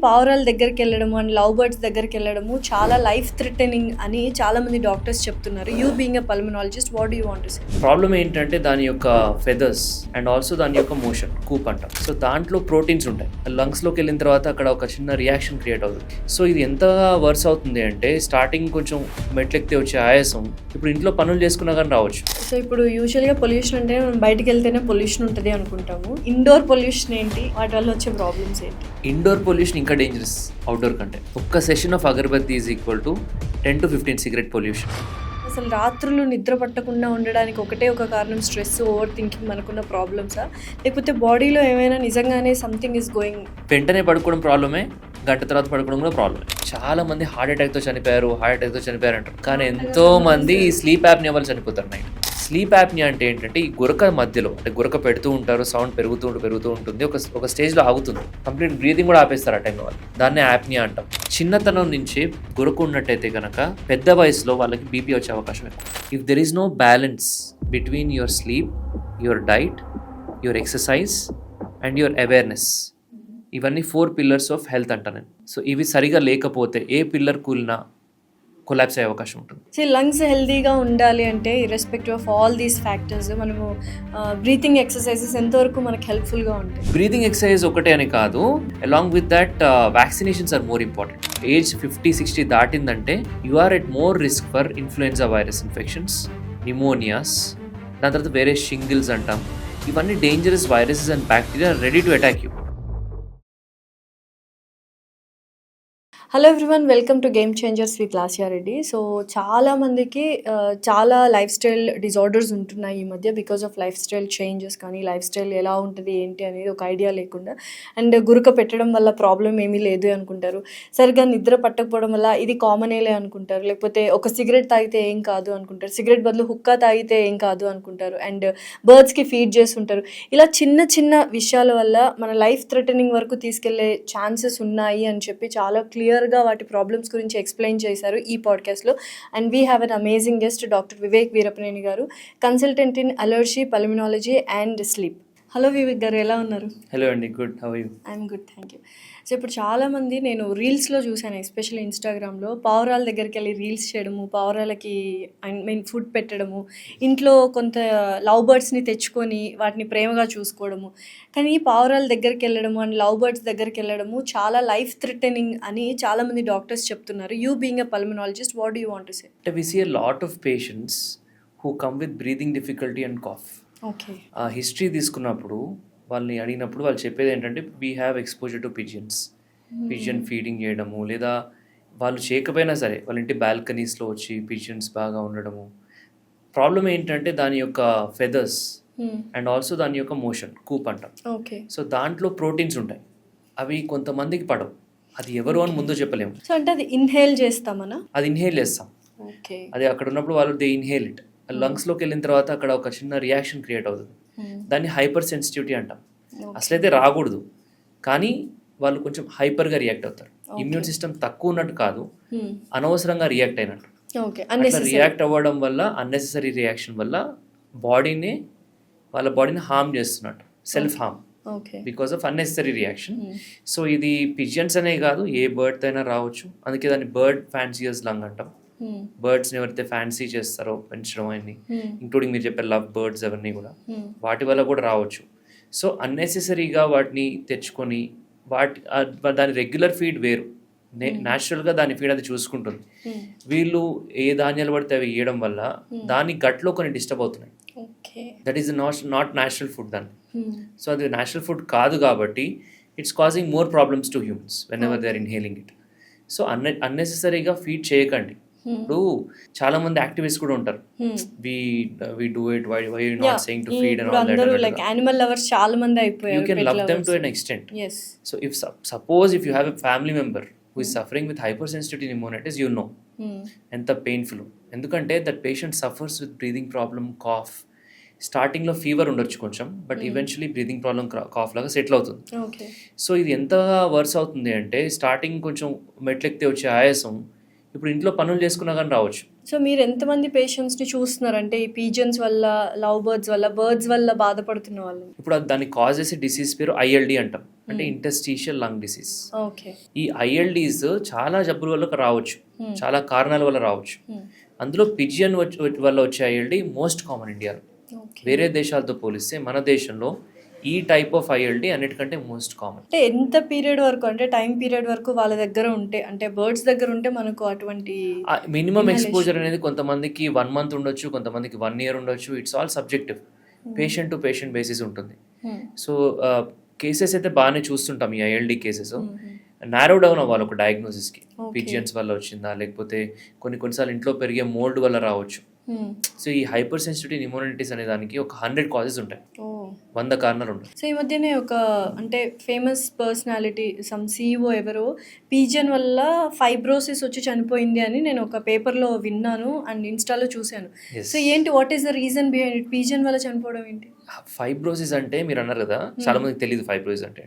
పావురాల దగ్గరికెళ్ళడము and love birds దగ్గరికెళ్ళడము చాలా life threatening అని చాలామంది డాక్టర్స్ చెప్తున్నారు. You being a pulmonologist, what do you want to say? Problem ఏంటంటే దాని యొక్క ఫెదర్స్ అండ్ ఆల్సో దాని యొక్క మోషన్ కూప్ అంటాం. సో దాంట్లో ప్రోటీన్స్ ఉంటాయి. లంగ్స్లోకి వెళ్ళిన తర్వాత అక్కడ ఒక చిన్న రియాక్షన్ క్రియేట్ అవుతుంది. సో ఇది ఎంత వర్స్ అవుతుంది అంటే స్టార్టింగ్ కొంచెం మెట్లెక్కితే వచ్చే ఆయాసం ఇప్పుడు ఇంట్లో పనులు చేసుకున్నా కానీ రావచ్చు. సో ఇప్పుడు యూజువల్గా పొల్యూషన్ అంటే మనం బయటకు వెళ్తేనే పొల్యూషన్ ఉంటుంది అనుకుంటాము. ఇండోర్ పొల్యూషన్ ఏంటి, వాటి వల్ల వచ్చే ప్రాబ్లమ్స్ ఏంటి? ఇండోర్ పొల్యూషన్ ఇంకా డేంజరస్ అవుట్డోర్ కంటే. ఒక్క session of agarbatti is equal to 10 to 15 cigarette pollution. అసలు రాత్రులు నిద్ర పట్టకుండా ఉండడానికి ఒకటే ఒక కారణం స్ట్రెస్, ఓవర్ థింకింగ్, మనకున్న ప్రాబ్లమ్సా, లేకపోతే బాడీలో ఏమైనా నిజంగానే సంథింగ్ ఈజ్ గోయింగ్? వెంటనే పడుకోవడం ప్రాబ్లమే, గంట తర్వాత పడుకోవడం కూడా ప్రాబ్లమే. చాలా మంది హార్ట్ అటాక్తో చనిపోయారు అంటారు. కానీ ఎంతో మంది స్లీప్ యాప్నియా వల్ల చనిపోతారు నైట్. స్లీప్ యాప్నియా అంటే ఏంటంటే ఈ గురక మధ్యలో అంటే గురక పెడుతూ ఉంటారు, సౌండ్ పెరుగుతూ ఉంటుంది, ఒక స్టేజ్లో ఆగుతుంది, కంప్లీట్ బ్రీతింగ్ కూడా ఆపేస్తారు ఆ టైంలో వాళ్ళు. దాన్నే యాప్నియా అంటాం. చిన్నతనం నుంచి గురక ఉన్నట్టయితే కనుక పెద్ద వయసులో వాళ్ళకి బీపీ వచ్చే అవకాశం ఎక్కువ. If there is no balance between your sleep, your diet, your exercise and your awareness, ఇవన్నీ 4 pillars ఆఫ్ హెల్త్ అంట నేను. సో ఇవి సరిగా లేకపోతే ఏ పిల్లర్ కూలినా కొలాప్స్ అయ్యే అవకాశం ఉంటుంది. సో లంగ్స్ హెల్తీగా ఉండాలి అంటే irrespective of all these factors మనము బ్రీతింగ్ ఎక్సర్సైజెస్ ఎంతవరకు మనకు హెల్ప్ఫుల్గా ఉంటాయి? బ్రీతింగ్ ఎక్సర్సైజ్ ఒకటే అని కాదు, along with that vaccinations are more important. Age 50-60 దాటిందంటే you are at more risk for influenza virus infections, pneumonias, దాని తర్వాత వేరే షింగిల్స్ అంటాం. ఇవన్నీ dangerous viruses and bacteria ready to attack you. Hello everyone, welcome to game changers with Lasya Reddy. So చాలామందికి చాలా life style disorders ఉంటున్నాయి ఈ మధ్య, because of life style changes. కానీ లైఫ్ స్టైల్ ఎలా ఉంటుంది ఏంటి అనేది ఒక ఐడియా లేకుండా, అండ్ గురక పెట్టడం వల్ల ప్రాబ్లం ఏమీ లేదు అనుకుంటారు, సరిగ్గా నిద్ర పట్టకపోవడం వల్ల ఇది కామనేలే అనుకుంటారు, లేకపోతే ఒక సిగరెట్ తాగితే ఏం కాదు అనుకుంటారు, సిగరెట్ బదులు హుక్కా తాగితే ఏం కాదు అనుకుంటారు, అండ్ బర్డ్స్కి ఫీడ్ చేస్తుంటారు. ఇలా చిన్న చిన్న విషయాల వల్ల మన లైఫ్ థ్రెటనింగ్ వరకు తీసుకెళ్లే ఛాన్సెస్ ఉన్నాయి అని చెప్పి చాలా క్లియర్ వాటి ప్రాబ్లమ్స్ గురించి ఎక్స్ప్లెయిన్ చేశారు ఈ పాడ్కాస్ట్లో. And we have an amazing guest, doctor Vivek Veerapaneni garu, consultant in allergy, pulmonology and sleep. Hello Vivek garu, ఎలా ఉన్నారు? హలో అండి, good. How are you? I'm good, thank you. So ఇప్పుడు చాలామంది నేను రీల్స్లో చూశాను, ఎస్పెషల్లీ ఇన్స్టాగ్రామ్లో, పావురాల దగ్గరికి వెళ్ళి రీల్స్ చేయడము, పావురాలకి ఫుడ్ పెట్టడము, ఇంట్లో కొంత లవ్ బర్డ్స్ని తెచ్చుకొని వాటిని ప్రేమగా చూసుకోవడము. కానీ పావురాల దగ్గరికి వెళ్ళడము అండ్ లవ్ బర్డ్స్ దగ్గరికి వెళ్ళడము చాలా లైఫ్ థ్రెటనింగ్ అని చాలామంది డాక్టర్స్ చెప్తున్నారు. You being a pulmonologist, what do you want to say? We see a lot of patients who come with breathing difficulty and cough. Okay. ఆ హిస్టరీ తీసుకున్నప్పుడు వాళ్ళని అడిగినప్పుడు వాళ్ళు చెప్పేది ఏంటంటే we have exposure to pigeons, pigeon feeding చేయడము, లేదా వాళ్ళు చేయకపోయినా సరే వాళ్ళ ఇంటి బాల్కనీస్లో వచ్చి పిజియన్స్ బాగా ఉండడము. ప్రాబ్లం ఏంటంటే దాని యొక్క ఫెదర్స్ అండ్ ఆల్సో దాని యొక్క మోషన్ కూప్ అంటాం. ఓకే. సో దాంట్లో ప్రోటీన్స్ ఉంటాయి, అవి కొంతమందికి పడవు. అది ఎవరు అని ముందు చెప్పలేము. సో అంటే అది ఇన్హేల్ చేస్తామనా? అది ఇన్హేల్ చేస్తాం. ఓకే. అది అక్కడ ఉన్నప్పుడు వాళ్ళు దే ఇన్హేల్ ఇట్. లంగ్స్లోకి వెళ్ళిన తర్వాత అక్కడ ఒక చిన్న రియాక్షన్ క్రియేట్ అవుతుంది, దాన్ని హైపర్ సెన్సిటివిటీ అంటాం. అసలైతే రాకూడదు, కానీ వాళ్ళు కొంచెం హైపర్గా రియాక్ట్ అవుతారు. ఇమ్యూన్ సిస్టమ్ తక్కువ ఉన్నట్టు కాదు, అనవసరంగా రియాక్ట్ అయినట్టు. అట్లా రియాక్ట్ అవ్వడం వల్ల, అన్నెసెసరీ రియాక్షన్ వల్ల వాళ్ళ బాడీని హార్మ్ చేస్తున్నట్టు, self harm because of unnecessary reaction. So ఇది పిజియన్స్ అనే కాదు, ఏ బర్డ్ అయినా రావచ్చు. అందుకే దాన్ని బర్డ్ ఫ్యాన్సియస్ లంగ్ అంటాం. బర్డ్స్ని ఎవరైతే ఫ్యాన్సీ చేస్తారో పెంచడం అన్ని, ఇంక్లూడింగ్ మీరు చెప్పే లవ్ బర్డ్స్ అవన్నీ కూడా వాటి వల్ల కూడా రావచ్చు. సో అన్నెసెసరీగా వాటిని తెచ్చుకొని దాని రెగ్యులర్ ఫీడ్ వేరు, న్యాచురల్గా దాని ఫీడ్ అది చూసుకుంటుంది. వీళ్ళు ఏ ధాన్యాలు పడితే అవి ఇవ్వడం వల్ల దాని గట్లో కొన్ని డిస్టర్బ్ అవుతున్నాయి. That is not natural food దాన్ని. సో అది న్యాచురల్ ఫుడ్ కాదు కాబట్టి it's causing more problems to humans whenever they are inhaling it. So అన్నెసెసరీగా ఫీడ్ చేయకండి. ఇప్పుడు చాలా మంది యాక్టివిస్ట్ కూడా ఉంటారు, we do it, why you not saying to feed and all that. Like animal lovers చాలా మంది అయిపోయారు. You can love them to an extent. Yes. So if suppose if you have a family member who is suffering with hypersensitivity pneumonitis, you know ఎంత painful. ఎందుకంటే that patient suffers with breathing problem, cough. స్టార్టింగ్లో fever ఉండొచ్చు కొంచెం, but eventually breathing problem cough లాగా settle అవుతుంది. So ఇది ఎంత verse అవుతుంది అంటే స్టార్టింగ్ కొంచెం మెట్లెక్కితే వచ్చే ఆయాసం ఇప్పుడు ఇంట్లో పనులు చేసుకున్నా కానీ రావచ్చు. సో మీరు ఎంతమంది పేషెంట్స్ని చూస్తున్నారంటే ఈ పీజన్స్ వల్ల, లవ్ బర్డ్స్ వల్ల బాధపడుతున్న వాళ్ళు? ఇప్పుడు దాన్ని కాజ్ చేసే డిసీజ్ పేరు ఐఎల్డి అంటాం, అంటే ఇంటర్స్టీషియల్ లంగ్ డిసీజ్. ఓకే. ఈ ఐఎల్డీస్ చాలా జబ్బుల వల్ల రావచ్చు, చాలా కారణాల వల్ల రావచ్చు. అందులో పిజియన్ వల్ల వచ్చే ఐఎల్డి మోస్ట్ కామన్ ఇండియాలో. వేరే దేశాలతో పోలిస్తే మన దేశంలో ఈ టైప్ ఆఫ్ ఐఎల్డి అన్నిటికంటే మోస్ట్ కామన్. అంటే ఎంత పీరియడ్ వరకు, అంటే టైం పీరియడ్ వరకు వాళ్ళ దగ్గర ఉంటే, అంటే బర్డ్స్ దగ్గర ఉంటే మనకు అటువంటి మినిమం ఎక్స్పోజర్ అనేది కొంతమందికి 1 month ఉండొచ్చు, కొంతమందికి 1 year ఉండొచ్చు. It's all subjective, patient to patient basis ఉంటుంది. సో కేసెస్ అయితే బాగానే చూస్తుంటాం. ఈ ఐఎల్డి కేసెస్ నారో డౌన్ అవ్వాలి ఒక డయాగ్నోసిస్కి. పిజియన్స్ వల్ల వచ్చిందా, లేకపోతే కొన్నిసార్లు ఇంట్లో పెరిగే మోల్డ్ వల్ల రావచ్చు. సో ఈ హైపర్ సెన్సిటివ్ న్యూమోనైటిస్ అనే దానికి ఒక 100 కాజెస్ ఉంటాయి, 100 కారణాలు ఉంటాయి. సో ఈ మధ్యనే ఒక అంటే ఫేమస్ పర్సనాలిటీ సమ్ CEO ఎవరో పీజియన్ వల్ల ఫైబ్రోసిస్ వచ్చి చనిపోయింది అని నేను ఒక పేపర్లో విన్నాను అండ్ ఇన్స్టాలో చూశాను. సో ఏంటి, what is the reason behind it? Pigeon వల్ల చనిపోవడం ఏంటి? ఫైబ్రోసిస్ అంటే మీరు అన్నారు కదా, చాలా మందికి తెలియదు ఫైబ్రోసిస్ అంటే.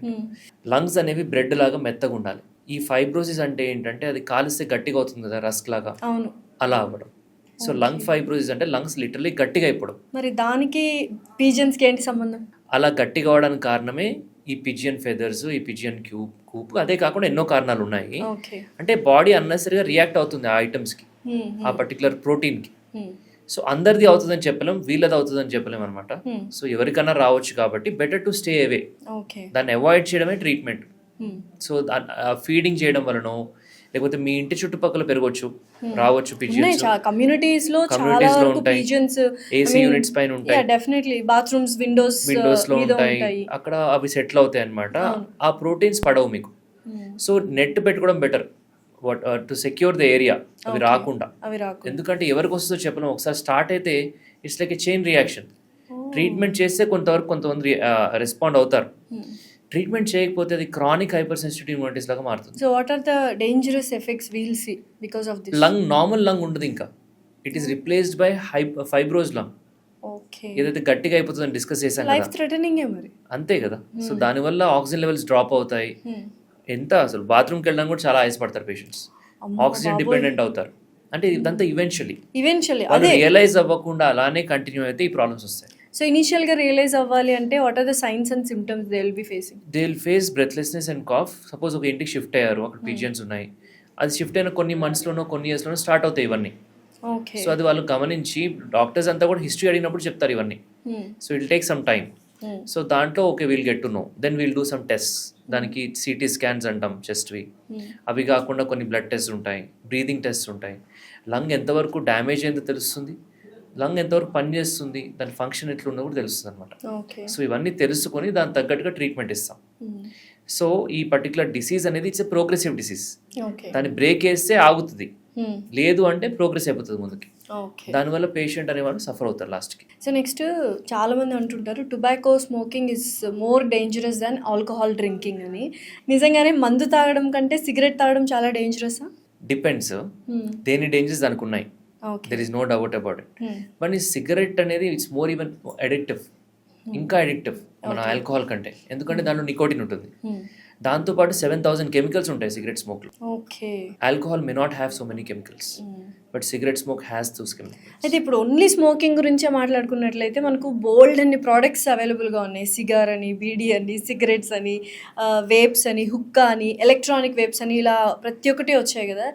లంగ్స్ అనేవి బ్రెడ్ లాగా మెత్తగా ఉండాలి. ఈ ఫైబ్రోసిస్ అంటే ఏంటంటే అది కాలిస్తే గట్టిగా అవుతుంది కదా, రస్క్ లాగా, అవును, అలా అవ్వడం. సో లంగ్ ఫైబ్రోసిస్ అంటే లంగ్స్ లిటరలీ గట్టిగా అయిపోవడం. మరి దానికి పిజియన్స్కి ఏంటి సంబంధం? అలా గట్టిగా అవడానికి కారణమే ఈ పిజియన్ ఫెదర్స్, ఈ పిజియన్ కూప్. అదే కాకుండా ఎన్నో కారణాలు ఉన్నాయి. అంటే బాడీ అన్నెసరీగా రియాక్ట్ అవుతుంది ఆ ఐటమ్స్కి, ఆ పర్టికులర్ ప్రోటీన్కి. సో అందరిది అవుతుందని చెప్పలేం, వీళ్ళది అవుతుందని చెప్పలేం అనమాట. సో ఎవరికైనా రావచ్చు కాబట్టి బెటర్ టు స్టే అవే, దాన్ని అవాయిడ్ చేయడమే ట్రీట్మెంట్. సో ఫీడింగ్ చేయడం వలన, లేకపోతే మీ ఇంటి చుట్టుపక్కల పెరగవచ్చు, రావచ్చు పిజియన్స్. కమ్యూనిటీస్ లో ఉంటాయి, ఏసీ యూనిట్స్ పైన ఉంటాయి, డెఫినెట్లీ బాత్రూమ్స్ విండోస్ లో ఉంటాయి, అక్కడ అవి సెటిల్ అవుతాయి అన్నమాట. ఆ ప్రోటీన్స్ పడవు మీకు. సో నెట్ పెట్టుకోవడం better to secure the area, అవి రాకుండా. ఎందుకంటే ఎవరికి వస్తుందో చెప్పలేం. ఒకసారి స్టార్ట్ అయితే it's like A chain reaction. Treatment చేస్తే కొంతమంది రెస్పాండ్ అవుతారు, ట్రీట్మెంట్ చేయకపోతే అది క్రానిక్ హైపర్ సెన్సిటివ్ న్యూమోనైటిస్ లాగా మారుతుంది. So what are the dangerous effects we'll see because of this? Lung normal lung ఉండదు, ఇంకా it is replaced by fibrose lung. Okay. ఏదైతే గట్టిగా అయిపోతుందని డిస్కస్ చేశాం కదా, లైఫ్ థ్రెటనింగ్ మరి. అంతే కదా. సో దానివల్ల ఆక్సిజన్ లెవెల్స్ డ్రాప్ అవుతాయి. ఎంత అసలు బాత్రూమ్కి వెళ్ళడానికి కూడా చాలా ఆయాసపడతారు పేషెంట్స్, ఆక్సిజన్ డిపెండెంట్ అవుతారు. అంటే ఇదంతా ఈవెన్చువల్లీ అదే రియలైజ్ అవ్వకుండా అలానే కంటిన్యూ అయితే ఈ ప్రాబ్లమ్స్ వస్తాయి. సో ఇనిషియల్ గా రియలైజ్ అవ్వాలి అంటే what are the signs and symptoms they will be facing? They will face breathlessness and cough. Suppose ఒక ఇంటికి షిఫ్ట్ అయ్యారు, అక్కడ పిజియన్స్ ఉన్నాయి, అది షిఫ్ట్ అయిన కొన్ని మంత్స్లోనో కొన్ని ఇయర్స్లోనో స్టార్ట్ అవుతాయి ఇవన్నీ. సో అది వాళ్ళు గమనించి డాక్టర్స్ అంతా కూడా హిస్టరీ అడిగినప్పుడు చెప్తారు ఇవన్నీ. So it take some time. So దాంట్లో okay will get to know, then will do some test. దానికి సిటీ స్కాన్స్ అంటాం, చెస్ట్వి. అవి కాకుండా కొన్ని బ్లడ్ టెస్ట్ ఉంటాయి, బ్రీదింగ్ టెస్ట్ ఉంటాయి. లంగ్ ఎంతవరకు డ్యామేజ్ అయిందో తెలుస్తుంది, లంగ్ ఎంతవరకు పనిచేస్తుంది, దాని ఫంక్షన్ ఎట్లుందో కూడా తెలుస్తుంది అనమాట. సో ఇవన్నీ తెలుసుకొని దాని తగ్గట్టుగా ట్రీట్మెంట్ ఇస్తాం. సో ఈ పర్టికులర్ డిసీజ్ అనేది ఇట్స్ ఎ ప్రోగ్రెసివ్ డిసీజ్. దాన్ని బ్రేక్ వేస్తే ఆగుతుంది, లేదు అంటే ప్రోగ్రెస్ అయిపోతుంది ముందుకి. దానివల్ల పేషెంట్ అనేవాళ్ళు సఫర్ అవుతారు లాస్ట్కి. సో నెక్స్ట్ చాలా మంది అంటుంటారు tobacco smoking is more dangerous than alcohol drinking అని. నిజంగానే మందు తాగడం కంటే సిగరెట్ తాగడం చాలా డేంజరసా? డిపెండ్స్, దేని డేంజర్స్ దానికి ఉన్నాయి, there is no doubt about it. But ఈ సిగరెట్ అనేది ఇట్స్ మోర్ ఈవెన్ అడిక్టివ్, ఇంకా అడిక్టివ్ మన ఆల్కహాల్ కంటే. ఎందుకంటే దాంట్లో నికోటిన్ ఉంటుంది, దాంతోపాటు 7,000 కెమికల్స్ ఉంటాయి సిగరెట్ స్మోక్లో. Alcohol may not have so many chemicals, but cigarette smoke has those chemicals. అయితే ఇప్పుడు ఓన్లీ స్మోకింగ్ గురించే మాట్లాడుకున్నట్లయితే మనకు బోల్డ్ అన్ని ప్రోడక్ట్స్ అవైలబుల్గా ఉన్నాయి. సిగార్ అని, బీడీ అని, సిగరెట్స్ అని, వేప్స్ అని, హుక్కా అని, ఎలక్ట్రానిక్ వేప్స్ అని, ఇలా ప్రతి ఒక్కటి వచ్చాయి కదా.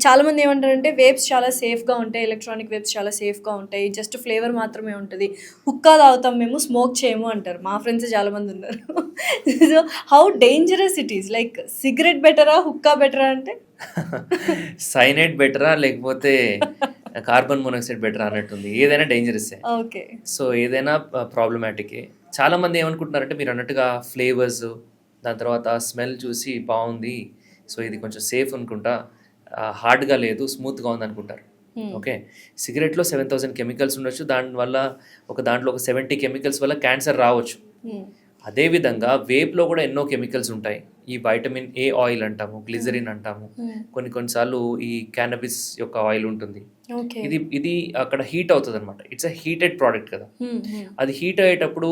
చాలామంది ఏమంటారంటే వేప్స్ చాలా సేఫ్గా ఉంటాయి, ఎలక్ట్రానిక్ వేప్స్ చాలా సేఫ్గా ఉంటాయి, జస్ట్ ఫ్లేవర్ మాత్రమే ఉంటుంది, హుక్కా తాగుతాం మేము, స్మోక్ చేయము అంటారు. మా ఫ్రెండ్స్ చాలామంది ఉన్నారు. So how dangerous it is? Like cigarette బెటరా, హుక్కా బెటరా? అంటే సైనైడ్ బెటరా లేకపోతే కార్బన్ మోనాక్సైడ్ బెటరా అన్నట్టుంది. ఏదైనా డేంజరస్. ఓకే. సో ఏదైనా ప్రాబ్లమాటికే. చాలామంది ఏమనుకుంటున్నారంటే మీరు అన్నట్టుగా ఫ్లేవర్స్, దాని తర్వాత స్మెల్ చూసి బాగుంది, సో ఇది కొంచెం సేఫ్ అనుకుంటా, హార్డ్గా లేదు, స్మూత్గా ఉంది అనుకుంటారు. ఓకే, సిగరెట్లో 7,000 కెమికల్స్ ఉండొచ్చు, దాంట్లో ఒక 70 కెమికల్స్ వల్ల క్యాన్సర్ రావచ్చు. అదేవిధంగా వేప్లో కూడా ఎన్నో కెమికల్స్ ఉంటాయి. ఈ వైటమిన్ ఏ ఆయిల్ అంటాము, గ్లిజరిన్ అంటాము, కొన్నిసార్లు ఈ క్యానబిస్ యొక్క ఆయిల్ ఉంటుంది. ఇది అక్కడ హీట్ అవుతుంది అనమాట. ఇట్స్ అ హీటెడ్ ప్రోడక్ట్ కదా. అది హీట్ అయ్యేటప్పుడు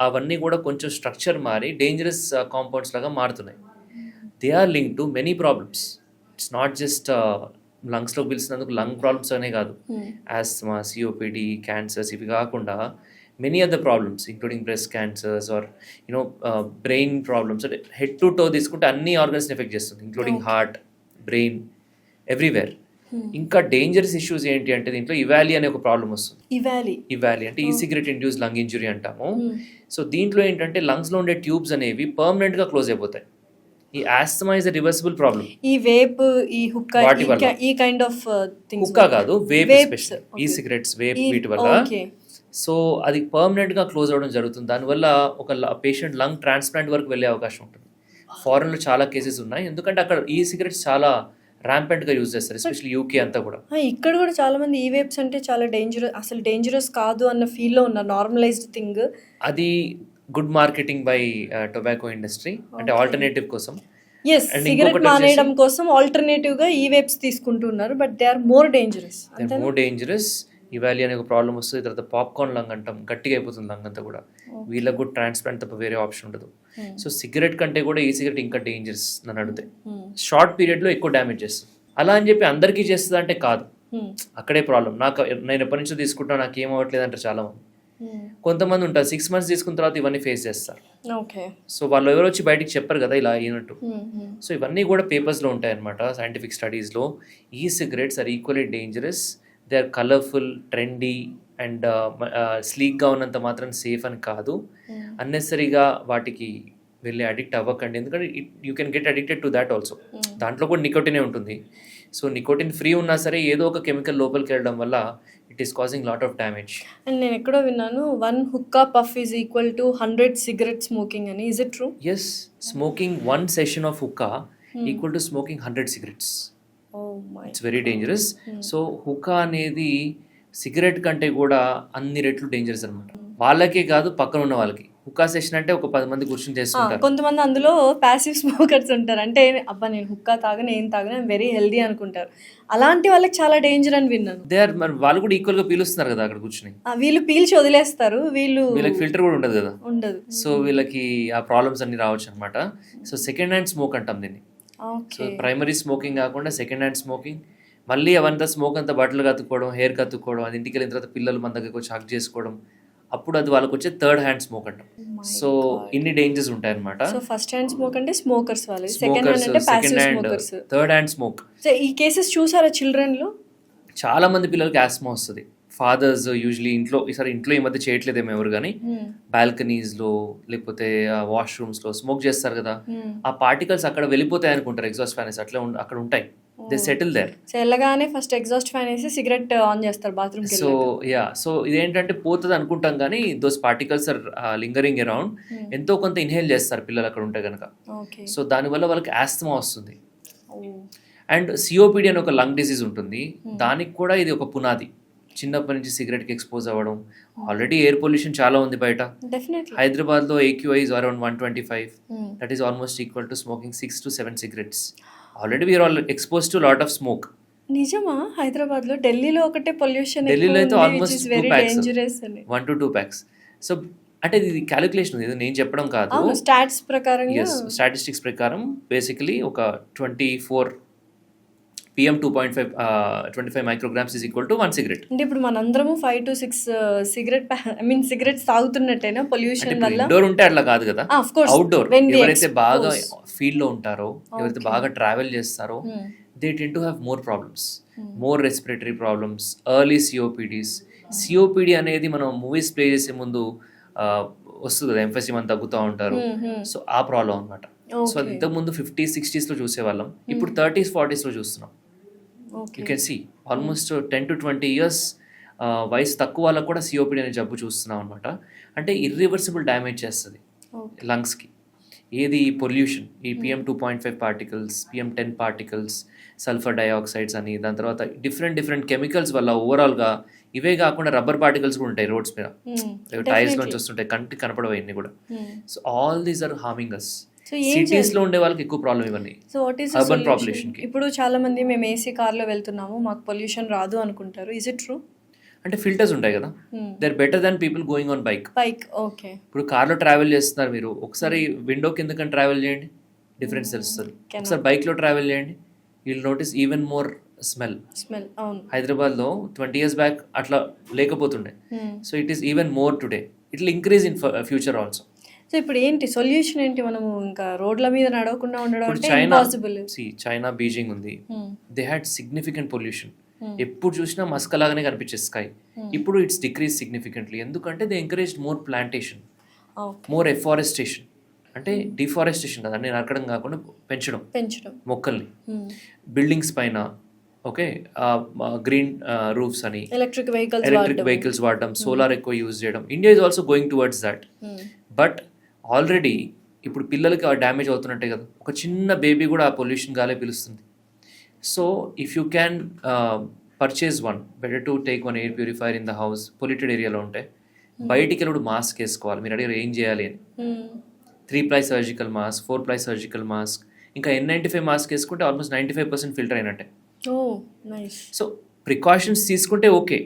అవన్నీ కూడా కొంచెం స్ట్రక్చర్ మారి డేంజరస్ కాంపౌండ్స్ లాగా మారుతున్నాయి. They are link to many problems. It's not just లంగ్స్లో పిలిచినందుకు లంగ్ ప్రాబ్లమ్స్ అనే కాదు, ఆస్మా, సిఓపిడి, క్యాన్సర్స్ ఇవి కాకుండా many other problems including breast cancers or you know brain problems, అంటే హెడ్ టు టో తీసుకుంటే అన్ని ఆర్గన్స్ని ఎఫెక్ట్ చేస్తుంది, ఇంక్లూడింగ్ హార్ట్, బ్రెయిన్, ఎవ్రీవేర్. ఇంకా డేంజరస్ ఇష్యూస్ ఏంటి అంటే దీంట్లో ఇవాలి అనే ఒక ప్రాబ్లమ్ వస్తుంది. ఇవాలి అంటే ఈ సిగరెట్ ఇండ్యూస్ లంగ్ ఇంజురీ అంటాము. సో దీంట్లో ఏంటంటే లంగ్స్లో ఉండే ట్యూబ్స్ అనేవి పర్మనెంట్గా క్లోజ్ అయిపోతాయి. ఈ ఆస్తమా ఇస్ రివర్సిబుల్ ప్రాబ్లమ్. ఈ వేప్, ఈ హుక్కా, వాటి వల్ల. ఈ కైండ్ ఆఫ్ థింగ్స్, హుక్కా కాదు, వేప్, Vapes, ఎస్పెషల్లీ ఈ okay. సిగరెట్స్, వేప్, వీటి వల్ల. ఓకే. సో అది పర్మనెంట్గా క్లోజ్ అవ్వడం జరుగుతుంది. దానివల్ల ఒక పేషెంట్ లంగ్ ట్రాన్స్ప్లాంట్ వరకు వెళ్ళే అవకాశం ఉంటుంది. ఫారెన్లో చాలా కేసెస్ ఉన్నాయి, ఎందుకంటే అక్కడ ఈ సిగరెట్స్ చాలా ర్యాంపెంట్గా యూజ్ చేస్తారు, ఎస్పెషల్లీ యూకే అంతా కూడా. ఇక్కడ కూడా చాలా మంది ఈ వేప్స్ అంటే చాలా డేంజరస్, అసలు డేంజరస్ కాదు అన్న ఫీల్ లో ఉన్నారు, నార్మలైజ్డ్ థింగ్. అది good marketing by tobacco industry, అంటే ఆల్టర్నేటివ్ కోసం. ఎస్, And సిగరెట్ ఇంకొకటి మానేయడం కోసం ఆల్టర్నేటివ్ గా ఈ వేప్స్ తీసుకుంటున్నారు, but they are more dangerous. More dangerous. ఇవాలి అనే ఒక ప్రాబ్లమ్ వస్తుంది. తర్వాత పాప్కార్న్ లంగ్ అంటాం, గట్టిగా అయిపోతుంది లంగ్ అంతా కూడా. వీళ్ళకి కూడా ట్రాన్స్ప్లాంట్ తప్ప వేరే ఆప్షన్ ఉండదు. సో సిగరెట్ కంటే కూడా ఈ సిగరెట్ ఇంకా డేంజరస్ నన్ను అడిగితే. షార్ట్ పీరియడ్లో ఎక్కువ డ్యామేజ్ చేస్తుంది. అలా అని చెప్పి అందరికీ చేస్తుంది అంటే కాదు, అక్కడే ప్రాబ్లం. నేను ఎప్పటి నుంచో తీసుకుంటాను, నాకు ఏం అవ్వట్లేదు అంటారు చాలా మంది. కొంతమంది ఉంటారు 6 months తీసుకున్న తర్వాత ఇవన్నీ ఫేస్ చేస్తారు. సో వాళ్ళు ఎవరు వచ్చి బయటికి చెప్పరు కదా ఇలా అయినట్టు. సో ఇవన్నీ కూడా పేపర్స్లో ఉంటాయి అనమాట, సైంటిఫిక్ స్టడీస్లో. ఈ cigarettes are equally dangerous. They are colourful, trendy and స్లీక్గా ఉన్నంత మాత్రం సేఫ్ అని కాదు. అన్నెసరీగా వాటికి వెళ్ళి అడిక్ట్ అవ్వకండి, ఎందుకంటే you can get addicted to that also. దాంట్లో కూడా నికోటినే ఉంటుంది. సో నికోటిన్ ఫ్రీ ఉన్నా సరే ఏదో ఒక కెమికల్ లోపలికి వెళ్ళడం వల్ల it is causing lot of damage. And నేను ఎక్కడో విన్నాను 1 hookah puff is equal to 100 cigarette smoking అని. Is it true? Yes, smoking 1 session of hookah equal to smoking 100 cigarettes. It's very dangerous. So hookah అనేది సిగరెట్ కంటే కూడా అన్ని రెట్లు డేంజరస్ అనమాట. వాళ్ళకే కాదు, పక్కన ఉన్న వాళ్ళకి. హుక్కా సెషన్ అంటే ఒక 10 మంది కూర్చొని చేస్తుంటారు. కొంతమంది అందులో ప్యాసివ్ స్మోకర్స్ ఉంటారు, అంటే అబ్బా నేను హుక్కా తాగను, ఏం తాగను, వెరీ హెల్దీ అనుకుంటారు. అలాంటి వాళ్ళకి చాలా డేంజర్ అని విన్నాను. దే ఆర్, మరి వాళ్ళు కూడా ఈక్వల్ గా పీలుస్తున్నారు కదా అక్కడ కూర్చుని. వీళ్ళు పీల్చి వదిలేస్తారు, వీళ్ళకి ఫిల్టర్ కూడా ఉండదు కదా, ఉండదు. సో వీళ్ళకి ఆ ప్రాబ్లమ్స్ అన్ని రావచ్చు అనమాట. సో సెకండ్ హ్యాండ్ స్మోక్ అంటాం దీన్ని. సో ప్రైమరీ స్మోకింగ్ కాకుండా సెకండ్ హ్యాండ్ స్మోకింగ్. మళ్ళీ అవంతా స్మోక్ అంతా బట్టలు కత్తుకోవడం, హెయిర్ కత్తుకోవడం, అది ఇంటికి వెళ్ళిన తర్వాత పిల్లలు మన దగ్గరకు వచ్చి హక్ చేసుకోవడం, అప్పుడు అది వాళ్ళకి వచ్చే థర్డ్ హ్యాండ్ స్మోక్ అంటాం. సో ఇన్ని డేంజర్స్ ఉంటాయి అనమాట. సో ఫస్ట్ హ్యాండ్ స్మోక్ అంటే స్మోకర్స్ వాళ్ళు, సెకండ్ హ్యాండ్ అంటే passive smokers, third hand smoke. So ఈ కేసెస్ చూసారా చిల్డ్రన్ లో? చాలా మంది పిల్లలకి ఆస్మా వస్తుంది. ఫాదర్స్ యూజువలీ ఇంట్లో ఈ మధ్య చేయట్లేదేమో ఎవరు, కానీ బాల్కనీస్లో లేకపోతే వాష్రూమ్స్లో స్మోక్ చేస్తారు కదా, ఆ పార్టికల్స్ అక్కడ వెళ్ళిపోతాయి అనుకుంటారు, ఎగ్జాస్ట్ ఫ్యాన్స్ అట్లా అక్కడ ఉంటాయి. They settle there. సో వెళ్ళగానే ఫస్ట్ ఎగ్జాస్ట్ ఫ్యాన్ వేసి సిగరెట్ ఆన్ చేస్తారు బాత్రూమ్ కి. సో ఇదేంటంటే పోతుంది అనుకుంటాం, కానీ those particles are lingering around. ఎంతో కొంత ఇన్హేల్ చేస్తారు పిల్లలు అక్కడ ఉంటే కనుక. సో దానివల్ల వాళ్ళకి ఆస్తమా వస్తుంది. అండ్ సిఓపిడి అని ఒక లంగ్ డిసీజ్ ఉంటుంది, దానికి కూడా ఇది ఒక పునాది. చిన్నప్పటి నుంచి సిగరెట్కి ఎక్స్పోజ్ అవ్వడం. ఆల్రెడీ ఎయిర్ పొల్యూషన్ చాలా ఉంది బయట. హైదరాబాద్లో AQI is around 125. That is almost equal to smoking 6 to 7 cigarettes. Already we're all expose to lot of smoke. నిజమా? హైదరాబాద్ లో, ఢిల్లీలో ఒకటే పొల్యూషన్, ఢిల్లీలో అయితే ఆల్మోస్ట్ 1 to 2 packs. సో అంటే ఇది క్యాలిక్యులేషన్, ఇది నేను చెప్పడం కాదు, స్టాట్స్ ప్రకారం, స్టాటిస్టిక్స్ ప్రకారం. బేసికలీ ఒక 24 PM 2.5 micrograms is equal to 1 cigarette. అంటే ఇప్పుడు మనందరము 5 to 6 సిగరెట్స్ తాగుతున్నట్టేనా పొల్యూషన్ వల్ల? ఇండోర్ ఉంటే అట్లా కాదు కదా, అవుట్డోర్. ఎవరైతే బాగా ఫీల్డ్ లో ఉంటారో, ఎవరైతే బాగా ట్రావెల్ చేస్తారో, they tend to have more problems, more respiratory problems, early COPDs. COPD అనేది మనం మూవీస్ ప్లే చేసే ముందు వస్తుంది కదా, ఎంఫసిమా తగ్గుతూ ఉంటారు. సో ఆ ప్రాబ్లం అనమాట. సో అది ఇంతకుముందు 50s 60s లో చూసేవాళ్ళం, ఇప్పుడు 30s 40s లో చూస్తున్నాం. You can see almost 10 to 20 years వయసు తక్కువ వాళ్ళకు కూడా సిఓపిడి అనే జబ్బు చూస్తున్నాం అనమాట. అంటే ఇర్రివర్సిబుల్ డ్యామేజ్ చేస్తుంది లంగ్స్కి. ఏది పొల్యూషన్, ఈ PM 2.5 particles, PM 10 particles, sulphur dioxides అని, దాని తర్వాత డిఫరెంట్ కెమికల్స్ వల్ల ఓవరాల్గా. ఇవే కాకుండా రబ్బర్ పార్టికల్స్ కూడా ఉంటాయి రోడ్స్ మీద, టైర్స్ నుంచి వస్తుంటాయి, కంటికి కనపడవు ఇవన్నీ కూడా. So all these are harming us. Cities లో ఉండే వాళ్ళకి ఎక్కువ ప్రాబ్లం ఇవన్నీ, అర్బన్ పాపులేషన్ కి. ఇప్పుడు చాలా మంది మేము ఏసీ కార్ లో వెళ్తున్నాము, మాకు పొల్యూషన్ రాదు అనుకుంటారు. Is it true? అంటే ఫిల్టర్స్ ఉంటాయి కదా, they are better than people going on bike. Okay. ఇప్పుడు కార్లో ట్రావెల్ చేస్తున్నారు మీరు, ఒకసారి విండో కిందకని ట్రావెల్ చేయండి, డిఫరెన్స్ తెలుస్తుంది. ఒకసారి బైక్ లో ట్రావెల్ చేయండి, you will notice even more smell. అవును. హైదరాబాద్లో 20 years బ్యాక్ అట్లా లేకపోతుండే. So it is even more today. It will increase in future also. So ఇప్పుడు ఏంటి సొల్యూషన్ ఏంటి? మనము ఇంకా రోడ్ల మీద నడవకుండా ఉండడం ఇప్పుడు అంటే చైనా, ఇంపాసిబుల్. చైనా బీజింగ్ ఉంది, దే హ్యాడ్ సిగ్నిఫికెంట్ పొల్యూషన్. ఎప్పుడు చూసినా మస్క లాగానే కనిపించేది స్కై. ఇప్పుడు ఇట్స్ డిక్రీజ్ సిగ్నిఫికెంట్లీ. ఎందుకంటే they encourage more plantation, more afforestation. అంటే డిఫారెస్టేషన్ కదా, నేను నరకడం కాకుండా పెంచడం మొక్కల్ని. బిల్డింగ్స్ పైన ఓకే గ్రీన్ రూఫ్స్ అని, ఎలక్ట్రిక్ వెహికల్స్ వాడడం, సోలార్ ఎక్కువ యూజ్ చేయడం. India is also going towards that. But already ఇప్పుడు పిల్లలకి డ్యామేజ్ అవుతున్నట్టే కదా, ఒక చిన్న బేబీ కూడా ఆ పొల్యూషన్ గాలే పిలుస్తుంది. So if you can purchase one, better to take one air purifier in the house. Polluted ఏరియాలో ఉంటే బయటికి వెళ్ళి మాస్క్ వేసుకోవాలి. మీరు అడిగారు ఏం చేయాలి అని. 3-ply surgical mask, 4-ply surgical mask, ఇంకా N95 మాస్క్ వేసుకుంటే ఆల్మోస్ట్ 95% ఫిల్టర్ అయినట్టే. సో ప్రికాషన్స్ తీసుకుంటే ఓకే.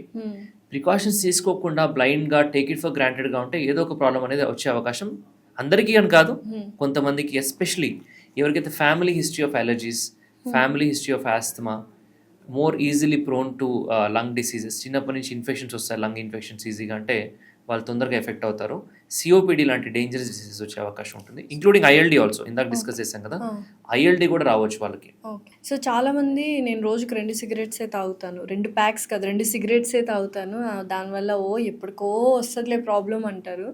ప్రికాషన్స్ తీసుకోకుండా బ్లైండ్గా టేక్ ఇట్ ఫర్ గ్రాంటెడ్గా ఉంటే ఏదో ఒక ప్రాబ్లం అనేది వచ్చే అవకాశం అందరికీ అని కాదు, కొంతమందికి, ఎస్పెషలీ ఎవరికైతే family history of allergies, family history of asthma, more easily prone to lung diseases. చిన్నప్పటి నుంచి ఇన్ఫెక్షన్స్ వస్తాయి, లంగ్ ఇన్ఫెక్షన్స్ ఈజీగా, అంటే వాళ్ళు తొందరగా ఎఫెక్ట్ అవుతారు. సిఓపిడి లాంటి డేంజరస్ డిసీజెస్ వచ్చే అవకాశం ఉంటుంది, ఇంక్లూడింగ్ ఐఎల్డి ఆల్సో. ఇందాక డిస్కస్ చేశాం కదా, ఐఎల్డి కూడా రావచ్చు వాళ్ళకి. సో చాలా మంది నేను రోజుకి 2 సిగరెట్సే తాగుతాను, 2 ప్యాక్స్ కదా 2 సిగరెట్సే తాగుతాను, దానివల్ల ఎప్పటికో వస్తుందిలే ప్రాబ్లం అంటారు.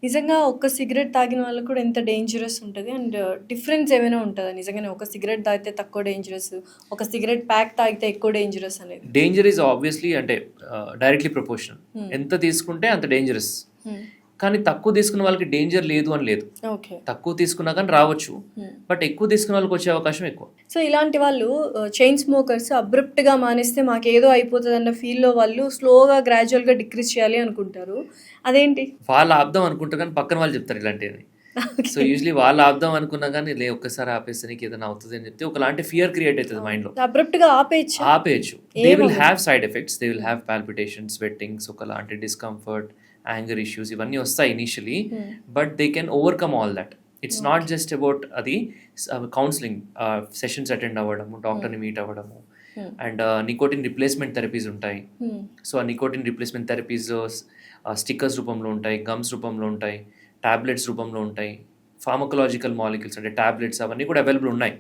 నిజంగా ఒక్క సిగరెట్ తాగిన వాళ్ళకి కూడా ఎంత డేంజరస్ ఉంటుంది అండ్ డిఫరెన్స్ ఏమైనా ఉంటుందా? నిజంగానే ఒక సిగరెట్ తాగితే తక్కువ డేంజరస్, ఒక సిగరెట్ ప్యాక్ తాగితే ఎక్కువ డేంజరస్ అనేది? డేంజర్ ఈజ్ ఆబ్వియస్లీ అంటే డైరెక్ట్లీ ప్రపోర్షనల్. ఎంత తీసుకుంటే అంత డేంజరస్. కానీ తక్కువ తీసుకున్న వాళ్ళకి డేంజర్ లేదు అని లేదు. తక్కువ తీసుకున్నా కానీ రావచ్చు, బట్ ఎక్కువ తీసుకున్న వాళ్ళకి వచ్చే అవకాశం ఎక్కువ. సో ఇలాంటి వాళ్ళు చైన్ స్మోకర్స్ అబ్రప్ట్ గా మానేస్తే మాకేదో అయిపోతుంది అన్న ఫీల్ లో వాళ్ళు స్లోగా గ్రాడ్యువల్ గా డిక్రీజ్ చేయాలి అనుకుంటారు. అదేంటి? వాళ్ళు ఆపుదాం అనుకుంటారు కానీ పక్కన వాళ్ళు చెప్తారు ఇలాంటివి. సో యూజువలీ వాళ్ళు ఆపుదాం అనుకున్నా కానీ ఒక్కసారి ఆపేస్తే నీకు ఏదైనా అవుతుంది అని చెప్తే ఒకలాంటి ఫియర్ క్రియేట్ అవుతుంది మైండ్ లో. అబ్రప్ట్ గా ఆపేయచ్చు. They will have side effects, they will have palpitations, sweatings, ఒకలాంటి డిస్కంఫర్ట్, యాంగర్ ఇష్యూస్, ఇవన్నీ వస్తాయి initially, but they can overcome all that. It's not just about అది కౌన్సిలింగ్ సెషన్స్ అటెండ్ అవ్వడము, డాక్టర్ని మీట్ అవ్వడము, అండ్ నికోటిన్ రిప్లేస్మెంట్ థెరపీస్ ఉంటాయి. So ఆ nicotine replacement therapies stickers రూపంలో ఉంటాయి, గమ్స్ రూపంలో ఉంటాయి, టాబ్లెట్స్ రూపంలో ఉంటాయి, ఫార్మకలాజికల్ మాలిక్యూల్స్ అంటే టాబ్లెట్స్ అవన్నీ కూడా అవైలబుల్ ఉన్నాయి.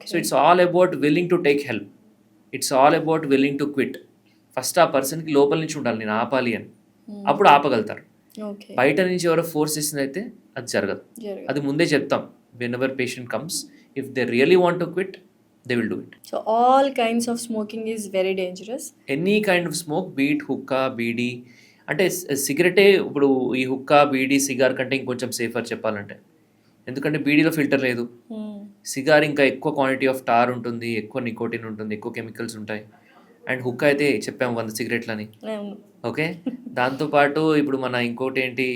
So it's all about willing to take help, it's all about willing to quit. First ఆ పర్సన్కి లోపల నుంచి ఉండాలి నేను ఆపాలి అని, అప్పుడు ఆపగలుగుతారు. బయట నుంచి ఎవరో ఫోర్స్ చేసింది అయితే అది జరగదు. అది ముందే చెప్తాం, whenever patient comes, if they really want to quit they will do it. So all kinds of smoking is very dangerous. Any kind of smoke, weed, hookah, beedi, అంటే సిగరెటే ఇప్పుడు ఈ హుక్కా, బీడీ, సిగార్ కంటే ఇంకొంచెం సేఫర్ చెప్పాలంటే. ఎందుకంటే బీడీలో ఫిల్టర్ లేదు, సిగార్ ఇంకా ఎక్కువ క్వాంటిటీ ఆఫ్ టార్ ఉంటుంది, ఎక్కువ నికోటిన్ ఉంటుంది, ఎక్కువ కెమికల్స్ ఉంటాయి. అండ్ హుక్కా అయితే చెప్పాము 100 సిగరెట్లని. ఓకే, దాంతోపాటు ఇప్పుడు మన ఇంకోటి ఏంటి,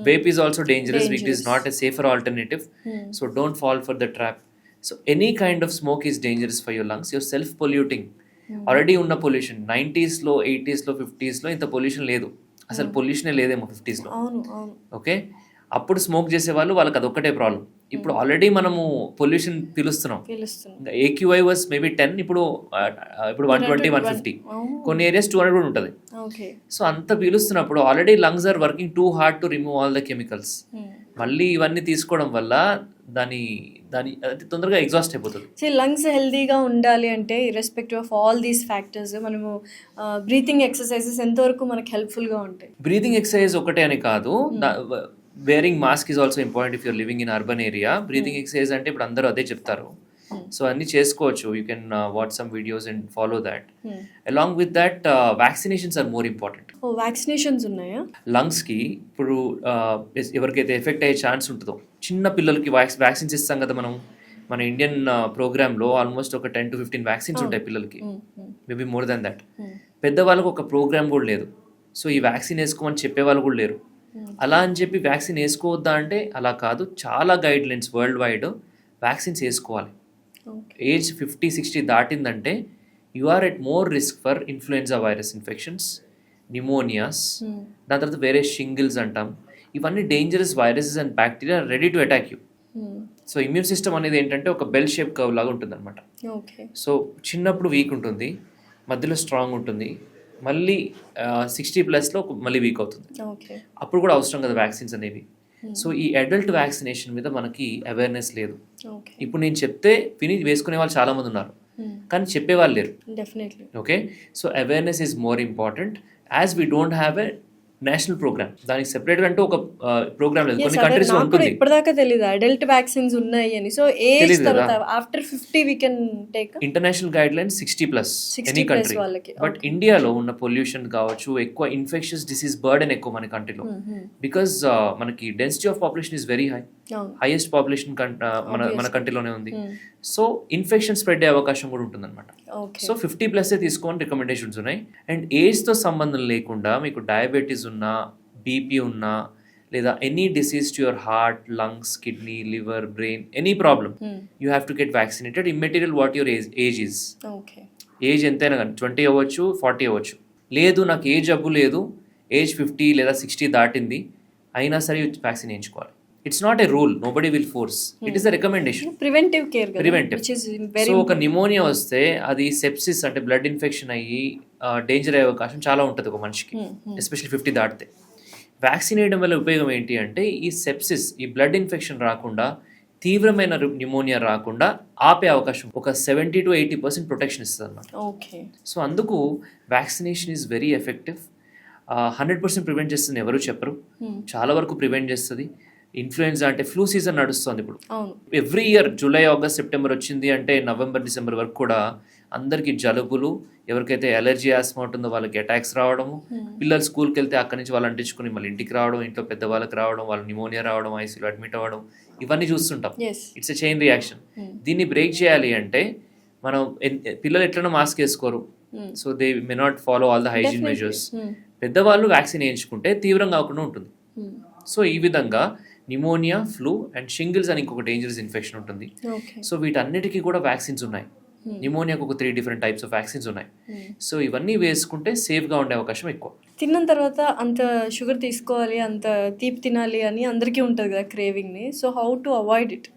vape is also dangerous, which is not a safer alternative. So don't fall for the trap. So any kind of smoke is dangerous for your lungs. Yourself polluting. Already ఉన్న pollution 90s లో, 80s లో, 50s లో ఇంత pollution లేదు, అసలు పొల్యూషనే లేదేమో 50s లో. Okay, అప్పుడు స్మోక్ చేసే వాళ్ళకి అదొక్కటే ప్రాబ్లం. ఇప్పుడు ఆల్రెడీ మనము పొల్యూషన్ పిలుస్తున్నాం. AQI వాస్ మేబీ 10, ఇప్పుడు 120, 150, కొన్ని ఏరియాస్ 200 కూడా ఉంటుంది. సో అంత పీలుస్తున్నప్పుడు already lungs are working too hard to remove all the chemicals. మళ్ళీ ఇవన్నీ తీసుకోవడం వల్ల దాని తొందరగా ఎగ్జాస్ట్ అయిపోతుంది. సో లంగ్స్ హెల్దీగా ఉండాలి అంటే irrespective of all these factors మనము బ్రీతింగ్ ఎక్సర్సైజెస్ ఎంతవరకు మనకు హెల్ప్ఫుల్గా ఉంటాయి? బ్రీతింగ్ ఎక్సర్సైజ్ ఒకటే అని కాదు, wearing mask is also important if you're living in urban area. Breathing exercise అంటే ఇప్పుడు అందరూ అదే చెప్తారు. సో అన్ని చేసుకోవచ్చు. You can watch some videos and follow that. Along with that vaccinations are more important. Vaccinations ఉన్నాయా లంగ్స్కి? ఇప్పుడు ఎవరికైతే ఎఫెక్ట్ అయ్యే ఛాన్స్ ఉంటుందో, చిన్న పిల్లలకి వ్యాక్సిన్స్ ఇస్తాం కదా మనం. మన ఇండియన్ ప్రోగ్రామ్లో ఆల్మోస్ట్ ఒక 10 to 15 వ్యాక్సిన్స్ ఉంటాయి పిల్లలకి, మేబీ మోర్ దాన్ దట్. పెద్దవాళ్ళకు ఒక ప్రోగ్రామ్ కూడా లేదు. సో ఈ వ్యాక్సిన్ వేసుకోమని చెప్పేవాళ్ళు కూడా లేరు. అలా అని చెప్పి వ్యాక్సిన్ వేసుకోవద్దా అంటే అలా కాదు, చాలా guidelines worldwide vaccines వేసుకోవాలి. ఏజ్ 50-60 దాటిందంటే you are at more risk for influenza virus infections, pneumonias, దాని తర్వాత వేరే షింగిల్స్ అంటాం. ఇవన్నీ dangerous viruses and bacteria ready to attack you. So immune system అనేది ఏంటంటే ఒక బెల్ షేప్ కర్వ్ లాగా ఉంటుంది అనమాట. ఓకే. సో చిన్నప్పుడు వీక్ ఉంటుంది, మధ్యలో స్ట్రాంగ్ ఉంటుంది, మళ్ళీ 60+లో మళ్ళీ వీక్ అవుతుంది. ఓకే. అప్పుడు కూడా అవసరం కదా వ్యాక్సిన్స్ అనేవి. సో ఈ అడల్ట్ వ్యాక్సినేషన్ మీద మనకి అవేర్నెస్ లేదు. ఓకే. ఇప్పుడు నేను చెప్తే విని వేసుకునే వాళ్ళు చాలామంది ఉన్నారు, కానీ చెప్పేవాళ్ళు లేరు. Definitely. Okay. So awareness is more important as we don't have a national programme. దానికి సెపరేట్గా అంటూ ఒక ప్రోగ్రామ్ లేదు. కొన్ని కంట్రీస్ లో ఉంటుంది. ఇప్పటిదాకా తెలియదు అడల్ట్ వ్యాక్సిన్స్ ఉన్నాయి అని. సో ఏజ్ తర్వాత after 50 we can take. International guideline 60+ any country. But ఇండియాలో ఉన్న పొల్యూషన్ కావచ్చు, ఎక్కువ ఇన్ఫెక్షన్స్ డిసీజ్ బర్డెన్ ఎక్కువ మన కంట్రీలో, బికాస్ మనకి density of population is very high. Highest population మన కంట్రీలోనే ఉంది. సో ఇన్ఫెక్షన్ స్ప్రెడ్ అయ్యే అవకాశం కూడా ఉంటుంది అనమాట. సో 50+ తీసుకోని రికమెండేషన్స్ ఉన్నాయి. అండ్ ఏజ్తో సంబంధం లేకుండా మీకు డయాబెటీస్ ఉన్నా, బీపీ ఉన్నా, లేదా any disease to your heart, lungs, kidney, liver, brain, any problem, you have to get vaccinated immaterial what your age is. Age ఎంతైనా కానీ 20 అవ్వచ్చు, 40 అవ్వచ్చు. లేదు నాకు ఏ జబ్బు లేదు, ఏజ్ 50 లేదా 60 దాటింది అయినా సరే వ్యాక్సిన్ వేయించుకోవాలి. It's not a rule, nobody will force, it is a recommendation. Preventive care. So ఒక నిమోనియా వస్తే అది సెప్సిస్ అంటే బ్లడ్ ఇన్ఫెక్షన్ అయ్యి డేంజర్ అయ్యే అవకాశం చాలా ఉంటుంది ఒక మనిషికి, ఎస్పెషల్లీ 50 దాటితే. వ్యాక్సిన్ వేయడం వల్ల ఉపయోగం ఏంటి అంటే ఈ సెప్సిస్, ఈ బ్లడ్ ఇన్ఫెక్షన్ రాకుండా, తీవ్రమైన న్యూమోనియా రాకుండా ఆపే అవకాశం ఒక 70 to 80% ప్రొటెక్షన్ ఇస్తుంది అన్నమాట. ఓకే. సో అందుకు vaccination is very effective. 100% prevent చేస్తుంది ఎవరు చెప్పరు, చాలా వరకు ప్రివెంట్ చేస్తుంది. ఇన్ఫ్లుయెన్జా అంటే ఫ్లూ సీజన్ నడుస్తుంది ఇప్పుడు. Every year July, August, September వచ్చింది అంటే నవంబర్, డిసెంబర్ వరకు కూడా అందరికి జలుబులు, ఎవరికైతే ఎలర్జీ, ఆస్మా ఉంటుందో వాళ్ళకి అటాక్స్ రావడము, పిల్లలు స్కూల్కి వెళ్తే అక్కడి నుంచి వాళ్ళు అంటించుకుని మళ్ళీ ఇంటికి రావడం, ఇంట్లో పెద్దవాళ్ళకి రావడం, వాళ్ళు న్యూమోనియా రావడం, ఐసీలో అడ్మిట్ అవ్వడం, ఇవన్నీ చూస్తుంటాం. It's a chain reaction. దీన్ని బ్రేక్ చేయాలి అంటే మనం పిల్లలు ఎట్లనో మాస్క్ వేసుకోరు, so they may not follow all the hygiene measures. పెద్దవాళ్ళు వ్యాక్సిన్ వేయించుకుంటే తీవ్రంగా కాకుండా ఉంటుంది. సో ఈ విధంగా న్యూమోనియా, ఫ్లూ అండ్ షింగిల్స్ అని ఇంకొక డేంజరస్ ఇన్ఫెక్షన్ ఉంటుంది. సో వీటన్నిటికీ కూడా వ్యాక్సిన్స్ ఉన్నాయి. న్యూమోనియాకు ఒక 3 different types ఆఫ్ వ్యాక్సిన్స్ ఉన్నాయి. సో ఇవన్నీ వేసుకుంటే సేఫ్గా ఉండే అవకాశం ఎక్కువ. తిన్న తర్వాత అంత షుగర్ తీసుకోవాలి, అంత తీపి తినాలి అని అందరికీ ఉంటుంది కదా క్రేవింగ్ని. So how to avoid it?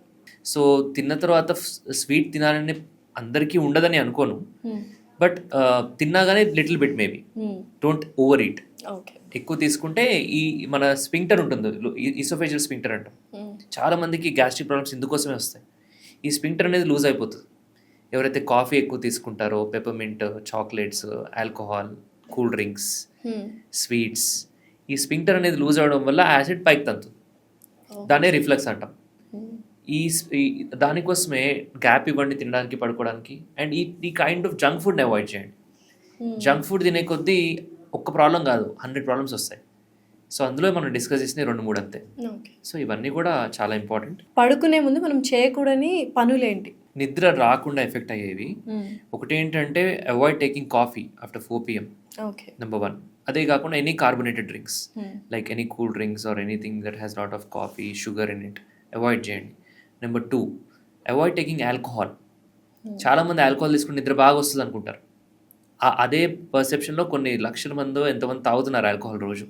So తిన్న తర్వాత స్వీట్ తినాలని అందరికీ ఉండదని అనుకోను, బట్ తిన్నా కానీ little bit maybe, don't over eat. ఎక్కువ తీసుకుంటే ఈ మన స్పింక్టర్ ఉంటుంది, ఈసోఫేజియల్ స్పింక్టర్ అంటాం. చాలా మందికి గ్యాస్ట్రిక్ ప్రాబ్లమ్స్ ఇందుకోసమే వస్తాయి. ఈ స్పింక్టర్ అనేది లూజ్ అయిపోతుంది. ఎవరైతే కాఫీ ఎక్కువ తీసుకుంటారో, peppermint, chocolates, alcohol, cool drinks, sweets, ఈ స్పింక్టర్ అనేది లూజ్ అవ్వడం వల్ల యాసిడ్ పైకి తంతుంది. దాన్నే రిఫ్లక్స్ అంటాం. ఈ దానికోసమే గ్యాప్ ఇవ్వండి తినడానికి, పడుకోవడానికి. అండ్ ఈ కైండ్ ఆఫ్ జంక్ ఫుడ్ని అవాయిడ్ చేయండి. జంక్ ఫుడ్ తినే కొద్దీ ఒక్క ప్రాబ్లం కాదు, 100 ప్రాబ్లమ్స్ వస్తాయి. సో అందులో మనం డిస్కస్ చేసిన 2-3 అంతే. సో ఇవన్నీ కూడా చాలా ఇంపార్టెంట్. పడుకునే ముందు మనం చేయకూడని పనులేంటి? నిద్ర రాకుండా ఎఫెక్ట్ అయ్యేవి ఒకటి ఏంటంటే avoid taking coffee after 4 PM, number 1. అదే కాకుండా any carbonated drinks like any cool drinks or anything that has lot of coffee, sugar in it, avoid చేయండి. Number 2, avoid taking alcohol. చాలామంది ఆల్కహాల్ తీసుకుని నిద్ర బాగా వస్తుంది అనుకుంటారు. అదే పర్సెప్షన్లో కొన్ని లక్షల మందో ఎంతమంది తాగుతున్నారు ఆల్కహాల్ రోజు.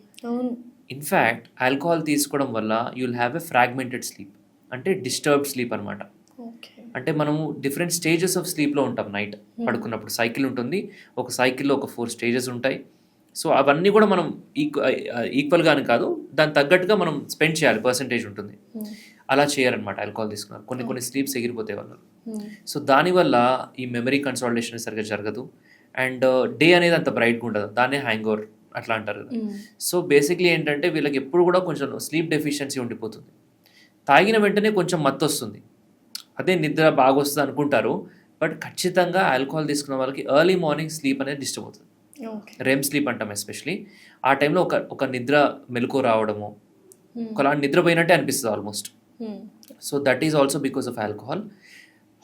ఇన్ఫ్యాక్ట్ ఆల్కహాల్ తీసుకోవడం వల్ల you will have a fragmented sleep, అంటే డిస్టర్బ్డ్ స్లీప్ అనమాట. అంటే మనము డిఫరెంట్ స్టేజెస్ ఆఫ్ స్లీప్లో ఉంటాం. నైట్ పడుకున్నప్పుడు సైకిల్ ఉంటుంది, ఒక సైకిల్లో ఒక 4 స్టేజెస్ ఉంటాయి. సో అవన్నీ కూడా మనం ఈక్వల్గానే కాదు, దాని తగ్గట్టుగా మనం స్పెండ్ చేయాలి, పర్సంటేజ్ ఉంటుంది. అలా చేయరనమాట ఆల్కహాల్ తీసుకున్నారు. కొన్ని స్లీప్స్ ఎగిరిపోతాయి వాళ్ళు. సో దానివల్ల ఈ మెమరీ కన్సాలిడేషన్ సరిగ్గా జరగదు. అండ్ డే అనేది అంత బ్రైట్గా ఉండదు, దాన్నే హ్యాంగ్ ఓవర్ అట్లా అంటారు కదా. సో బేసిక్లీ ఏంటంటే వీళ్ళకి ఎప్పుడు కూడా కొంచెం స్లీప్ డెఫిషియన్సీ ఉండిపోతుంది. తాగిన వెంటనే కొంచెం మత్తు వస్తుంది, అదే నిద్ర బాగా వస్తుంది అనుకుంటారు. బట్ ఖచ్చితంగా ఆల్కహాల్ తీసుకున్న వాళ్ళకి ఎర్లీ మార్నింగ్ స్లీప్ అనేది డిస్టర్బ్ అవుతుంది. రెమ్ స్లీప్ అంటాం ఎస్పెషలీ. ఆ టైంలో ఒక నిద్ర మెలకు రావడము, ఒకలాంటి నిద్రపోయినట్టే అనిపిస్తుంది almost. So that is also because of alcohol.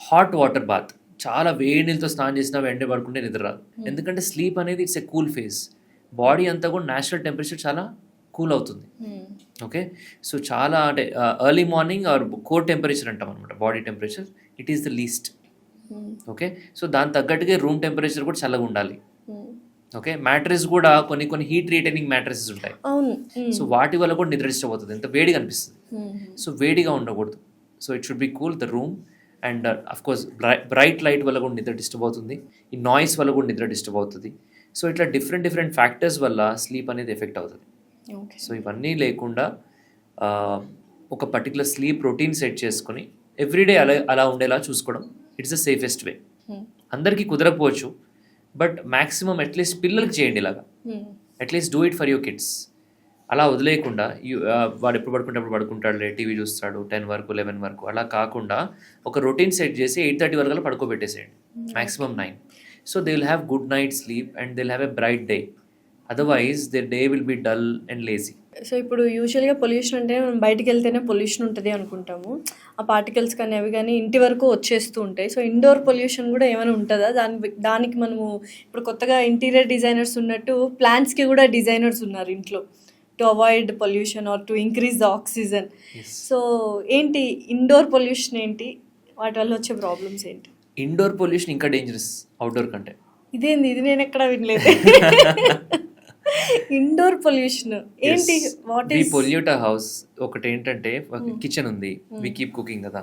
Hot water bath, చాలా వేడి నీళ్ళతో స్నానం చేసినా వెంటనే పడుకుంటే నిద్ర రాదు. ఎందుకంటే స్లీప్ అనేది it's a cool phase. Body అంతా కూడా న్యాచురల్ టెంపరేచర్ చాలా కూల్ అవుతుంది. ఓకే, సో చాలా అంటే early morning or core temperature అంటాం అనమాట, body temperature it is the least. Okay, so దాని తగ్గట్టుగా రూమ్ టెంపరేచర్ కూడా చల్లగా ఉండాలి. ఓకే, మ్యాట్రెస్ కూడా కొన్ని హీట్ రిటైనింగ్ మ్యాట్రెసెస్ ఉంటాయి. సో వాటి వల్ల కూడా నిద్ర డిస్టర్బ్ అవుతుంది, ఎంత వేడిగా అనిపిస్తుంది. సో వేడిగా ఉండకూడదు. So it should be cool the room and of course bright light వల్ల కూడా నిద్ర డిస్టర్బ్ అవుతుంది, ఈ నాయిస్ వల్ల కూడా నిద్ర డిస్టర్బ్ అవుతుంది. సో ఇట్లా డిఫరెంట్ ఫ్యాక్టర్స్ వల్ల స్లీప్ అనేది ఎఫెక్ట్ అవుతుంది. సో ఇవన్నీ లేకుండా ఒక పర్టికులర్ స్లీప్ రొటీన్ సెట్ చేసుకొని ఎవ్రీడే అలా ఉండేలా చూసుకోవడం ఇట్స్ ద సేఫెస్ట్ వే. అందరికీ కుదరకపోవచ్చు, బట్ మ్యాక్సిమం అట్లీస్ట్ పిల్లలకి చేయండి ఇలాగా. At least do it for your kids. అలా వదిలేయకుండా వాడు ఎప్పుడు పడుకుంటే అప్పుడు పడుకుంటాడులే, టీవీ చూస్తాడు 10 వరకు 11 వరకు, అలా కాకుండా ఒక రొటీన్ సెట్ చేసి 8:30 వరకు పడుకోబెట్టేసేయండి, maximum 9. So they will have good night sleep and they will have a bright day. Otherwise they day will be dull and lazy. So ఇప్పుడు యూజువల్గా పొల్యూషన్ అంటే మనం బయటికి వెళ్తేనే పొల్యూషన్ ఉంటుంది అనుకుంటాము, ఆ పార్టికల్స్ కానీ అవి కానీ ఇంటి వరకు వచ్చేస్తూ ఉంటాయి. సో ఇండోర్ పొల్యూషన్ కూడా ఏమైనా ఉంటుందా? దానికి మనము ఇప్పుడు కొత్తగా ఇంటీరియర్ డిజైనర్స్ ఉన్నట్టు ప్లాంట్స్కి కూడా డిజైనర్స్ ఉన్నారు ఇంట్లో, to avoid pollution or to increase the oxygen. So ఏంటి ఇండోర్ పొల్యూషన్ ఏంటి, వాటి వల్ల వచ్చే ప్రాబ్లమ్స్ ఏంటి? ఇండోర్ పొల్యూషన్ ఇంకా డేంజరస్ అవుట్డోర్ కంటే. ఇదేంది, ఇది నేను ఎక్కడ వినలేదు. ఇండోర్ పొల్యూషన్ ఏంటి? What we pollute a house. ఒకటి ఏంటంటే కిచెన్ ఉంది, వి కీప్ కుకింగ్ కదా,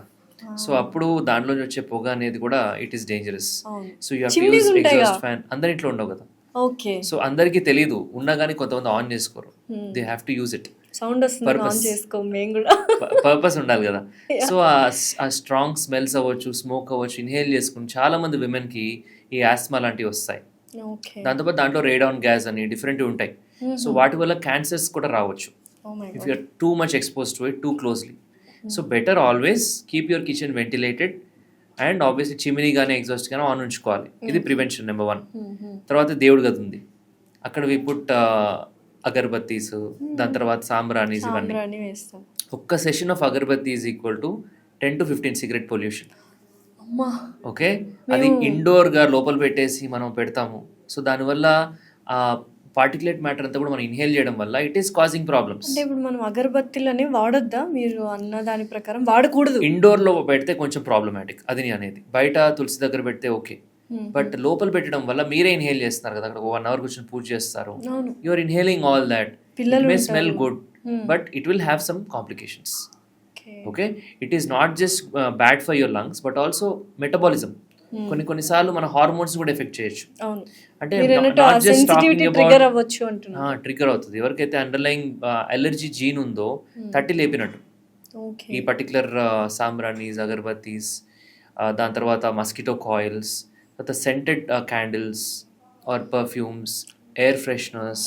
సో అప్పుడు దాంట్లో వచ్చే పొగ అనేది కూడా it is dangerous. So you have to use exhaust fan. అందరి ఇంట్లో ఉండవు కదా, ఓకే. సో అందరికీ తెలియదు, ఉన్నా కానీ కొంతమంది ఆన్ చేసుకోరు, they have to use it. Sound వస్తుంది, ఆన్ చేసుకో మేము కూడా. పర్పస్ ఉండాలి కదా. సో ఆ స్ట్రాంగ్ స్మెల్స్ అవ్వచ్చు, స్మోక్ అవ్వచ్చు, ఇన్హేల్ చేసుకుని చాలా మంది విమెన్ కి ఈ ఆస్మా లాంటివి వస్తాయి. దాంతోపాటు దాంట్లో రేడాన్ గ్యాస్ అని డిఫరెంట్ ఉంటాయి. సో వాటి వల్ల క్యాన్సర్స్ కూడా రావచ్చు if you are too much expose to it too closely. So better always keep your kitchen ventilated and obviously chimney కానీ ఎగ్జాస్ట్ కానీ ఆన్ ఉంచుకోవాలి. ఇది ప్రివెన్షన్ నెంబర్ 1. తర్వాత దేవుడి గది ఉంది, అక్కడ వి పుట్ అగర్బత్తీస్, దాని తర్వాత సాంబ్రాణీస్, ఇవన్నీ. ఒక్క session of agarbatti is equal to 10 to 15 cigarette pollution. Okay, అది ఇండోర్ గా లోపల పెట్టేసి మనం పెడతాము. సో దానివల్ల ఆ పార్టికులేట్ మ్యాటర్ అంతా కూడా మనం ఇన్హేల్ చేయడం వల్ల ఇట్ ఈస్ కాజింగ్ ప్రాబ్లమ్స్. అంటే ఇప్పుడు మనం అగరబత్తీలని వాడొద్దా? మీరు అన్న దాని ప్రకారం వాడకూడదు. ఇండోర్ లో పెడితే కొంచెం ప్రాబ్లమాటిక్, అది అనేది. బయట తులసి దగ్గర పెడితే ఓకే, బట్ లోపల పెట్టడం వల్ల మీరే ఇన్హేల్ చేస్తున్నారు కదా, అక్కడ 1 hour కూర్చొని పూజ చేస్తారు, you are inhaling all that. It may smell good but it will have some complications. Okay, it is not just bad for your lungs but also metabolism. కొన్నిసార్లు మన హార్మోన్స్ కూడా ఎఫెక్ట్ చేయొచ్చు. అంటే ట్రిగర్ అవుతుంది. ఎవరికైతే underline allergy gene ఉందో తట్టి లేపినట్టు ఈ పర్టికులర్ సాంబ్రాణీస్, అగర్బత్తీస్, దాని తర్వాత మస్కిటో కాయిల్స్, తర్వాత scented candles or perfumes, air fresheners,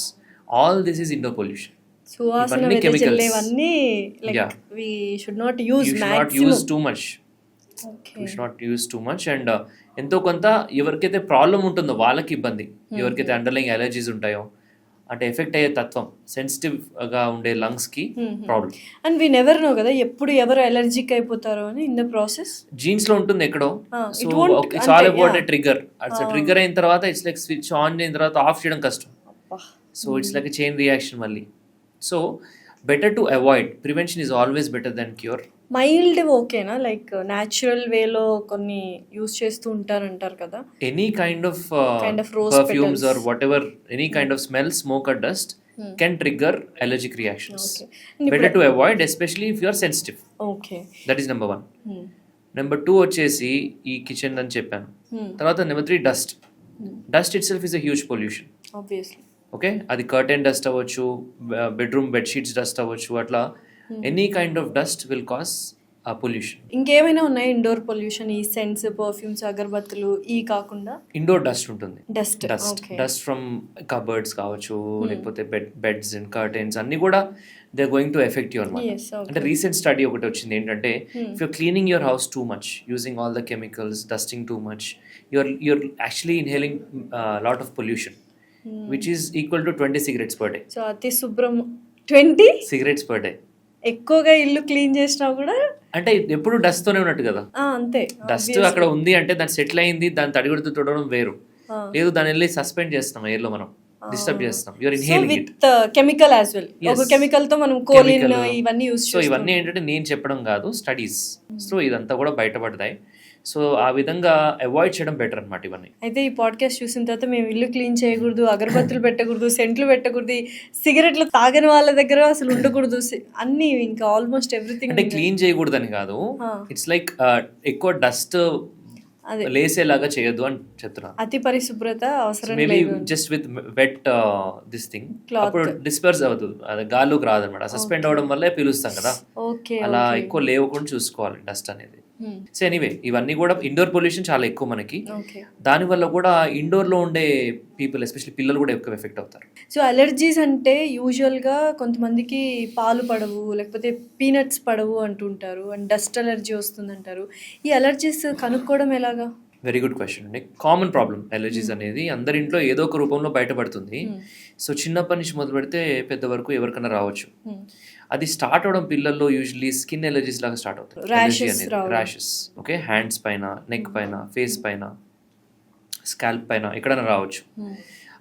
all this is indoor pollution. ఇవన్నీ chemicals. We should not use too much and ఎంతో కొంత ఎవరికైతే ప్రాబ్లం ఉంటుందో వాళ్ళకి ఇబ్బంది, ఎవరికైతే అండర్లైన్ అలర్జీస్ ఉంటాయో అంటే ఎఫెక్ట్ అయ్యే తత్వం సెన్సిటివ్ గా ఉండే లంగ్స్ కి problem. And we never know కదా ఎప్పుడు ఎవరు అలర్జిక్ అయిపోతారో అని ఇన్ ద ప్రాసెస్. జీన్స్ లో ఉంటుంది ఎక్కడో. So it's all about a trigger. Trigger అయిన తర్వాత ఇట్స్ లైక్ స్విచ్ ఆన్ అయిన తర్వాత ఆఫ్ చేయడం కష్టం. So it's like a chain reaction మళ్ళీ. So better to avoid. Prevention is always better than cure. Mild ఓకేనా, లైక్ న్యాచురల్ వేలో కొన్ని యూస్ చేస్తూ ఉంటారంటారు కదా. Any kind of perfumes or whatever, any kind of smell, smoke or dust can trigger allergic reactions. Better to avoid especially if you are sensitive. Okay, that is number 1. Number 2 వచ్చేసి ఈ kitchen అని చెప్పాను. తర్వాత number 3 dust. Dust itself is a huge pollution. Obviously. Okay, అది curtain dust అవ్వచ్చు, bedroom bedsheets dust అవ్వచ్చు, అట్లా any kind of dust will cause pollution. ఇంకేమైనా ఉన్నాయి ఇండోర్ పొల్యూషన్? ఈ సెంట్స్, పర్ఫ్యూమ్స్, అగరబత్తులు ఈ కాకుండా ఇండోర్ డస్ట్ ఉంటుంది. డస్ట్ ఫ్రమ్ కబర్డ్స్ కావచ్చు, లేకపోతే బెడ్స్ అండ్ కర్టెన్స్ అన్ని కూడా they are going to affect your mind. అంటే రీసెంట్ స్టడీ ఒకటి వచ్చింది ఏంటంటే if you're cleaning your house too much, using all the chemicals, dusting too much, you're actually inhaling lot of pollution which is equal to 20 cigarettes per day. So అతి శుభ్రం 20 cigarettes per day. ఎక్కువగా ఇల్లు clean చేసినా కూడా అంటే ఎప్పుడు dust తోనే ఉన్నట్టు కదా. అంతే, డస్ట్ అక్కడ ఉంది అంటే దాన్ని సెటిల్ అయింది, దాన్ని తడిగొడుతూ తుడవడం వేరు. లేదు, దాన్ని వెళ్ళి సస్పెండ్ చేస్తాం ఎయిర్ లో, మనం డిస్టర్బ్ చేస్తాం. You are inhaling it with chemical as well. ఒక కెమికల్ తో మనం కోలిన్ ఇవన్నీ యూస్ చేస్తాం. సో ఇవన్నీ ఏంటంటే నేను చెప్పడం కాదు, స్టడీస్. సో ఇదంతా కూడా బయటపడతాయి. సో ఆ విధంగా అవాయిడ్ చేయడం బెటర్ అనమాట ఇవన్నీ. అయితే ఈ పాడ్కాస్ట్ చూసిన తర్వాత మేము ఇల్లు క్లీన్ చేయకూడదు, అగరబత్తులు పెట్టకూడదు, సెంట్లు పెట్టకూడదు, సిగరెట్లు తాగని వాళ్ళ దగ్గర అసలు ఉండకూడదు, అన్ని ఇంకా ఆల్మోస్ట్ ఎవ్రీథింగ్. అంటే క్లీన్ చేయకూడదని కాదు, ఇట్స్ లైక్ ఎక్కువ డస్ట్ అదే లేసేలాగా చేయొద్దు అని చెప్తున్నాను. అతి పరిశుభ్రత అవసరం మేబీ లేదు. Just with wet this thing అప్పుడు డిస్పర్స్ అవుతుంది, అది గాల్లోకి రాదనమాట. సస్పెండ్ అవడం వల్లే పిలుస్తాం కదా, ఓకే అలా ఎక్కువ లేవకుండా చూసుకోవాలి డస్ట్ అనేది. సో ఎనీవే ఇవన్నీ కూడా ఇండోర్ పొల్యూషన్ చాలా ఎక్కువ మనకి, ఓకే. దానివల్ల కూడా ఇండోర్ లో ఉండే పీపుల్ ఎస్పెషల్లీ పిల్లలు కూడా ఎక్కువ ఎఫెక్ట్ అవుతారు. సో అలర్జీస్ అంటే యూజువల్గా కొంతమందికి పాలు పడవు, లేకపోతే పీనట్స్ పడవు అంటుంటారు, అండ్ డస్ట్ అలర్జీ వస్తుందంటారు. ఈ అలర్జీస్ కనుక్కోవడం ఎలాగా? వెరీ గుడ్ క్వశ్చన్ అండి. కామన్ ప్రాబ్లం ఎలర్జీస్ అనేది అందరి ఇంట్లో ఏదో ఒక రూపంలో బయటపడుతుంది. సో చిన్నప్పటి నుంచి మొదలు పెడితే పెద్ద వరకు ఎవరికైనా రావచ్చు. అది స్టార్ట్ అవడం పిల్లల్లో యూజువల్లీ స్కిన్ ఎలర్జీస్ లాగా స్టార్ట్ అవుతుంది. ఎలర్జీ అనేది ర్యాషెస్, ఓకే, హ్యాండ్స్ పైన, నెక్ పైన, ఫేస్ పైన, స్కాల్ప్ పైన ఎక్కడైనా రావచ్చు.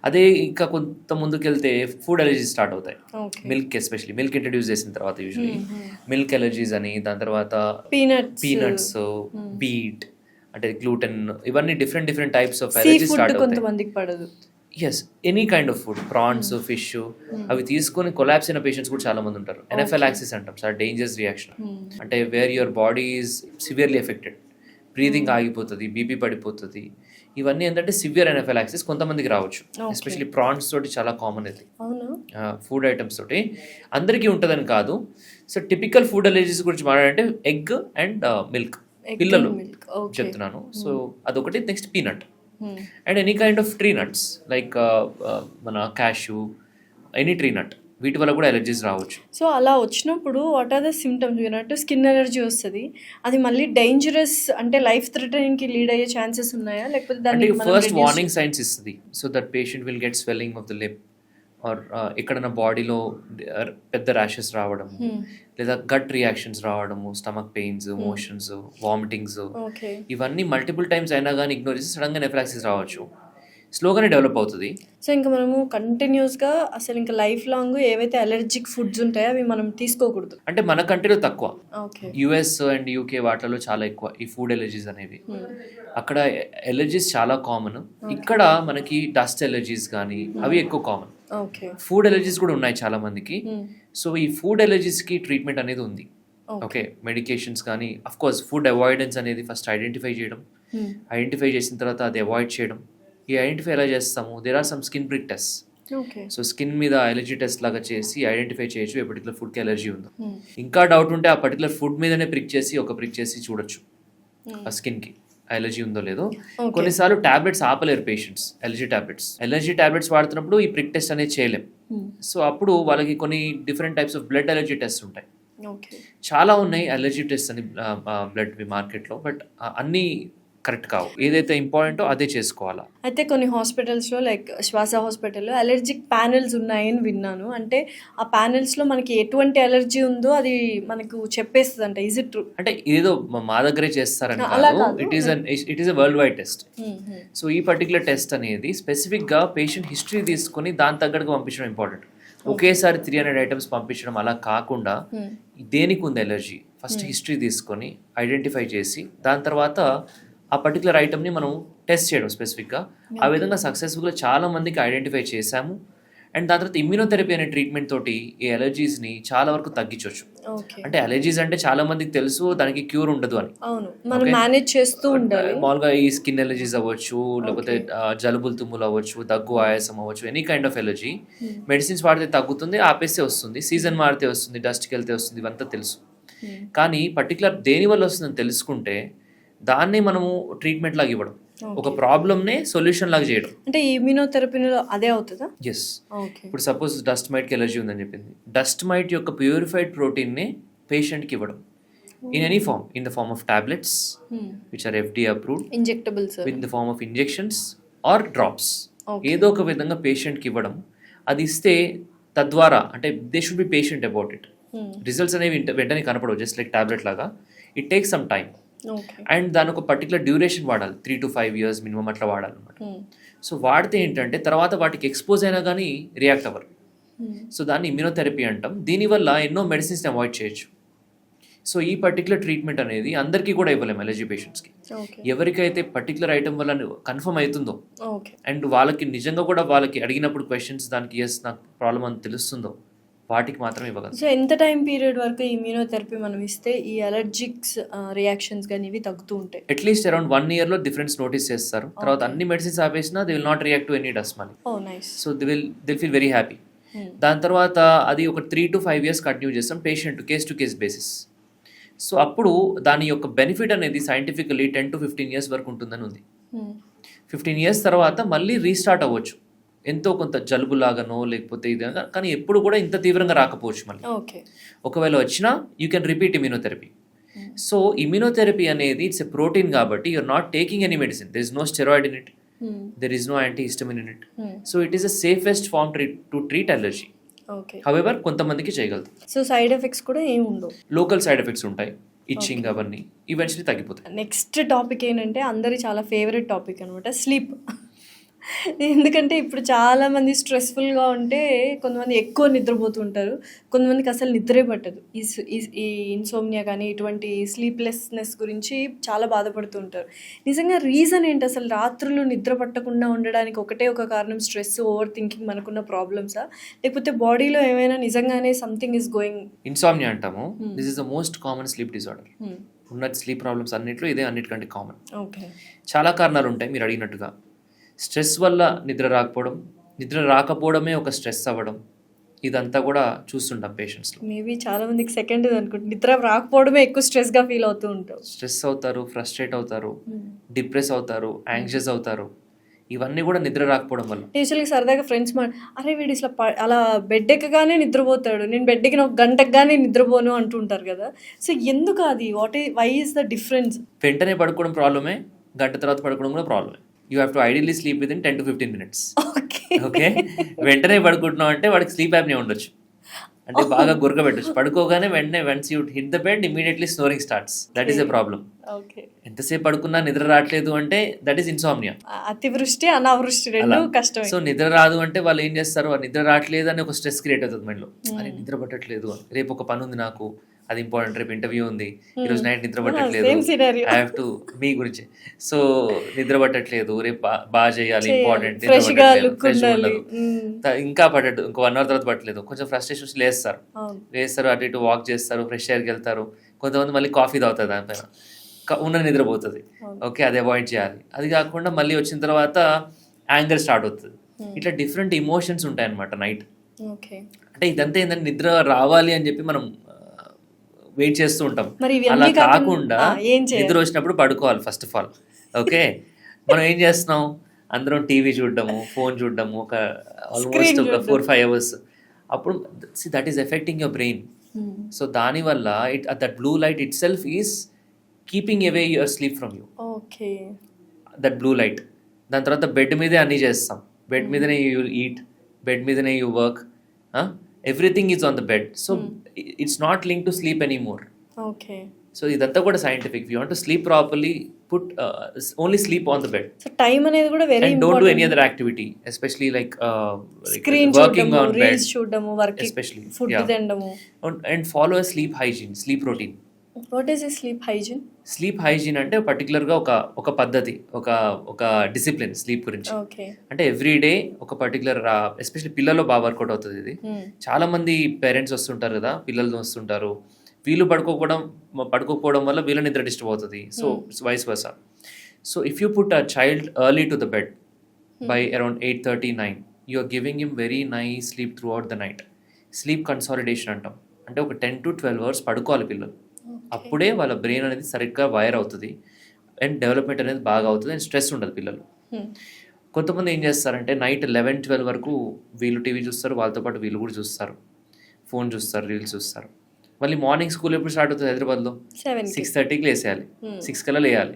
అదే ఇంకా కొంత ముందుకెళ్తే ఫుడ్ ఎలర్జీస్ స్టార్ట్ అవుతాయి. మిల్క్, ఎస్పెషల్లీ మిల్క్ ఇంట్రడ్యూస్ చేసిన తర్వాత యూజువల్లీ మిల్క్ ఎలర్జీస్ అని, దాని తర్వాత పీనట్స్, బీట్ అంటే గ్లూటెన్, ఇవన్నీ different types of allergy start అవుతాయి. కొంతమందికి పడదు. Yes, any kind of food, prawns, fish, అవి తీసుకొని కొలాప్స్ అయిన పేషెంట్స్ కూడా చాలా మంది ఉంటారు. ఎనఫైలాక్సిస్ అంటాం సార్, డేంజరస్ రియాక్షన్. అంటే where your body is severely affected, breathing ఆగిపోతుంది, బీపీ పడిపోతుంది. ఇవన్నీ ఏంటంటే సివియర్ ఎనఫైలాక్సిస్ కొంతమందికి రావచ్చు. ఎస్పెషల్లీ ప్రాన్స్ తోటి చాలా కామన్ ఇది, ఫుడ్ ఐటమ్స్ తోటి. అందరికీ ఉంటుందని కాదు. సో టిపికల్ ఫుడ్ అలర్జీస్ గురించి మాట్లాడంటే ఎగ్ అండ్ మిల్క్, పిల్లలు చెప్తున్నాను. సో అదొకటి. Next peanut and any kind of tree nuts like మన క్యాష్యూ, ఎనీ ట్రీ నట్, వీటి వల్ల కూడా ఎలర్జీస్ రావచ్చు. సో అలా వచ్చినప్పుడు వాట్ ఆర్ ద సిమ్టమ్స్? విన్నట్టు స్కిన్ ఎలర్జీ వస్తుంది, అది మళ్ళీ డేంజరస్ అంటే లైఫ్ థ్రెటనింగ్ కి లీడ్ అయ్యే ఛాన్సెస్ ఉన్నాయా, లేకపోతే దాన్ని ఫస్ట్ వార్నింగ్ సైన్స్ ఇస్తుంది. So that patient will get swelling of the lip, or ఎక్కడైనా బాడీలో పెద్ద ర్యాషెస్ రావడం, లేదా గట్ రియాక్షన్స్ రావడము, స్టమక్ పెయిన్స్, మోషన్స్, వామిటింగ్స్, ఇవన్నీ మల్టిపుల్ టైమ్స్ అయినా కానీ ఇగ్నోర్ చేసి సడన్గా నెఫ్రాక్సిస్ రావచ్చు. స్లోగానే డెవలప్ అవుతుంది. సో ఇంకా మనము కంటిన్యూస్గా అసలు ఇంకా లైఫ్ లాంగ్ ఏవైతే అలర్జిక్ ఫుడ్స్ ఉంటాయో అవి మనం తీసుకోకూడదు. అంటే మన కంట్రీలో తక్కువ, యుఎస్ అండ్ యూకే వాటిలో చాలా ఎక్కువ ఈ ఫుడ్ ఎలర్జీస్ అనేవి. అక్కడ ఎలర్జీస్ చాలా కామన్. ఇక్కడ మనకి డస్ట్ ఎలర్జీస్ కానీ అవి ఎక్కువ కామన్. ఫుడ్ ఎలర్జీస్ కూడా ఉన్నాయి చాలా మందికి. సో ఈ ఫుడ్ ఎలర్జీస్ కి ట్రీట్మెంట్ అనేది ఉంది. ఓకే, మెడికేషన్స్ కానీ, అఫ్ కోర్స్ ఫుడ్ అవాయిడెన్స్ అనేది ఫస్ట్ ఐడెంటిఫై చేయడం, ఐడెంటిఫై చేసిన తర్వాత అది అవాయిడ్ చేయడం. ఈ ఐడెంటిఫై ఎలా చేస్తాము? There are some skin prick test. So skin మీద ఎలర్జీ టెస్ట్ లాగా చేసి ఐడెంటిఫై చేయొచ్చు ఏ పర్టికులర్ ఫుడ్కి ఎలర్జీ ఉందో. ఇంకా డౌట్ ఉంటే ఆ పర్టికులర్ ఫుడ్ మీదనే ప్రిక్ చేసి చూడొచ్చు ఆ స్కిన్కి ఎలర్జీ ఉందో లేదో. కొన్నిసార్లు టాబ్లెట్స్ ఆపలేరు పేషెంట్స్, ఎలర్జీ టాబ్లెట్స్ వాడుతున్నప్పుడు ఈ ప్రిక్ టెస్ట్ అనేది చేయలేం. సో అప్పుడు వాళ్ళకి కొన్ని different types of blood allergy test ఉంటాయి. చాలా ఉన్నాయి ఎలర్జీ టెస్ట్ అని బ్లడ్ మార్కెట్లో, బట్ అన్నీ కరెక్ట్ కావు. ఏదైతే ఇంపార్టెంటో అదే చేసుకోవాలా. అయితే కొన్ని హాస్పిటల్స్లో లైక్ శ్వాస హాస్పిటల్లో అలర్జిక్ ప్యానెల్స్ ఉన్నాయని విన్నాను. అంటే ఆ ప్యానెల్స్లో మనకి ఎటువంటి అలర్జీ ఉందో అది మనకు చెప్పేస్తుంది అంట. Is it true? అంటే ఏదో మా దగ్గరే చేస్తారని కాదు, it is a world wide test. So ఈ పర్టికులర్ టెస్ట్ అనేది స్పెసిఫిక్గా పేషెంట్ హిస్టరీ తీసుకొని దాని తగ్గట్టుగా పంపించడం ఇంపార్టెంట్. ఒకేసారి 300 ఐటమ్స్ పంపించడం అలా కాకుండా దేనికి ఉంది ఎలర్జీ ఫస్ట్ హిస్టరీ తీసుకొని ఐడెంటిఫై చేసి దాని తర్వాత ఆ పర్టికులర్ ఐటమ్ని మనం టెస్ట్ చేయడం స్పెసిఫిక్గా. ఆ విధంగా సక్సెస్ఫుల్గా చాలా మందికి ఐడెంటిఫై చేశాము. అండ్ దాని తర్వాత ఇమ్యూనోథెరపీ అనే ట్రీట్మెంట్ తోటి ఈ అలర్జీస్ని చాలా వరకు తగ్గించవచ్చు. అంటే అలర్జీస్ అంటే చాలా మందికి తెలుసు దానికి క్యూర్ ఉండదు అని, మామూలుగా ఈ స్కిన్ ఎలర్జీస్ అవ్వచ్చు, లేకపోతే జలుబులు తుమ్ములు అవ్వచ్చు, దగ్గు ఆయాసం అవ్వచ్చు, any kind of allergy medicines వాడితే తగ్గుతుంది, ఆపేస్తే వస్తుంది, సీజన్ మారితే వస్తుంది, డస్ట్కి వెళ్తే వస్తుంది, ఇవంతా తెలుసు. కానీ పర్టికులర్ దేని వల్ల వస్తుందని తెలుసుకుంటే దాన్ని మనము ట్రీట్మెంట్ లాగా ఇవ్వడం, ఒక ప్రాబ్లమ్నే సొల్యూషన్ లాగా చేయడం. అంటే ఇమ్యూనోథెరపీలో అదే అవుతుందా? ఎస్. ఇప్పుడు సపోజ్ డస్ట్ మైట్కి ఎలర్జీ ఉందని చెప్పింది, డస్ట్ మైట్ యొక్క ప్యూరిఫైడ్ ప్రోటీన్ని పేషెంట్కి ఇవ్వడం in any form, in the form of tablets which are FDA approved, injectables, in the form of injections or drops, ఏదో ఒక విధంగా పేషెంట్కి ఇవ్వడం. అది ఇస్తే తద్వారా అంటే they should be patient about it. Results అనేవి వెంటనే కనపడవు, జస్ట్ లైక్ టాబ్లెట్ లాగా. It take some time. And దాని ఒక పర్టికులర్ డ్యూరేషన్ వాడాలి, 3 to 5 years మినిమం అట్లా వాడాలన్నమాట. సో వాడితే ఏంటంటే తర్వాత వాటికి ఎక్స్పోజ్ అయినా కానీ రియాక్ట్ అవ్వరు. సో దాన్ని ఇమ్యూనోథెరపీ అంటాం. దీనివల్ల ఎన్నో మెడిసిన్స్ని అవాయిడ్ చేయొచ్చు. సో ఈ పర్టికులర్ ట్రీట్మెంట్ అనేది అందరికీ కూడా ఇవ్వలేము ఎలర్జీ పేషెంట్స్కి. ఓకే. ఎవరికైతే పర్టికులర్ ఐటమ్ వల్ల కన్ఫర్మ్ అవుతుందో ఓకే. అండ్ వాళ్ళకి నిజంగా కూడా వాళ్ళకి అడిగినప్పుడు క్వశ్చన్స్ దానికి ఎస్ నాకు ప్రాబ్లం అని తెలుస్తుందో వాటికి మాత్రమే ఇవ్వగలం. సో ఎంత టైం పీరియడ్ వరకు ఇమ్యూనోథెరపీ మనం ఇస్తే ఈ అలర్జిక్స్ రియాక్షన్స్ కానీ ఇవి తగ్గుతూ ఉంటాయి? అట్లీస్ట్ అరౌండ్ 1 yearలో డిఫరెన్స్ నోటీస్ చేస్తారు. తర్వాత అన్ని మెడిసిన్స్ ఆపేసినా they will not react to any dust మళ్ళీ. Oh nice. So they feel very happy. దాని తర్వాత అది ఒక 3 to 5 years కంటిన్యూ చేస్తాం patient case to case basis. So అప్పుడు దాని యొక్క బెనిఫిట్ అనేది సైంటిఫికలీ 10 to 15 years వరకు ఉంటుందని ఉంది. 15 years తర్వాత మళ్ళీ రీస్టార్ట్ అవ్వచ్చు, ఎంతో కొంత జలుబు లాగానో లేకపోతే ఇది, కానీ ఎప్పుడు కూడా ఇంత తీవ్రంగా రాకపోవచ్చు మళ్ళీ. ఓకే. ఒకవేళ వచ్చినా you can repeat immunotherapy. So immunotherapy అనేది ఇట్స్ ఎ ప్రోటీన్ కాబట్టి you're not taking any medicine, there is no steroid in it, there is no antihistamine in it. So it is the safest form to treat allergy. Okay. However కొంతమందికి చేయగలదు. So side effects కూడా ఏమి ఉండవు? Local side effects ఉంటాయి, itching అవన్నీ eventually తగ్గిపోతాయి. Next topic ఏంటంటే అందరి చాలా ఫేవరెట్ టాపిక్ అనమాట, స్లీప్. ఎందుకంటే ఇప్పుడు చాలామంది స్ట్రెస్ఫుల్గా ఉంటే కొంతమంది ఎక్కువ నిద్రపోతుంటారు, కొంతమందికి అసలు నిద్రే పట్టదు. ఈ ఇన్సోమ్నియా కానీ ఇటువంటి స్లీప్లెస్నెస్ గురించి చాలా బాధపడుతూ ఉంటారు. నిజంగా రీజన్ ఏంటి అసలు? రాత్రులు నిద్ర పట్టకుండా ఉండడానికి ఒకటే ఒక కారణం స్ట్రెస్, ఓవర్ థింకింగ్, మనకున్న ప్రాబ్లమ్సా, లేకపోతే బాడీలో ఏమైనా నిజంగానే సంథింగ్ ఈస్ గోయింగ్? ఇన్సామ్నియా అంటాము, this is the most common sleep disorder. ఉన్న స్లీప్ ప్రాబ్లమ్స్ అన్నిట్లో ఇదే అన్నిటికంటే కామన్. ఓకే. చాలా కారణాలు ఉంటాయి మీరు అడిగినట్టుగా. స్ట్రెస్ వల్ల నిద్ర రాకపోవడం, నిద్ర రాకపోవడమే ఒక స్ట్రెస్ అవ్వడం, ఇదంతా కూడా చూస్తుంటాం పేషెంట్స్లో. మేబీ చాలా మందికి సెకండ్ అనుకుంటే నిద్ర రాకపోవడమే ఎక్కువ స్ట్రెస్గా ఫీల్ అవుతూ ఉంటారు. స్ట్రెస్ అవుతారు, ఫ్రస్ట్రేట్ అవుతారు, డిప్రెస్ అవుతారు, యాంగ్షియస్ అవుతారు. ఇవన్నీ కూడా నిద్ర రాకపోవడం వల్ల. యూజువల్గా సరదాగా ఫ్రెండ్స్ అరే వీడు ఇట్లా అలా బెడ్ ఎక్కగానే నిద్రపోతాడు, నేను బెడ్ ఎక్కిన ఒక గంటకు కానీ నిద్రపోను అంటుంటారు కదా. సో ఎందుకు అది? Why is the difference? వెంటనే పడుకోవడం ప్రాబ్లమే, గంట తర్వాత పడుకోవడం కూడా ప్రాబ్లమే. You have to ideally sleep within 10 to 15 minutes. Okay. వెంటనే పడుకుంటున్నాం అంటే వాడికి స్లీప్ యాప్నియా ఉండొచ్చు, అంటే బాగా గురక పెట్టచ్చు. పడుకోగానే వెంటనే once you hit the bed immediately snoring starts, that is a problem. ఎంతసేపు పడుకున్నా నిద్ర రావట్లేదు అంటే దట్ ఈస్ ఇన్సామ్నియా. అతివృష్టి అనావృష్టి రెండు కష్టం. సో నిద్ర రాదు అంటే వాళ్ళు ఏం చేస్తారు, నిద్ర రావట్లేదు అని ఒక స్ట్రెస్ క్రియేట్ అవుతుంది మైండ్లో. అరే నిద్ర పట్టట్లేదు, రేపు ఒక పని ఉంది నాకు, అది ఇంపార్టెంట్, రేపు ఇంటర్వ్యూ ఉంది, ఈరోజు నైట్ నిద్ర పట్టట్లేదు, ఐ హ్యావ్ టు, మీ గురించి. సో నిద్ర పట్టట్లేదు, రేపు బాగా చేయాలి, ఇంపార్టెంట్, ఇంకా పట్టదు, ఇంకో 1 hour తర్వాత పట్టలేదు, కొంచెం ఫ్రస్ట్రేషన్ లేస్తారు, అటు ఇటు వాక్ చేస్తారు, ఫ్రెష్ ఎయిర్కి వెళ్తారు. కొంతమంది మళ్ళీ కాఫీ తాగుతారు, దానిపైన ఉన్న నిద్రపోతుంది. ఓకే, అది అవాయిడ్ చేయాలి. అది కాకుండా మళ్ళీ వచ్చిన తర్వాత యాంగర్ స్టార్ట్ అవుతుంది. ఇట్లా డిఫరెంట్ ఇమోషన్స్ ఉంటాయి అన్నమాట నైట్. అంటే ఇదంతా ఏంటంటే నిద్ర రావాలి అని చెప్పి మనం వెయిట్ చేస్తూ ఉంటాం. అలా కాకుండా నిద్ర వచ్చినప్పుడు పడుకోవాలి ఫస్ట్ ఆఫ్ ఆల్. ఓకే, మనం ఏం చేస్తున్నాం, అందరం టీవీ చూడడము, ఫోన్ చూడడము, ఒక ఆల్మోస్ట్ ఒక 4-5 hours. అప్పుడు that is affecting your brain. So దానివల్ల that blue light itself is keeping away your sleep from you. That blue light. దాని తర్వాత బెడ్ మీదే అన్నీ చేస్తాం, బెడ్ మీదనే యూ ఈట్, బెడ్ మీదనే you work, everything is on the bed. So it's not link to sleep anymore. Okay. So ఇదంతా కూడా scientific. You want to sleep properly, put only sleep on the bed. So time అనేది కూడా very important. Don't do any other activity, especially like screen working on bed, reels చూడడము, working, especially food తినడము. And follow a sleep hygiene, sleep routine. What is a sleep hygiene? Sleep hygiene అంటే పర్టికులర్గా ఒక పద్ధతి, ఒక discipline sleep గురించి. అంటే every day ఒక పర్టికులర్, ఎస్పెషల్లీ పిల్లల్లో బాగా వర్కౌట్ అవుతుంది ఇది. చాలా మంది పేరెంట్స్ వస్తుంటారు కదా, పిల్లలు వస్తుంటారు, వీళ్ళు పడుకోకపోవడం వల్ల వీళ్ళ నిద్ర డిస్టర్బ్ అవుతుంది. So vice versa. So if you put a child early to the bed by around 8:30-9, you are giving him very nice sleep throughout the night. Sleep consolidation అంటాం, అంటే ఒక 10 to 12 hours పడుకోవాలి పిల్లలు. అప్పుడే వాళ్ళ brain అనేది సరిగ్గా wire అవుతుంది అండ్ డెవలప్మెంట్ అనేది బాగా అవుతుంది అండ్ స్ట్రెస్ ఉండదు పిల్లలు. కొంతమంది ఏం చేస్తారంటే నైట్ 11-12 వరకు వీళ్ళు టీవీ చూస్తారు, వాళ్ళతో పాటు వీళ్ళు కూడా చూస్తారు, ఫోన్ చూస్తారు, రీల్స్ చూస్తారు. మళ్ళీ మార్నింగ్ స్కూల్ ఎప్పుడు స్టార్ట్ అవుతుంది హైదరాబాద్లో? 6:30కి లేసేయాలి, 6 కల్లా లేయాలి.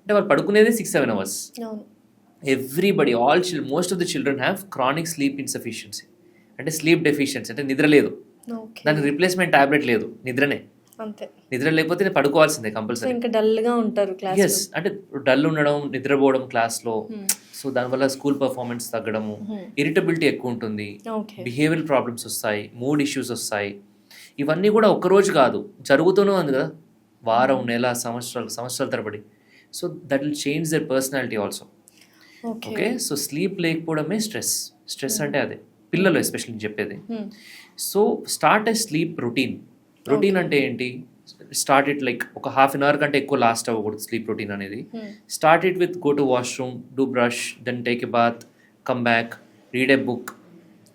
అంటే వాళ్ళు పడుకునేది 6-7 hours. Everybody, most of the children have chronic sleep insufficiency, అంటే స్లీప్ డెఫిషియన్సీ. అంటే నిద్ర లేదు, దానికి రిప్లేస్మెంట్ టాబ్లెట్ లేదు, నిద్రనే. నిద్ర లేకపోతే పడుకోవాల్సిందే కంపల్సరీ. ఇంకా డల్ గా ఉంటారు క్లాస్. ఎస్, అంటే డల్ ఉండడం, నిద్రపోవడం క్లాస్లో. సో దానివల్ల స్కూల్ పర్ఫార్మెన్స్ తగ్గడము, ఇరిటబిలిటీ ఎక్కువ ఉంటుంది, బిహేవియరల్ ప్రాబ్లమ్స్ వస్తాయి, మూడ్ ఇష్యూస్ వస్తాయి. ఇవన్నీ కూడా ఒక్కరోజు కాదు, జరుగుతూనే ఉంది కదా, వారం, నెల, సంవత్సరాల తరబడి. So that will change their personality also. Okay, so sleep లేకపోవడమే స్ట్రెస్ అంటే అదే పిల్లలు ఎస్పెషల్లీ చెప్పేది. So start a sleep routine అంటే ఏంటి, స్టార్ట్ ఇట్ లైక్ ఒక హాఫ్ అన్ అవర్ కంటే ఎక్కువ లాస్ట్ అవ్వకూడదు స్లీప్ రొటీన్ అనేది. Start it with go to washroom, do brush, then take a bath, come back, read a book.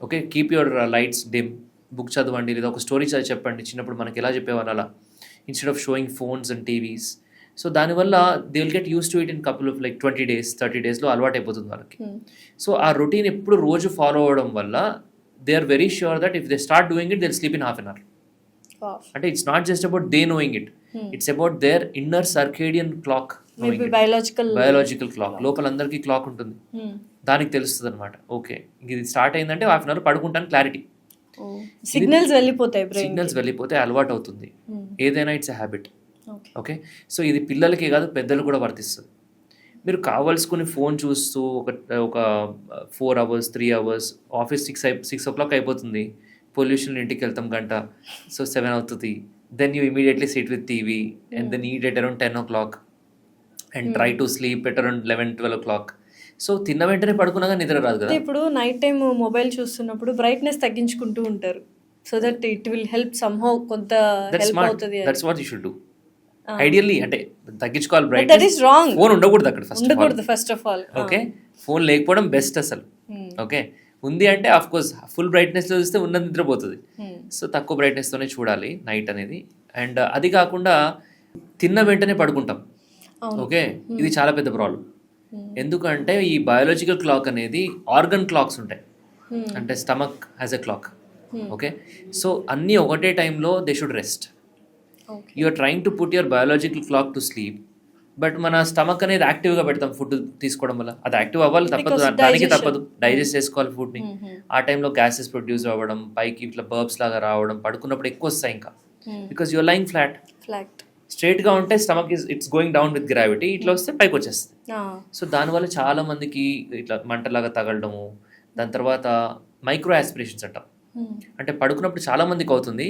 Okay, keep your lights dim, book చదవండి లేదా ఒక story చదివి చెప్పండి. చిన్నప్పుడు మనకి ఎలా చెప్పేవాళ్ళు అలా, instead of showing phones and TVs. So దానివల్ల they will get use to it in couple of like 20 days 30 daysలో అలవాటు అయిపోతుంది వాళ్ళకి. సో ఆ రొటీన్ ఎప్పుడు రోజు ఫాలో అవ్వడం వల్ల they are very sure that if they start doing it they will sleep in half an hour. అంటే it's not just about they knowing it, it's about their inner circadian clock, biological clock. లోపల అందరికీ clock ఉంటుంది, దానికి తెలుస్తుంది అనమాట. Okay, ఇది start అయిందంటే half an hour పడుకుంటాను, క్లారిటీ, సిగ్నల్స్ వెళ్ళిపోతే అలవాటు అవుతుంది. ఏదైనా it's a habit. Okay, so ఇది పిల్లలకే కాదు పెద్దలు కూడా వర్తిస్తుంది. మీరు కావాల్సుకుని ఫోన్ చూస్తూ ఒక 4 hours 3 hours, ఆఫీస్ 6 o'clock అయిపోతుంది, పొల్యూషన్ ఇంటికి వెళ్తాం గంట, సో 7 అవుతుంది. Then you immediately sit with TV and then eat at around 10 o'clock and try to sleep at around 11-12 o'clock. So తిన్న వెంటనే పడుకున్నాగా నిద్ర రాదు కదా. ఇప్పుడు నైట్ టైం మొబైల్ చూస్తున్నప్పుడు బ్రైట్నెస్ తగ్గించుకుంటూ ఉంటారు, so that it will help somehow, కొంత హెల్ప్ అవుతుంది. That's what you should do. Ideally అంటే తగ్గించుకోవాలి, బ్రైట్నెస్, ఫోన్ ఉండకూడదు అక్కడ first of all. Okay, phone లేకపోవడం బెస్ట్ అసలు. ఓకే, ఉంది అంటే ఆఫ్ కోర్స్ ఫుల్ బ్రైట్నెస్లో చూస్తే ఉన్న నిద్రపోతుంది. సో తక్కువ బ్రైట్నెస్తోనే చూడాలి నైట్ అనేది. అండ్ అది కాకుండా తిన్న వెంటనే పడుకుంటాం. ఓకే, ఇది చాలా పెద్ద ప్రాబ్లం. ఎందుకంటే ఈ బయాలజికల్ క్లాక్ అనేది ఆర్గన్ క్లాక్స్ ఉంటాయి, అంటే stomach has a clock. Okay, so అన్నీ ఒకటే టైంలో they should rest. You are trying to put your biological clock to sleep, but మన స్టమక్ అనేది యాక్టివ్గా పెడతాం ఫుడ్ తీసుకోవడం వల్ల. అది యాక్టివ్ అవ్వాలి, తప్పదు, దానికి తప్పదు, డైజెస్ట్ చేసుకోవాలి ఫుడ్ని. ఆ టైంలో గ్యాసెస్ ప్రొడ్యూస్ అవ్వడం, పైకి ఇట్లా బర్బ్స్ లాగా రావడం, పడుకున్నప్పుడు ఎక్కువ వస్తాయి ఇంకా, బికాస్ యువర్ లైంగ్ ఫ్లాట్. స్ట్రైట్గా ఉంటే stomach it's going down with gravity, ఇట్లా వస్తే పైకి వచ్చేస్తుంది. సో దానివల్ల చాలా మందికి ఇట్లా మంటలాగా తగలడము, దాని తర్వాత మైక్రో ఆస్పిరేషన్స్ అంటాం. అంటే పడుకున్నప్పుడు చాలా మందికి అవుతుంది,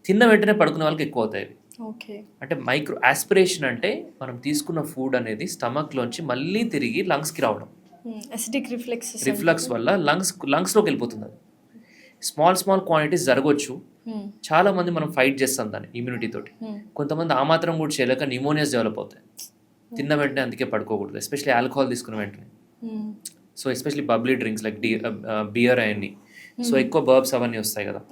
తిన్న వెంటనే పడుకునే వాళ్ళకి ఎక్కువ అవుతాయి. అంటే మైక్రో ఆస్పిరేషన్ అంటే మనం తీసుకున్న ఫుడ్ అనేది స్టమక్లోంచి మళ్ళీ తిరిగి లంగ్స్కి రావడం, రిఫ్లక్స్ వల్ల లంగ్స్లోకి వెళ్ళిపోతుంది. అది స్మాల్ క్వాంటిటీస్ జరగవచ్చు. చాలా మంది మనం ఫైట్ చేస్తాం దాన్ని ఇమ్యూనిటీ తోటి. కొంతమంది ఆ మాత్రం కూడా చేయలేక న్యూమోనియాస్ డెవలప్ అవుతాయి తిన్న వెంటనే. అందుకే పడుకోకూడదు, ఎస్పెషల్లీ ఆల్కహాల్ తీసుకున్న వెంటనే. So especially bubbly drinks like beer అవన్నీ, సో ఎక్కువ బర్బ్స్ అవన్నీ వస్తాయి కదా.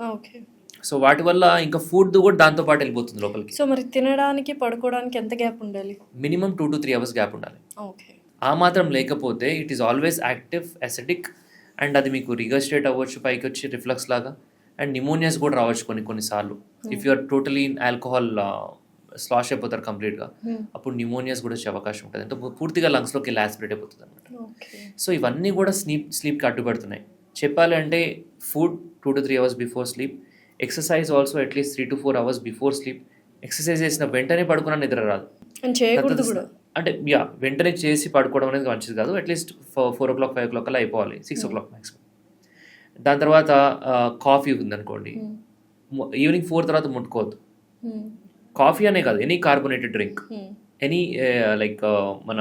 సో వాటి వల్ల ఇంకా ఫుడ్ కూడా దాంతో పాటు వెళ్ళిపోతుంది లోపలికి. సో మరి తినడానికి పడుకోవడానికి ఎంత గ్యాప్ ఉండాలి? మినిమం 2 to 3 hours గ్యాప్ ఉండాలి. ఆ మాత్రం లేకపోతే it is always active, acidic, and అది మీకు రిగర్స్టేట్ అవ్వచ్చు, పైకి వచ్చి రిఫ్లక్స్ లాగా, అండ్ నిమోనియాస్ కూడా రావచ్చు కొన్నిసార్లు. If you are totally alcohol slash అయిపోతారు కంప్లీట్గా, అప్పుడు నిమోనియాస్ కూడా వచ్చే అవకాశం ఉంటుంది. అంటే పూర్తిగా లంగ్స్లోకి వెళ్ళి యాస్పిరేట్ అయిపోతుంది అనమాట. సో ఇవన్నీ కూడా స్లీప్కి అడ్డుపడుతున్నాయి. చెప్పాలి అంటే food 2 to 3 hours before sleep, exercise also at least 3 to 4 hours before sleep. Exercise చేసిన వెంటనే పడుకున్నా నిద్ర రాదు, అంటే వెంటనే చేసి పడుకోవడం అనేది మంచిది కాదు. అట్లీస్ట్ 4 o'clock 5 o'clock అలా అయిపోవాలి, 6 o'clock మ్యాక్సిమం. దాని తర్వాత కాఫీ ఉందనుకోండి, ఈవినింగ్ 4 తర్వాత ముట్టుకోవద్దు. కాఫీ అనే కాదు, any carbonated drink, any like మన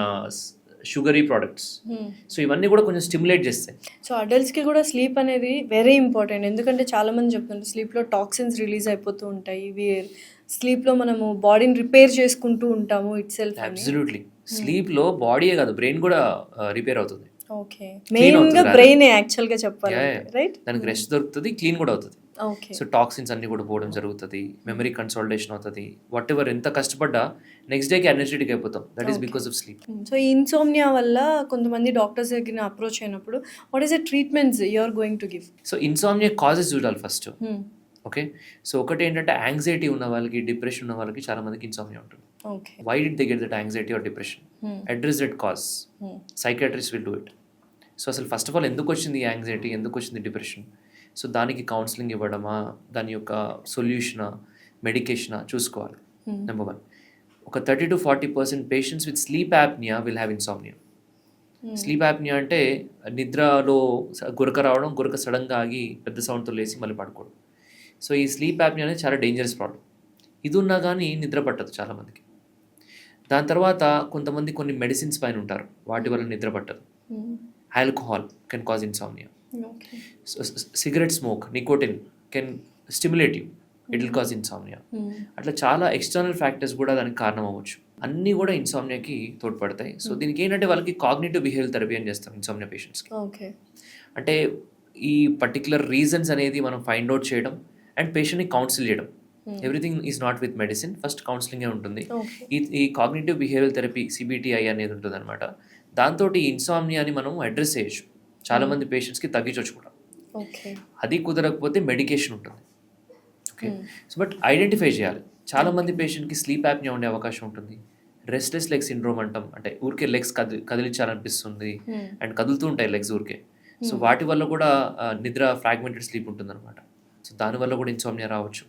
షుగరీ ప్రోడక్ట్స్. సో ఇవన్నీ కూడా కొంచెం స్టిమ్యులేట్ చేస్తాయి. సో అడల్ట్స్కి కూడా స్లీప్ అనేది వెరీ ఇంపార్టెంట్, ఎందుకంటే చాలామంది చెప్తుంటారు స్లీప్లో టాక్సిన్స్ రిలీజ్ అయిపోతూ ఉంటాయి. స్లీప్లో మనము బాడీని రిపేర్ చేసుకుంటూ ఉంటాము ఇట్ సెల్ఫ్. అబ్సల్యూట్లీ, స్లీప్లో బాడీయే కాదు బ్రెయిన్ కూడా రిపేర్ అవుతుంది. ఓకే, మెయిన్గా బ్రెయిన్ యాక్చువల్గా చెప్పాలి, రైట్? దానికి రెస్ట్ దొరుకుతుంది, క్లీన్ కూడా అవుతుంది. సో టాక్సిన్స్ అన్ని కూడా పోవడం జరుగుతుంది, మెమరీ కన్సాలిడేషన్ అవుతుంది. వాట్ ఎవర్ ఎంత కష్టపడ్డా నెక్స్ట్ డేకి ఎనర్జెటిక్ అయిపోతాం. That is because of sleep. So ఈ ఇన్సోమ్నియా వల్ల కొంతమంది డాక్టర్స్ దగ్గర అప్రోచ్ అయినప్పుడు what is the treatments you are going to give? So insomnia causes చూడాలి ఫస్ట్. ఓకే, సో ఒకటి ఏంటంటే యాంగ్జైటీ ఉన్న వాళ్ళకి, డిప్రెషన్ ఉన్న వాళ్ళకి చాలా మందికి ఇన్సోమ్నియా ఉంటుంది. Why did they get that anxiety or depression? Address that cause, psychiatrist will do it. So అసలు ఫస్ట్ ఆఫ్ ఆల్ ఎందుకు వచ్చింది యాంగ్జైటీ, ఎందుకు వచ్చింది డిప్రెషన్? సో దానికి కౌన్సిలింగ్ ఇవ్వడమా, దాని యొక్క సొల్యూషనా, మెడికేషనా చూసుకోవాలి. నెంబర్ 1. ఒక 30 to 40% patients with sleep apnea will have insomnia. Sleep apnea అంటే నిద్రలో గురక రావడం, గురక సడన్గా ఆగి పెద్ద సౌండ్తో లేచి మళ్ళీ పడుకోవడం. సో ఈ స్లీప్ యాప్నియా అనేది చాలా డేంజరస్ ప్రాబ్లం. ఇది ఉన్నా కానీ నిద్ర పట్టదు చాలామందికి. దాని తర్వాత కొంతమంది కొన్ని మెడిసిన్స్ పైన ఉంటారు, వాటి వల్ల నిద్ర పట్టదు. Alcohol can cause insomnia. Cigarette smoke, nicotine can stimulate you, it will cause insomnia. అట్లా చాలా ఎక్స్టర్నల్ ఫ్యాక్టర్స్ కూడా దానికి కారణం అవ్వచ్చు. అన్నీ కూడా ఇన్సామ్నియాకి తోడ్పడతాయి. సో దీనికి ఏంటంటే వాళ్ళకి కాగ్నిటివ్ బిహేవియర్ థెరపీ అని చేస్తాం ఇన్సామ్నియా పేషెంట్స్కి. అంటే ఈ పర్టికులర్ రీజన్స్ అనేది మనం ఫైండ్ అవుట్ చేయడం అండ్ పేషెంట్ని కౌన్సిల్ చేయడం. Everything is not with medicine, first కౌన్సిలింగే ఉంటుంది. ఈ కాగ్నిటివ్ బిహేవియర్ థెరపీ CBTI అనేది ఉంటుంది అనమాట. దాంతో ఈ ఇన్సామ్నియాని మనం అడ్రస్ చేయొచ్చు. చాలామంది పేషెంట్స్కి తగ్గించవచ్చు కూడా. అది కుదరకపోతే మెడికేషన్ ఉంటుంది. ఓకే, సో బట్ ఐడెంటిఫై చేయాలి. చాలామంది పేషెంట్కి స్లీప్ యాప్నియా ఉండే అవకాశం ఉంటుంది. రెస్ట్లెస్ లెగ్ సిండ్రోమ్ అంటాం, అంటే ఊరికే లెగ్స్ కదిలించాలనిపిస్తుంది అండ్ కదులుతూ ఉంటాయి లెగ్స్ ఊరికే. సో వాటి వల్ల కూడా నిద్ర ఫ్రాగ్మెంటెడ్ స్లీప్ ఉంటుంది అనమాట. సో దానివల్ల కూడా ఇన్సామ్నియా రావచ్చు.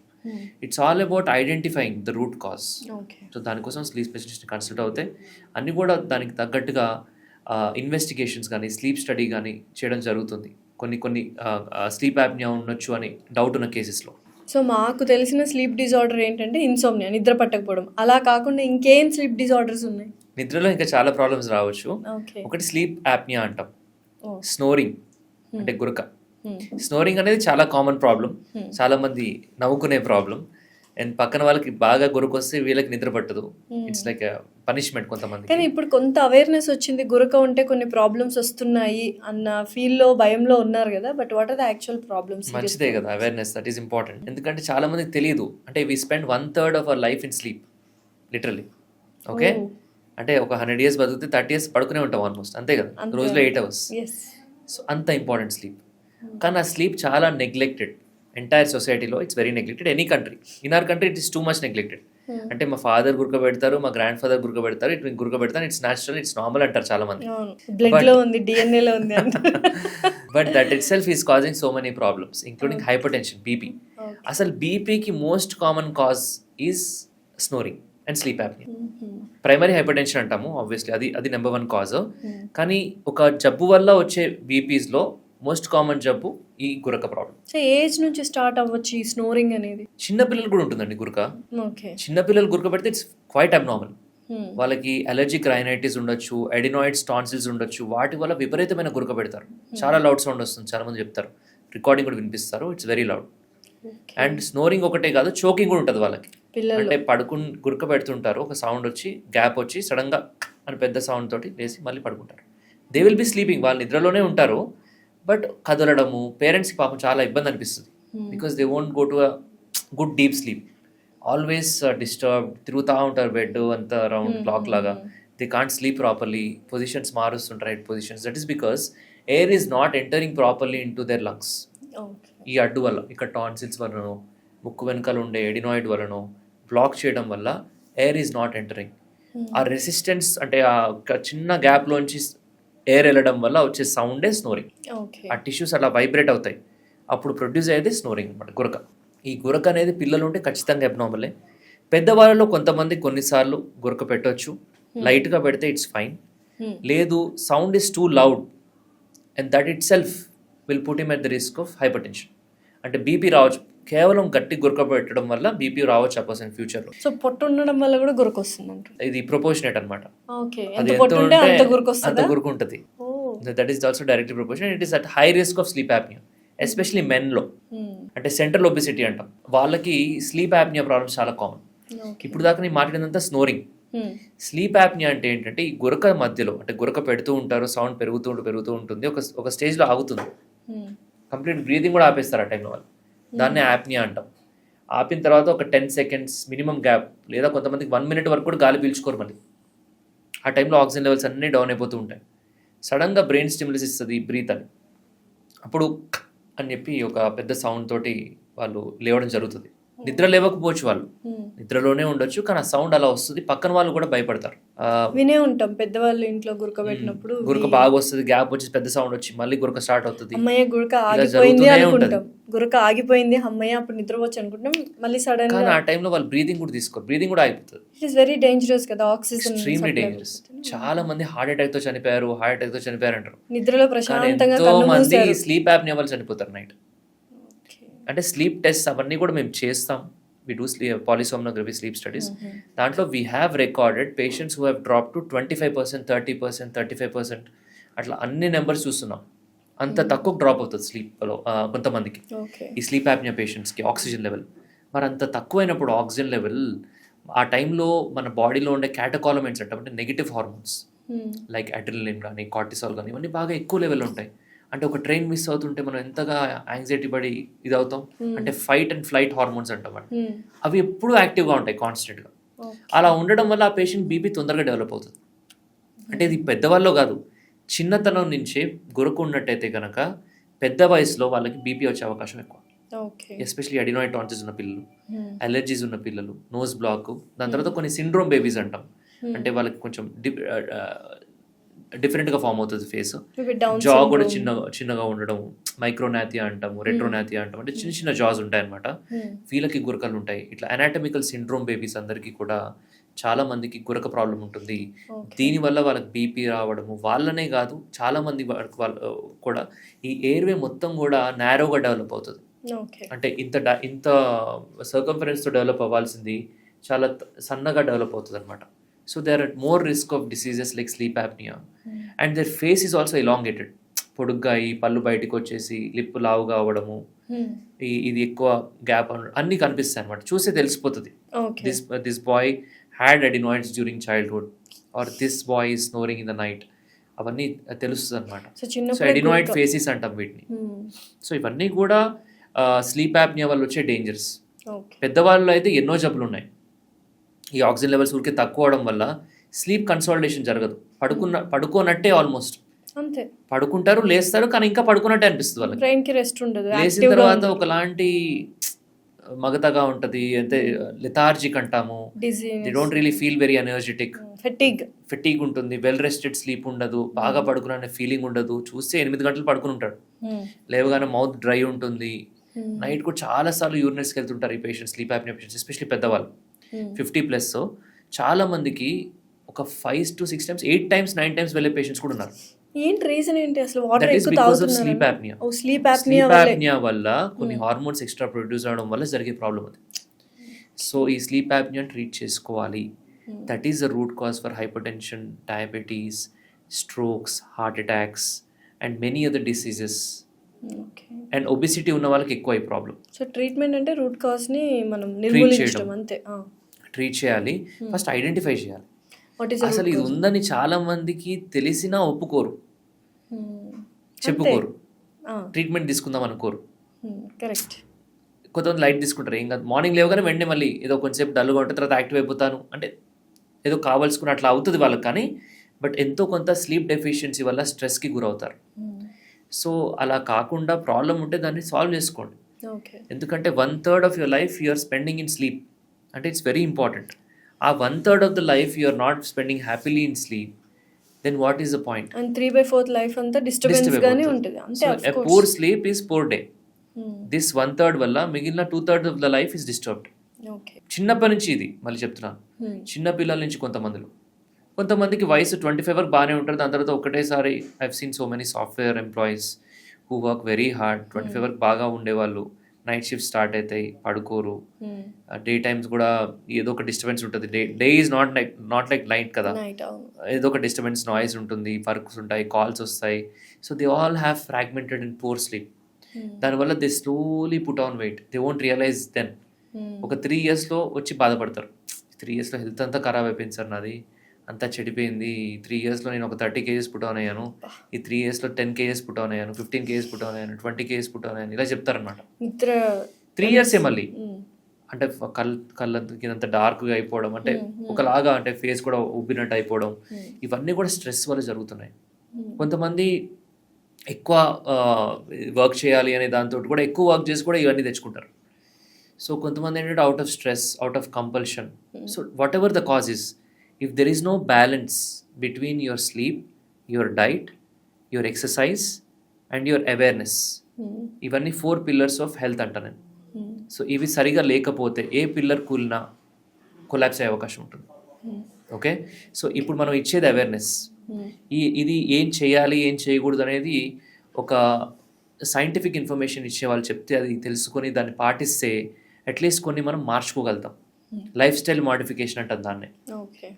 It's all about identifying the root cause. So దానికోసం స్లీప్ స్పెషలిస్ట్ని కన్సల్ట్ అవుతే అన్నీ కూడా దానికి తగ్గట్టుగా ఇన్వెస్టిగేషన్స్ కానీ స్లీప్ స్టడీ కానీ చేయడం జరుగుతుంది. కొన్ని స్లీప్ యాప్నియా ఉండొచ్చు అని డౌట్ ఉన్న కేసెస్లో. సో మాకు తెలిసిన స్లీప్ డిజార్డర్ ఏంటంటే ఇన్సోమ్నియా, నిద్ర పట్టకపోవడం. అలా కాకుండా ఇంకేం స్లీప్ డిజార్డర్స్ ఉన్నాయి? నిద్రలో ఇంకా చాలా ప్రాబ్లమ్స్ రావచ్చు. ఒకటి స్లీప్ యాప్నియా అంటాం, స్నోరింగ్ అంటే గురక. స్నోరింగ్ అనేది చాలా కామన్ ప్రాబ్లం, చాలా మంది నవ్వుకునే ప్రాబ్లం. అండ్ పక్కన వాళ్ళకి బాగా గురక వస్తే వీళ్ళకి నిద్ర పట్టదు. ఇట్స్ లైక్ పనిష్మెంట్ కొంతమంది. కానీ ఇప్పుడు కొంత అవేర్నెస్ వచ్చింది, గురక ఉంటే కొన్ని ప్రాబ్లమ్స్ వస్తున్నాయి అన్న ఫీల్లో భయంలో ఉన్నారు కదా. But what are the actual problems? మంచిదే కదా అవేర్నెస్, దట్ ఈస్ ఇంపార్టెంట్. ఎందుకంటే చాలా మందికి తెలియదు. అంటే we spend 1/3 of our life in sleep literally. Okay, అంటే ఒక 100 years బతికితే 30 years పడుకునే ఉంటాం ఆల్మోస్ట్, అంతే కదా, రోజులో 8 hours. సో అంత ఇంపార్టెంట్ స్లీప్. కానీ ఆ స్లీప్ చాలా నెగ్లెక్టెడ్ ఎంటైర్ సొసైటీలో. It's very neglected, any country. In our country it is too much neglected. అంటే మా ఫాదర్ గురక పెడతారు, మా గ్రాండ్ ఫాదర్ గురక పెడతారు, ఇటు గురక పెడతారు, ఇట్స్ న్యాచురల్, ఇట్స్ నార్మల్ అంటారు చాలా మంది. But that itself is causing so many problems including hypertension, BP. అసలు బీపీకి most common cause is snoring and sleep apnea. Primary hypertension అంటాము ఆబ్వియస్లీ, అది నెంబర్ 1 కాజ్. కానీ ఒక జబ్బు వల్ల వచ్చే బీపీస్లో మోస్ట్ కామన్ జబ్బు ఈ గురక ప్రాబ్లం. సో ఏజ్ నుంచి స్టార్ట్ అవ్వచ్చు ఈ స్నోరింగ్ అనేది? చిన్న పిల్లలు కూడా ఉంటుందండి గురక. చిన్న పిల్లలు గురక పెడితే ఇట్స్ క్వైట్ అబ్నార్మల్. వాళ్ళకి అలర్జిక్ రైనైటిస్ ఉండొచ్చు, ఎడినాయిడ్స్ టాన్సిల్స్ ఉండొచ్చు, వాటి వల్ల విపరీతమైన గురక పెడతారు. చాలా లౌడ్ సౌండ్ వస్తుంది, చాలా మంది చెప్తారు, రికార్డింగ్ కూడా వినిపిస్తారు, it's very loud. And snoring ఒకటే కాదు, చోకింగ్ కూడా ఉంటుంది వాళ్ళకి. అంటే గురక పెడుతుంటారు, ఒక సౌండ్ వచ్చి గ్యాప్ వచ్చి సడన్ గా అని పెద్ద సౌండ్ తోటి లేసి మళ్ళీ పడుకుంటారు. దే విల్ బి స్లీపింగ్, వాళ్ళు నిద్రలోనే ఉంటారు, బట్ కదలడము పేరెంట్స్కి పాపం చాలా ఇబ్బంది అనిపిస్తుంది. Because they won't go to a good deep sleep, always disturb, తిరుగుతూ ఉంటారు బెడ్ అంతా రౌండ్ క్లాక్ లాగా. They can't sleep properly, positions మారుస్తుంటారు, head positions. That is because air is not entering properly into their lungs. ఈ అడ్డు వల్ల, ఇక్కడ tonsils వల్లనో, ముక్కు వెనకాల ఉండే ఎడినాయిడ్ వల్లనో బ్లాక్ చేయడం వల్ల ఎయిర్ ఈజ్ నాట్ ఎంటరింగ్. ఆ రెసిస్టెన్స్ అంటే ఆ చిన్న గ్యాప్లోంచి ఎయిర్ వెళ్ళడం వల్ల వచ్చే సౌండే స్నోరింగ్. ఆ టిష్యూస్ అలా వైబ్రేట్ అవుతాయి, అప్పుడు ప్రొడ్యూస్ అయ్యేది స్నోరింగ్ అనమాట, గురక. ఈ గురక అనేది పిల్లలు ఉంటే ఖచ్చితంగా అబ్నార్మలే. పెద్దవాళ్ళలో కొంతమంది కొన్నిసార్లు గురక పెట్టవచ్చు, లైట్గా పెడితే ఇట్స్ ఫైన్. లేదు, sound is two loud and that it self will put him at the risk of hyper tension. అంటే బీపీ రావచ్చు, కేవలం గట్టి గురక పెట్టడం వల్ల బీపీ రావచ్చు ఆ పర్సన్ ఫ్యూచర్లో. సో పొట్టు ఉండడం వల్ల కూడా గురక వస్తుంది. ఇది ప్రపోర్షనేట్ అనమాట, అది ఎంత ఉంటే అంత గురక ఉంటుంది. That is also directly proportionate. It is at high risk of sleep apnea, especially మెన్లో. అంటే సెంట్రల్ ఒబెసిటీ అంటాం, వాళ్ళకి స్లీప్ యాప్నియా ప్రాబ్లమ్స్ చాలా కామన్. ఇప్పుడు దాకా నేను మాట్లాడినంత స్నోరింగ్. స్లీప్ యాప్నియా అంటే ఏంటంటే ఈ గురక మధ్యలో, అంటే గురక పెడుతూ ఉంటారు, సౌండ్ పెరుగుతూ ఉంటుంది, ఒక స్టేజ్లో ఆగుతుంది, కంప్లీట్ బ్రీతింగ్ కూడా ఆపేస్తారు ఆ టైంలో వాళ్ళు. దాన్నే యాప్నియా అంటాం. ఆపిన తర్వాత ఒక 10 seconds మినిమం గ్యాప్, లేదా కొంతమందికి 1 minute వరకు కూడా గాలి పీల్చుకోరు మళ్ళీ. ఆ టైంలో ఆక్సిజన్ లెవెల్స్ అన్నీ డౌన్ అయిపోతూ ఉంటాయి. సడన్గా బ్రెయిన్ స్టిమ్యులస్ ఇస్తుంది బ్రీత్ అని, అప్పుడు అని చెప్పి ఒక పెద్ద సౌండ్ తోటి వాళ్ళు లేవడం జరుగుతుంది. నిద్ర లేవకపోవచ్చు, వాళ్ళు నిద్రలోనే ఉండొచ్చు, కానీ ఆ సౌండ్ అలా వస్తుంది, పక్కన వాళ్ళు కూడా భయపడతారు. వినే ఉంటాం పెద్దవాళ్ళు ఇంట్లో గురక పెట్టినప్పుడు గురక బాగా వస్తుంది, గ్యాప్ వచ్చి పెద్ద సౌండ్ వచ్చి మళ్ళీ గురక స్టార్ట్ అవుతుంది. అమ్మయ్య గురక ఆగిపోయింది అనుకుంటాం, గురక ఆగిపోయింది అమ్మయ్య అప్పుడు నిద్రపోవచ్చు అనుకుంటాం, మళ్ళీ సడన్ గా ఆ టైంలో వాళ్ళు బ్రీతింగ్ కూడా తీసుకోరు, బ్రీతింగ్ కూడా ఆగిపోతుంది. ఇట్ ఇస్ వెరీ డేంజరస్ కదా, ఆక్సిజన్ ఎక్స్ట్రీమ్లీ డేంజరస్. చాలా మంది హార్ట్ అటాక్ తో చనిపోయారు అంటారు, నిద్రలో ప్రశాంతంగా ఎంతో మంది స్లీప్ యాప్నియా వల్ల చనిపోతారు నైట్. అంటే స్లీప్ టెస్ట్ అవన్నీ కూడా మేము చేస్తాం. We do polysomnography sleep studies. దాంట్లో we have recorded patients who have drop to 25%, 30%, 35% అట్లా అన్ని నెంబర్స్ చూస్తున్నాం. అంత తక్కువ డ్రాప్ అవుతుంది స్లీప్లో కొంతమందికి, ఈ స్లీప్ యాప్నియా పేషెంట్స్కి ఆక్సిజన్ లెవెల్. మరి అంత తక్కువైనప్పుడు ఆక్సిజన్ లెవెల్ ఆ టైంలో మన బాడీలో ఉండే క్యాటకాలమెంట్స్ అంటే నెగిటివ్ హార్మోన్స్ లైక్ అడ్రినలిన్ కానీ కార్టిసాల్ కానీ ఇవన్నీ బాగా ఎక్కువ లెవెల్ ఉంటాయి. అంటే ఒక ట్రైన్ మిస్ అవుతుంటే మనం ఎంతగా యాంగ్జైటీ పడి ఇది అవుతాం, అంటే ఫైట్ అండ్ ఫ్లైట్ హార్మోన్స్ అంటాం. అవి ఎప్పుడూ యాక్టివ్గా ఉంటాయి కాన్స్టెంట్గా. అలా ఉండడం వల్ల ఆ పేషెంట్ బీపీ తొందరగా డెవలప్ అవుతుంది. అంటే ఇది పెద్దవాళ్ళు కాదు, చిన్నతనం నుంచే గురకు ఉన్నట్టయితే కనుక పెద్ద వయసులో వాళ్ళకి బీపీ వచ్చే అవకాశం ఎక్కువ. ఎస్పెషలీ అడినాయిడ్ టాన్సిల్స్ ఉన్న పిల్లలు, అలర్జీస్ ఉన్న పిల్లలు, నోస్ బ్లాక్, దాని తర్వాత కొన్ని సిండ్రోమ్ బేబీస్ అంటాం. అంటే వాళ్ళకి కొంచెం డిఫరెంట్గా ఫామ్ అవుతుంది ఫేస్, జా కూడా చిన్నగా ఉండడం, మైక్రోనాథియా అంటాము, రెట్రోనాథియా అంటాము, అంటే చిన్న చిన్న జాస్ ఉంటాయి అనమాట. వీళ్ళకి గురకలు ఉంటాయి. ఇట్లా అనాటమికల్ సిండ్రోమ్ బేబీస్ అందరికీ కూడా చాలా మందికి గురక ప్రాబ్లం ఉంటుంది. దీనివల్ల వాళ్ళకి బీపీ రావడము, వాళ్ళనే కాదు చాలా మంది వాళ్ళు కూడా ఈ ఎయిర్వే మొత్తం కూడా నారోగా డెవలప్ అవుతుంది. అంటే ఇంత సర్కంఫరెన్స్తో డెవలప్ అవ్వాల్సింది చాలా సన్నగా డెవలప్ అవుతుంది అనమాట. So they are at more risk of diseases like sleep apnea. And their face is also elongated, పొడుగ్గా ఈ పళ్ళు బయటకు వచ్చేసి లిప్ లావుగా అవ్వడము, ఇది ఎక్కువ గ్యాప్ అన్నీ కనిపిస్తాయి అనమాట. చూస్తే తెలిసిపోతుంది this boy had adenoids during childhood or this boy is snoring in the night. అవన్నీ తెలుస్తుంది అనమాట. సో అడినాయిడ్ ఫేసెస్ అంటాం వీటిని. సో ఇవన్నీ కూడా స్లీప్ యాప్నియా వల్ల వచ్చే డేంజర్స్. పెద్దవాళ్ళు అయితే ఎన్నో జబ్బులు ఉన్నాయి. ఈ ఆక్సిజన్ లెవెల్స్ ఊరికే తక్కువ అవడం వల్ల స్లీప్ కన్సాలిడేషన్ జరగదు. పడుకోనట్టే ఆల్మోస్ట్ అంతే, పడుకుంటారు, లేస్తారు, కానీ ఇంకా పడుకున్నట్టే అనిపిస్తుంది వాళ్ళకి. బ్రెయిన్కి రెస్ట్ ఉండదు. లేచిన తర్వాత ఒకలాంటి మగతగా ఉంటుంది, అంటే లెథార్జిక్ అంటాము. They don't really feel very energetic, fatigue ఉంటుంది, వెల్ రెస్టెడ్ స్లీప్ ఉండదు, బాగా పడుకునే ఫీలింగ్ ఉండదు. చూస్తే 8 గంటలు పడుకుని ఉంటాడు, లేవగానే మౌత్ డ్రై ఉంటుంది. నైట్ కూడా చాలా సార్లు యూరినరీస్కి వెళ్తుంటారు ఈ patients, sleep apnea patients, especially పెద్దవాళ్ళు 50+ చాలా మందికి ఒక 5 to 6 times, 8 times, 9 times వెళ్ళే పేషెంట్స్ కూడా ఉన్నారు. ఏంటి రీజన్ ఏంటి అసలు? వాటర్ ఎక్కువ తాగుతున్నారు. స్లీప్ యాప్నియా వల్ల కొన్ని హార్మోన్స్ ఎక్స్ట్రా ప్రొడ్యూస్ అవడం వల్ల జరిగే ప్రాబ్లం అది. సో ఈ స్లీప్ యాప్నియా ట్రీట్ చేసుకోవాలి. That is the root cause for hypertension, diabetes, strokes, heart attacks and many other diseases. And obesity ఉన్న వాళ్ళకి ఎక్కువ ఈ ప్రాబ్లం. సో ట్రీట్మెంట్ అంటే రూట్ కాజ్ ని మనం నిర్మూలించడం అంతే. ట్రీట్ చేయాలి, ఫస్ట్ ఐడెంటిఫై చేయాలి. అసలు ఇది ఉందని చాలా మందికి తెలిసినా ఒప్పుకోరు, చెప్పుకోరు, ట్రీట్మెంట్ తీసుకుందాం అనుకోరు. కరెక్ట్. కొంతమంది లైట్ తీసుకుంటారు, ఏం కాదు, మార్నింగ్ లేవగానే వెంటనే మళ్ళీ ఏదో కొంచెంసేపు డల్గా ఉంటే తర్వాత యాక్టివ్ అయిపోతాను అంటే ఏదో కావాల్సుకుని అట్లా అవుతుంది వాళ్ళకి. కానీ బట్ ఎంతో కొంత స్లీప్ డెఫిషియన్సీ వల్ల స్ట్రెస్కి గురవుతారు. సో అలా కాకుండా ప్రాబ్లం ఉంటే దాన్ని సాల్వ్ చేసుకోండి. ఎందుకంటే 1/3 of your life you're spending in sleep. అంటే ఇట్స్ వెరీ ఇంపార్టెంట్. ఆ 1/3 of the life you're not spending happily in sleep, then what is the point? And 3/4 life అంతా డిస్టర్బెన్స్ గానే ఉంటుంది. So a poor sleep is poor day. This 1/3 వల్ల మిగిలిన 2/3 of the life is disturbed. చిన్నప్పటి నుంచి ఇది మళ్ళీ చెప్తున్నాను, చిన్న పిల్లల నుంచి కొంతమందికి వయసు 25 వరకు బాగానే ఉంటారు. దాని తర్వాత ఒకటేసారి I've seen so many software employees who work very hard, 25 వరకు బాగా ఉండేవాళ్ళు నైట్ షిఫ్ట్ స్టార్ట్ అవుతాయి, పడుకోరు. డే టైమ్స్ కూడా ఏదో ఒక డిస్టర్బెన్స్ ఉంటుంది. Day is not like night కదా, ఏదో ఒక డిస్టర్బెన్స్, నాయిస్ ఉంటుంది, వర్క్స్ ఉంటాయి, కాల్స్ వస్తాయి. So they all have fragmented and poor sleep. దానివల్ల they slowly put on weight, they won't realize then. ఒక 3 yearsలో వచ్చి బాధపడతారు, 3 yearsలో హెల్త్ అంతా ఖరాబ్ అయిపోయింది సార్, నాది అంతా చెడిపోయింది, 3 yearsలో నేను ఒక 30 kgs పుట్ ఆన్ అయ్యాను, ఈ 3 yearsలో 10 kgs పుట్ ఆన్ అయ్యాను, 15 kgs పుట్ ఆన్ అయ్యాను, 20 kgs పుట్ ఆన్ అయ్యాను, ఇలా చెప్తారనమాట. 3 years మళ్ళీ అంటే కళ్ళంత డార్క్గా అయిపోవడం, అంటే ఒకలాగా అంటే ఫేస్ కూడా ఉబ్బినట్టు అయిపోవడం, ఇవన్నీ కూడా స్ట్రెస్ వల్ల జరుగుతున్నాయి. కొంతమంది ఎక్కువ వర్క్ చేయాలి అనే దాంతో కూడా ఎక్కువ వర్క్ చేసి కూడా ఇవన్నీ తెచ్చుకుంటారు. సో కొంతమంది ఏంటంటే out of stress, out of compulsion. So what ever the cause is, if there is no balance between your sleep, your diet, your exercise and your awareness, ఇవన్నీ 4 pillars of health అంట నేను. So ఇవి సరిగా లేకపోతే ఏ pillar కూలినా collapse అయ్యే అవకాశం ఉంటుంది. Okay, so ఇప్పుడు మనం ఇచ్చేది అవేర్నెస్. ఇది ఏం చేయాలి ఏం చేయకూడదు అనేది ఒక సైంటిఫిక్ ఇన్ఫర్మేషన్ ఇచ్చే వాళ్ళు చెప్తే అది తెలుసుకొని దాన్ని పాటిస్తే అట్లీస్ట్ కొన్ని మనం మార్చుకోగలుగుతాం. లైఫ్ స్టైల్ మోడిఫికేషన్ అంటాం దాన్ని.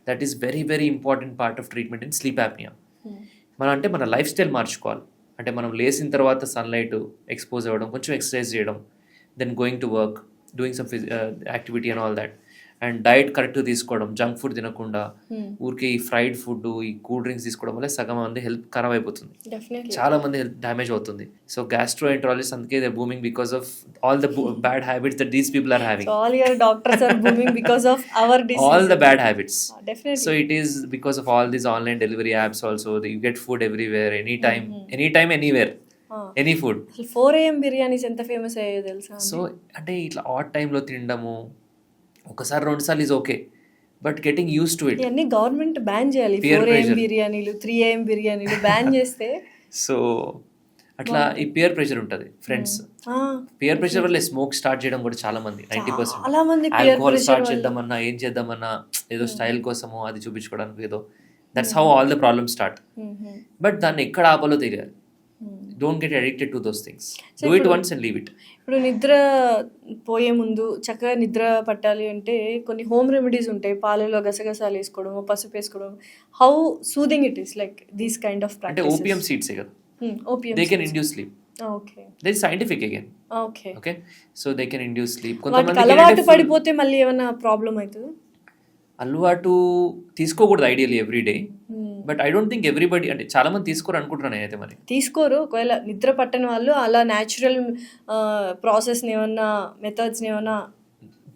That is very very important part of treatment in sleep apnea. అంటే మన లైఫ్ స్టైల్ మార్చుకోవాలి. అంటే మనం లేచిన తర్వాత సన్లైట్ ఎక్స్పోజ్ అవ్వడం, కొంచెం ఎక్సర్సైజ్ చేయడం, then going to work, doing some activity and all that. And diet కరెక్ట్గా తీసుకోవడం, జంక్ ఫుడ్ తినకుండా ఊరికే ఈ ఫ్రైడ్ ఫుడ్, ఈ కూల్ డ్రింక్స్ తీసుకోవడం వల్ల సగం మంది హెల్త్ ఖరాబ్ అయిపోతుంది, చాలా మంది హెల్త్ డ్యామేజ్ అవుతుంది. సో గ్యాస్ట్రోఎంటరాలజిస్ట్ అందుకే they booming because of all the bad habits that these people are having. All your doctors are booming because of our disease. All the bad habits. Definitely. So it is because of all these online delivery apps also. You get food everywhere, anytime, anywhere. Any food. 4 AM biryanis ఎంత famous అయ్యాయో తెలుసా? So అంటే ఇట్లా add టైంలో తినడము ఒకసారి 2 సార్లు is okay, but getting use to it. ఇవన్నీ గవర్నమెంట్ బ్యాన్ చేయాలి. 4 AM బిర్యానీలు, 3 AM బిర్యానీలు బ్యాన్ చేస్తే సో అట్లా ఈ పియర్ ప్రెషర్ ఉంటుంది ఫ్రెండ్స్. పియర్ ప్రెషర్ వల్ల స్మోక్ స్టార్ట్ చేయడం కూడా చాలా మంది 90% ఆల్కహాల్ స్టార్ట్ చేద్దామన్నా ఏం చేద్దామన్నా ఏదో స్టైల్ కోసమో అది చూపించుకోవడానికి ఏదో, that's how all the problem start. But దాన్ని ఎక్కడ ఆపాలో తెలియాలి. Don't get addicted to those things, do it once and leave it. ఇప్పుడు నిద్ర పోయే ముందు చక్కగా నిద్ర పట్టాలి అంటే కొన్ని హోమ్ రెమెడీస్ ఉంటాయి. పాలలో గసగసాలు వేసుకోవడం, పసుపు వేసుకోవడం. How soothing it is like these kind of practices. అంటే ఓపియం సీడ్స్ కదా, they can induce sleep. Okay, that is scientific again. Okay, so they can induce sleep. కొంతమంది అలవాటు పడిపోతే మళ్ళీ ఏమైనా ప్రాబ్లం అవుతుంది? అలవాటు తీసుకోకూడదు ideally every day, but I don't think everybody, అంటే చాలా మంది తీసుకోరు అనుకుంటున్నాను అయితే. మరి తీసుకోరు, ఒకవేళ నిద్ర పట్టని వాళ్ళు అలా న్యాచురల్ ప్రాసెస్ ఏమన్నా మెథడ్స్ ఏమన్నా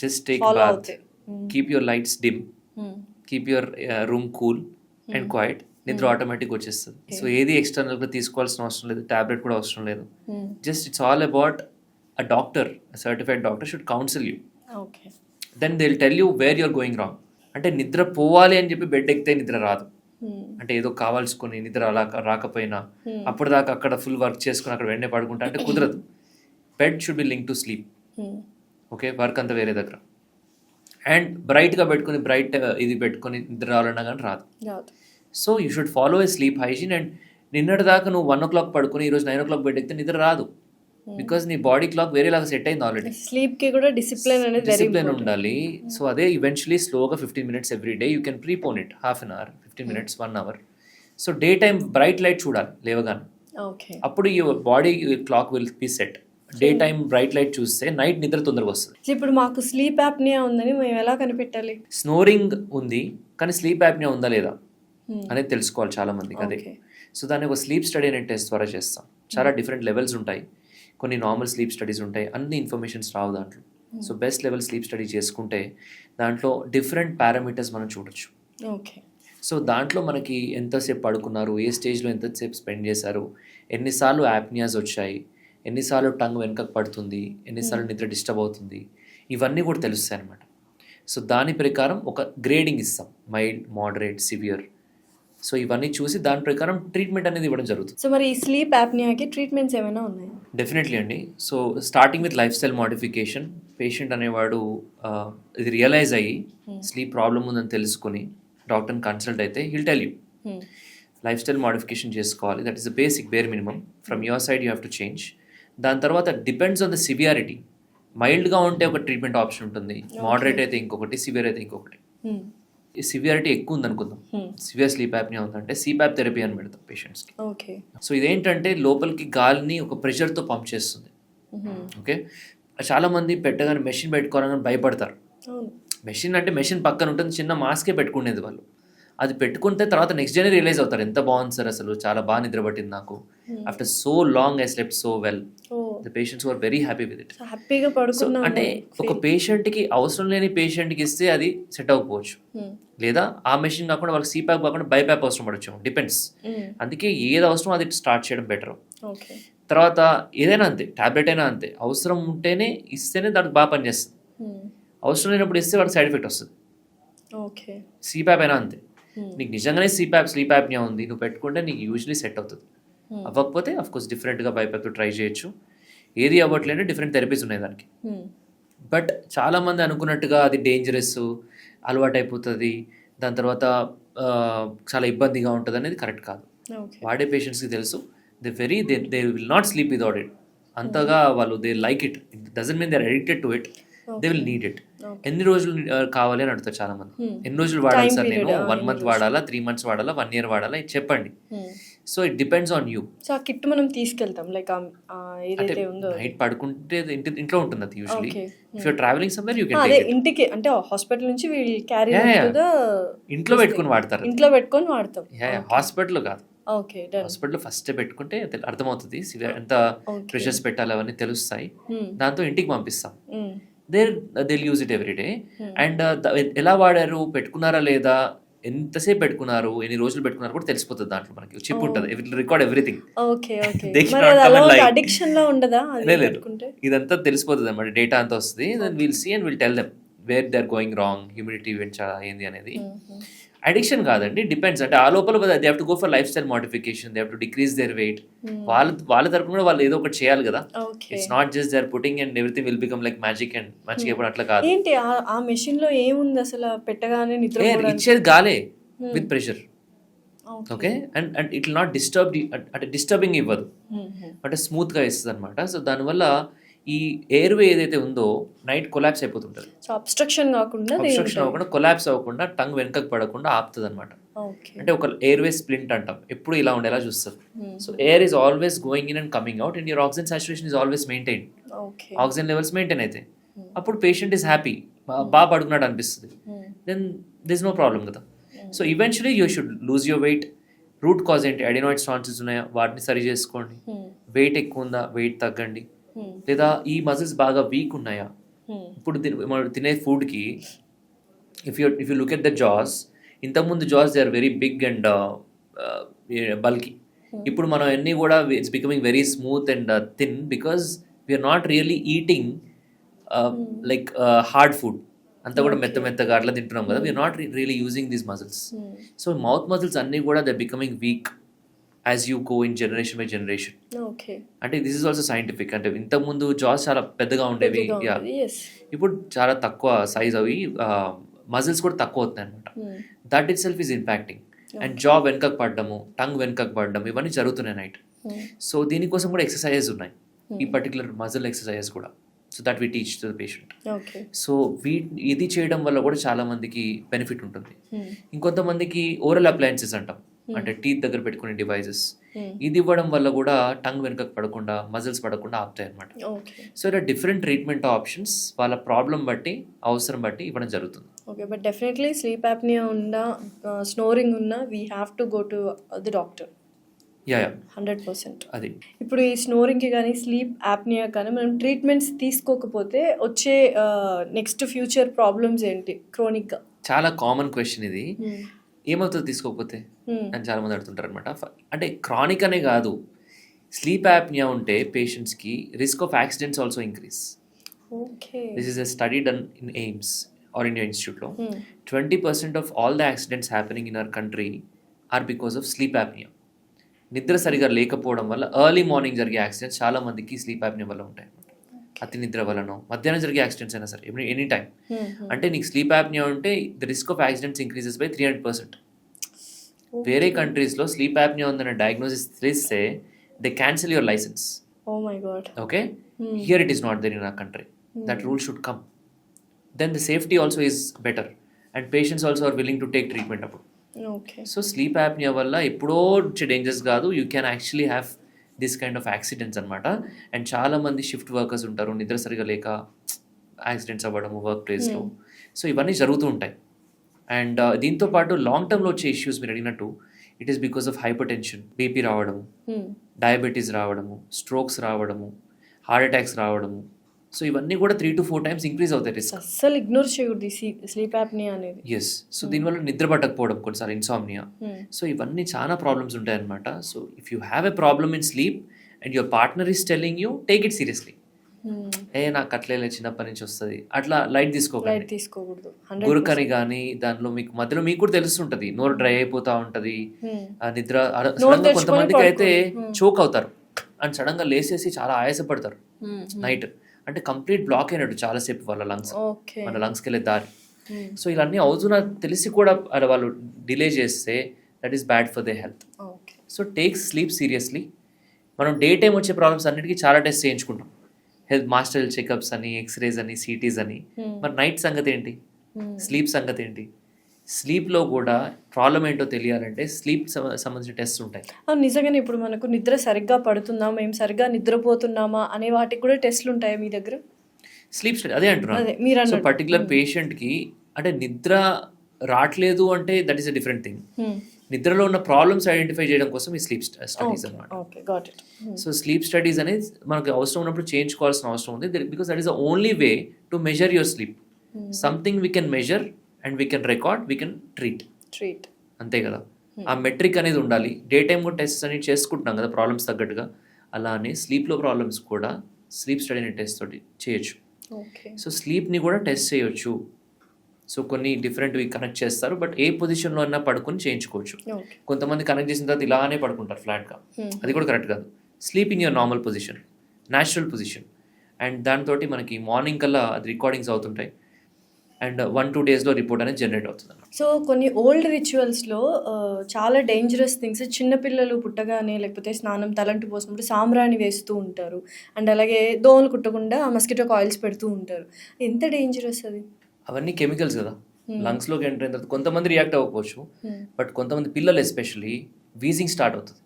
just take bath, keep your lights dim, keep your room cool and quiet, నిద్ర ఆటోమేటిక్ వచ్చేస్తుంది. సో ఏది ఎక్స్టర్నల్ గా తీసుకోవాల్సిన అవసరం లేదు, టాబ్లెట్ కూడా అవసరం లేదు. Just it's all about a doctor, certified doctor should counsel you. Then they will tell you where you're going wrong. అంటే నిద్ర పోవాలి అని చెప్పి బెడ్ ఎక్కితే నిద్ర రాదు. అంటే ఏదో కావాల్సుకొని నిద్ర అలా రాకపోయినా అప్పటిదాకా అక్కడ ఫుల్ వర్క్ చేసుకుని అక్కడ వెంటనే పడుకుంటా అంటే కుదరదు. Bed should be link to sleep. Okay, work అంతా వేరే దగ్గర. అండ్ బ్రైట్గా పెట్టుకుని ఇది పెట్టుకొని నిద్ర రావాలన్నా కానీ రాదు. So you should follow A sleep hygiene. And నిన్నటి దాకా నువ్వు 1 o'clock పడుకుని ఈరోజు 9 o'clock బెడ్ ఎక్కితే నిద్ర రాదు. బికాస్ నీ బాడీ క్లాక్ వేరేలాగా సెట్ అయింది ఆల్రెడీ. స్లీప్ కి కూడా డిసిప్లిన్ ఉండాలి. సో అదే ఈవెన్చువలీ స్లోగా 15 minutes every day you can prepone it, half an hour, 15 minutes, 1 hour. So day time bright light చూడాలి లేవగానే, అప్పుడు ఈ body clock will be set. Day time bright light చూస్తే నైట్ నిద్ర తొందరగా వస్తుంది. ఇప్పుడు మాకు స్లీప్ యాప్నియా ఉందని మేము ఎలా కనిపెట్టాలి? స్నోరింగ్ ఉంది కానీ స్లీప్ యాప్నియా ఉందా లేదా అనేది తెలుసుకోవాలి చాలా మందికి. అదే సో దాన్ని ఒక స్లీప్ స్టడీ అనే టెస్ట్ ద్వారా చేస్తాం. చాలా డిఫరెంట్ లెవెల్స్ ఉంటాయి, కొన్ని నార్మల్ స్లీప్ స్టడీస్ ఉంటాయి, అన్ని ఇన్ఫర్మేషన్స్ రావు దాంట్లో. So best level sleep study చేసుకుంటే దాంట్లో డిఫరెంట్ పారామీటర్స్ మనం చూడొచ్చు. సో దాంట్లో మనకి ఎంతసేపు పడుకున్నారు, ఏ స్టేజ్లో ఎంతసేపు స్పెండ్ చేశారు, ఎన్నిసార్లు యాప్నియాస్ వచ్చాయి, ఎన్నిసార్లు టంగ్ వెనకకు పడుతుంది, ఎన్నిసార్లు నిద్ర డిస్టర్బ్ అవుతుంది, ఇవన్నీ కూడా తెలుస్తాయి అన్నమాట. సో దాని ప్రకారం ఒక గ్రేడింగ్ ఇస్తాం, మైల్డ్, మోడరేట్, సివియర్. సో ఇవన్నీ చూసి దాని ప్రకారం ట్రీట్మెంట్ అనేది ఇవ్వడం జరుగుతుంది. సో మరి ఈ స్లీప్ యాప్నియాకి ట్రీట్మెంట్స్ ఏమైనా ఉన్నాయి? డెఫినెట్లీ అండి. So starting with life style modification. Patient అనేవాడు ఇది రియలైజ్ అయ్యి స్లీప్ ప్రాబ్లమ్ ఉందని తెలుసుకుని డాక్టర్ని కన్సల్ట్ అయితే he'll tell you life style modification చేసుకోవాలి. That is the basic bare minimum. From your side you have to change. దాని తర్వాత డిపెండ్స్ ఆన్ ద సివియారిటీ. మైల్డ్గా ఉంటే ఒక ట్రీట్మెంట్ ఆప్షన్ ఉంటుంది, మోడరేట్ అయితే ఇంకొకటి, సివియర్ అయితే ఇంకొకటి. ఈ సివియారిటీ ఎక్కువ ఉంది అనుకుందాం, సివియర్ స్లీప్ యాప్నియా ఉందంటే సిపాప్ థెరపీ అని పెడతాం పేషెంట్స్కి. సో ఇదేంటంటే లోపలికి గాలిని ఒక ప్రెషర్తో పంప్ చేస్తుంది. ఓకే, చాలా మంది పెట్టగానే మెషిన్ పెట్టుకోవాలని భయపడతారు. మెషిన్ అంటే మెషిన్ పక్కన ఉంటుంది, చిన్న మాస్కే పెట్టుకునేది వాళ్ళు. అది పెట్టుకుంటే తర్వాత నెక్స్ట్ డేనే రియలైజ్ అవుతారు, ఎంత బాగుంది సార్, అసలు చాలా బాగా నిద్ర పట్టింది నాకు. After so long I slept so well. The patients were very happy with it. అంటే ఒక పేషెంట్కి అవసరం లేని పేషెంట్కి ఇస్తే అది సెట్ అవ్వకపోవచ్చు, లేదా ఆ మెషిన్ కాకుండా వాళ్ళకి సిపాప్ కాకుండా బైపాప్ అవసరం పడవచ్చు, డిపెండ్స్. అందుకే ఏది అవసరం అది స్టార్ట్ చేయడం బెటర్. తర్వాత ఏదైనా అంతే, టాబ్లెట్ అయినా అంతే, అవసరం ఉంటేనే ఇస్తేనే దానికి బాగా పనిచేస్తుంది. అవసరం లేనప్పుడు ఇస్తే వాడికి సైడ్ ఎఫెక్ట్ వస్తుంది. సిపాప్ అయినా అంతే, నీకు నిజంగానే స్లీప్ యాప్నియా ఉంది, నువ్వు పెట్టుకుంటే నీకు యూజువలీ సెట్ అవుతుంది. అవ్వకపోతే అఫ్కోర్స్ డిఫరెంట్గా బైపాప్తో ట్రై చేయొచ్చు. ఏది అవ్వట్లేదంటే డిఫరెంట్ థెరపీస్ ఉన్నాయి దానికి. బట్ చాలామంది అనుకున్నట్టుగా అది డేంజరస్, అలవాటు అయిపోతుంది, దాని తర్వాత చాలా ఇబ్బందిగా ఉంటుంది అనేది కరెక్ట్ కాదు. వాడే పేషెంట్స్కి తెలుసు they will not sleep without it. అంతగా వాళ్ళు they like it. It doesn't mean they are addicted to it. They will need it. ఎన్ని రోజులు కావాలి అని అడుగుతారు చాలా మంది. ఎన్ని రోజులు వాడాలి సార్ నేను? 1 month వాడాలా, 3 months వాడాలా, 1 year వాడాలా, ఇది చెప్పండి. So it depends on you. So ఆ కిట్ మనం తీసుకెళ్తాం లైక్ ఏదైతే ఉందో నైట్ పడుకుంటే ఇంట్లో ఉంటుంది అది usually. If you're travelling somewhere you can అదే ఇంటికి అంటే హాస్పిటల్ నుంచి వీళ్ళు క్యారీ ఇంట్లో పెట్టుకుని వాడతారు. ఇంట్లో పెట్టుకొని వాడతాం. హాస్పిటల్ కాదు. ఓకే, హాస్పిటల్ ఫస్ట్ పెట్టుకుంటే అర్థమవుతుంది ఎంత ప్రెషర్స్ పెట్టాలి అవన్నీ తెలుస్తాయి. దాంతో ఇంటికి పంపిస్తాం. They use it every day. And ఎలా వాడారు, పెట్టుకున్నారా లేదా, ఎంతసేపు పెట్టుకున్నారు, ఎన్ని రోజులు పెట్టుకున్నారు కూడా తెలిసిపోతుంది. దాంట్లో మనకి చిప్ ఉంటుంది, ఇట్ విల్ రికార్డ్ ఎవ్రీథింగ్. లేదు, ఇదంతా తెలిసిపోతుంది అన్నమాట. డేటా అంతా వస్తుంది. Then will see and will tell them where they are going wrong, humidity ఏంది అనేది. అడిక్షన్ కాదండి, డిపెండ్స్. అంటే ఆ లోపల they have to go for life style modification, they have to decrease their weight. వాళ్ళ తరపున కూడా వాళ్ళు ఏదో ఒకటి చేయాలి కదా. It's not just they are putting and everything will become like magic and మంచిగా ఎప్పుడు అట్లా కాదు. ఏంటి ఆ మెషిన్ లో ఏముంది అసలు? పెట్టగానే నిద్ర ఇచ్చేది గాలే with pressure. Okay, and it will not అంటే డిస్టర్బింగ్ ఇవ్వదు, అంటే స్మూత్ గా ఇస్తుంది అనమాట. సో దానివల్ల ఈ ఎయిర్వే ఏదైతే ఉందో నైట్ కొలాప్స్ అయిపోతుంటుంది. సో అబ్స్ట్రక్షన్ అవ్వకుండా కొలాప్స్ అవ్వకుండా టంగ్ వెనకకు పడకుండా ఆపుతుంది అనమాట. అంటే ఒక ఎయిర్వే స్ప్లింట్ అంటాం, ఎప్పుడు ఇలా ఉండేలా చూస్తుంది. So air is always going in and coming out and your oxygen saturation is always maintain. Oxygen levels maintain అయితే అప్పుడు పేషెంట్ ఈస్ హ్యాపీ, బాగా పడుకున్నాడు అనిపిస్తుంది. దెన్ దిస్ నో ప్రాబ్లం కదా. So eventually you should lose your weight. Root cause ఏంటి, adenoids tonsils ఉన్నాయా, వాటిని సరి చేసుకోండి. వెయిట్ ఎక్కువ ఉందా, వెయిట్ తగ్గండి. లేదా ఈ మజిల్స్ బాగా వీక్ ఉన్నాయా. ఇప్పుడు మనం తినే ఫుడ్కి if you look at the jaws, ఇంతకుముందు jaws they are very big and bulky. ఇప్పుడు మనం అన్నీ కూడా it's becoming very smooth and thin because we are not really eating like hard food. అంతా కూడా మెత్తగా అట్లా తింటున్నాం కదా. We are not really using these muscles. So mouth muscles అన్నీ కూడా they becoming weak as you go in generation by generation. అంటే this is also scientific. అంటే ఇంతకుముందు జాస్ చాలా పెద్దగా ఉండేవి, ఇప్పుడు చాలా తక్కువ సైజ్ అవి, మజిల్స్ కూడా తక్కువ అవుతాయి అనమాట. That it self is impacting. And జా వెనకకు పడడము, టంగ్ వెనకకు పడడం, ఇవన్నీ జరుగుతున్నాయి నైట్. సో దీనికోసం కూడా ఎక్సర్సైజెస్ ఉన్నాయి, ఈ పర్టికులర్ మజిల్ ఎక్సర్సైజెస్ కూడా. So that we teach to the patient. So ఇది చేయడం వల్ల కూడా చాలా మందికి బెనిఫిట్ ఉంటుంది. ఇంకొంతమందికి ఓరల్ అప్లయన్సెస్ అంటాం, అంటే టీత్ దగ్గర పెట్టుకునే డివైజెస్, ఇది ఇవ్వడం వల్ల కూడా టంగ్ వెనకకు పడకుండా, మజిల్స్ పడకుండా ఆపుతాయి అనమాట. సో ఇలా డిఫరెంట్ ట్రీట్మెంట్ ఆప్షన్స్ వాళ్ళ ప్రాబ్లం బట్టి, అవసరం బట్టి ఇవ్వడం జరుగుతుంది. Okay, but definitely sleep apnea ఉన్నా, స్నోరింగ్ ఉన్నా, we have to go to the doctor. 100%. అది ఇప్పుడు ఈ స్నోరింగ్కి కానీ స్లీప్ యాప్నియా కానీ మనం ట్రీట్మెంట్స్ తీసుకోకపోతే వచ్చే నెక్స్ట్ ఫ్యూచర్ ప్రాబ్లమ్స్ ఏంటి క్రోనిక్గా? చాలా కామన్ క్వశ్చన్ ఇది. ఏమవుతుంది తీసుకోకపోతే అని చాలా మంది అడుగుతుంటారు అనమాట. అంటే క్రానిక్ అనే కాదు, స్లీప్ యాప్నియా ఉంటే పేషెంట్స్కి risk of accidents also increase. This is a study done in AIIMS or India ఇన్స్టిట్యూట్లో. 20% of all the accidents happening in our country are because of sleep apnea. నిద్ర సరిగా లేకపోవడం వల్ల ఎర్లీ మార్నింగ్ జరిగే యాక్సిడెంట్స్ చాలా మందికి స్లీప్ యాప్నియా వల్ల ఉంటాయి. అతి నిద్ర వలన, మధ్యాహ్నం జరిగే యాక్సిడెంట్స్ అయినా సరే, ఎనీ టైం. అంటే నీకు స్లీప్ యాప్నియా ఉంటే the risk of accidents increases by 300%. వేరే కంట్రీస్లో స్లీప్ యాప్నియా ఉందన్న డయాగ్నోసిస్ తెలిస్తే they cancel your licence. Okay, here it is not there in our country. That rule should come. Then the safety also is better and patients also are willing to take treatment అప్పుడు. So sleep apnea వల్ల ఎప్పుడో వచ్చే dangers కాదు, you can actually have this kind of accidents అనమాట. And చాలామంది shift workers ఉంటారు, నిద్ర సరిగా లేక యాక్సిడెంట్స్ అవ్వడము వర్క్ ప్లేస్లో. సో ఇవన్నీ జరుగుతూ ఉంటాయి. అండ్ దీంతో పాటు లాంగ్ టర్మ్లో వచ్చే ఇష్యూస్ మీరు అడిగినట్టు, it is because of hyper tension, BP రావడము, డయాబెటీస్ రావడము, స్ట్రోక్స్ రావడము, హార్ట్ అటాక్స్ రావడము. సో ఇవన్నీ కూడా 3 to 4 times ఇంక్రీజ్ అవుతాయి రిస్క్. అస్సలు ఇగ్నోర్ చేయకూడదు స్లీప్ యాప్నియా అనేది. ఎస్, సో దీనివల్ల నిద్ర పట్టకపోవడం, కొన్నిసార్లు ఇన్సామ్నియా. సో ఇవన్నీ చాలా ప్రాబ్లమ్స్ ఉంటాయి అనమాట. So if you have a problem in sleep and your partner is telling you, take it seriously. నాకు అట్లే చిన్నప్పటి నుంచి వస్తుంది అట్లా లైట్ తీసుకోకూడదు. గురుకని కానీ దానిలో మీకు మధ్యలో మీకు కూడా తెలుస్తుంటది, నోరు డ్రై అయిపోతా ఉంటది, నిద్ర. కొంతమందికి అయితే చోక్ అవుతారు అండ్ సడన్ గా లేసేసి చాలా ఆయాసపడతారు నైట్. అంటే కంప్లీట్ బ్లాక్ అయినట్టు చాలాసేపు వాళ్ళ లంగ్స్, మన లంగ్స్కి వెళ్ళే దారి. సో ఇవన్నీ అవుతున్నా తెలిసి కూడా వాళ్ళు డిలే చేస్తే that is bad for they health. So take sleep seriously మనం డే టైం వచ్చే ప్రాబ్లమ్స్ అన్నిటికీ చాలా టెస్ట్ చేయించుకుంటాం, మాస్టర్ హెల్త్ చెకప్స్ అని, ఎక్స్రేస్ అని, సిటీస్ అని. మరి నైట్ సంగతి ఏంటి, స్లీప్ సంగతి ఏంటి? స్లీప్లో కూడా ప్రాబ్లం ఏంటో తెలియాలంటే స్లీప్ సంబంధించిన టెస్ట్ ఉంటాయి. నిజంగానే ఇప్పుడు మనకు నిద్ర సరిగ్గా పడుతుందా, మేము సరిగ్గా నిద్రపోతున్నామా అనే వాటికి కూడా టెస్ట్లు ఉంటాయా మీ దగ్గర? స్లీప్ స్టడీ అదే అంటున్నాను. సో పర్టికులర్ పేషెంట్కి అంటే నిద్ర రావట్లేదు అంటే that is a different thing. నిద్రలో ఉన్న ప్రాబ్లమ్స్ ఐడెంటిఫై చేయడం కోసం ఈ స్లీప్ స్టడీస్ అన్నమాట. సో స్లీప్ స్టడీస్ అనేది మనకు అవసరం ఉన్నప్పుడు చేయించుకోవాల్సిన అవసరం ఉంది, because that is the only way to measure your sleep. Something we can measure and we can record, we can treat, అంతే కదా. ఆ మెట్రిక్ అనేది ఉండాలి. డే టైమ్ కూడా టెస్ట్ అనేది చేసుకుంటున్నాం కదా ప్రాబ్లమ్స్ తగ్గట్టుగా, అలానే స్లీప్లో ప్రాబ్లమ్స్ కూడా స్లీప్ స్టడీ అనే టెస్ట్ తోటి చేయొచ్చు. సో స్లీప్ని కూడా టెస్ట్ చేయొచ్చు. సో కొన్ని డిఫరెంట్వి కనెక్ట్ చేస్తారు, బట్ ఏ పొజిషన్లో అయినా పడుకొని చేయించుకోవచ్చు. కొంతమంది కనెక్ట్ చేసిన తర్వాత ఇలానే పడుకుంటారు ఫ్లాట్గా, అది కూడా కరెక్ట్ కాదు. Sleep in your normal position, natural position, and దాంతో మనకి మార్నింగ్ కల్లా అది రికార్డింగ్స్ అవుతుంటాయి అండ్ 1-2 డేస్లో రిపోర్ట్ అనేది జనరేట్ అవుతుంది. సో కొన్ని ఓల్డ్ రిచువల్స్లో చాలా డేంజరస్ థింగ్స్, చిన్నపిల్లలు పుట్టగానే లేకపోతే స్నానం తలంటు పోసినప్పుడు సాంబ్రాణి వేస్తూ ఉంటారు, అండ్ అలాగే దోమలు కుట్టకుండా మస్కిటో కాయిల్స్ పెడుతూ ఉంటారు. ఎంత డేంజరస్ అది? అవన్నీ కెమికల్స్ కదా, లంగ్స్లోకి ఎంటర్ అయిన తర్వాత కొంతమంది రియాక్ట్ అవ్వకపోవచ్చు, బట్ కొంతమంది పిల్లలు ఎస్పెషల్లీ వీజింగ్ స్టార్ట్ అవుతుంది.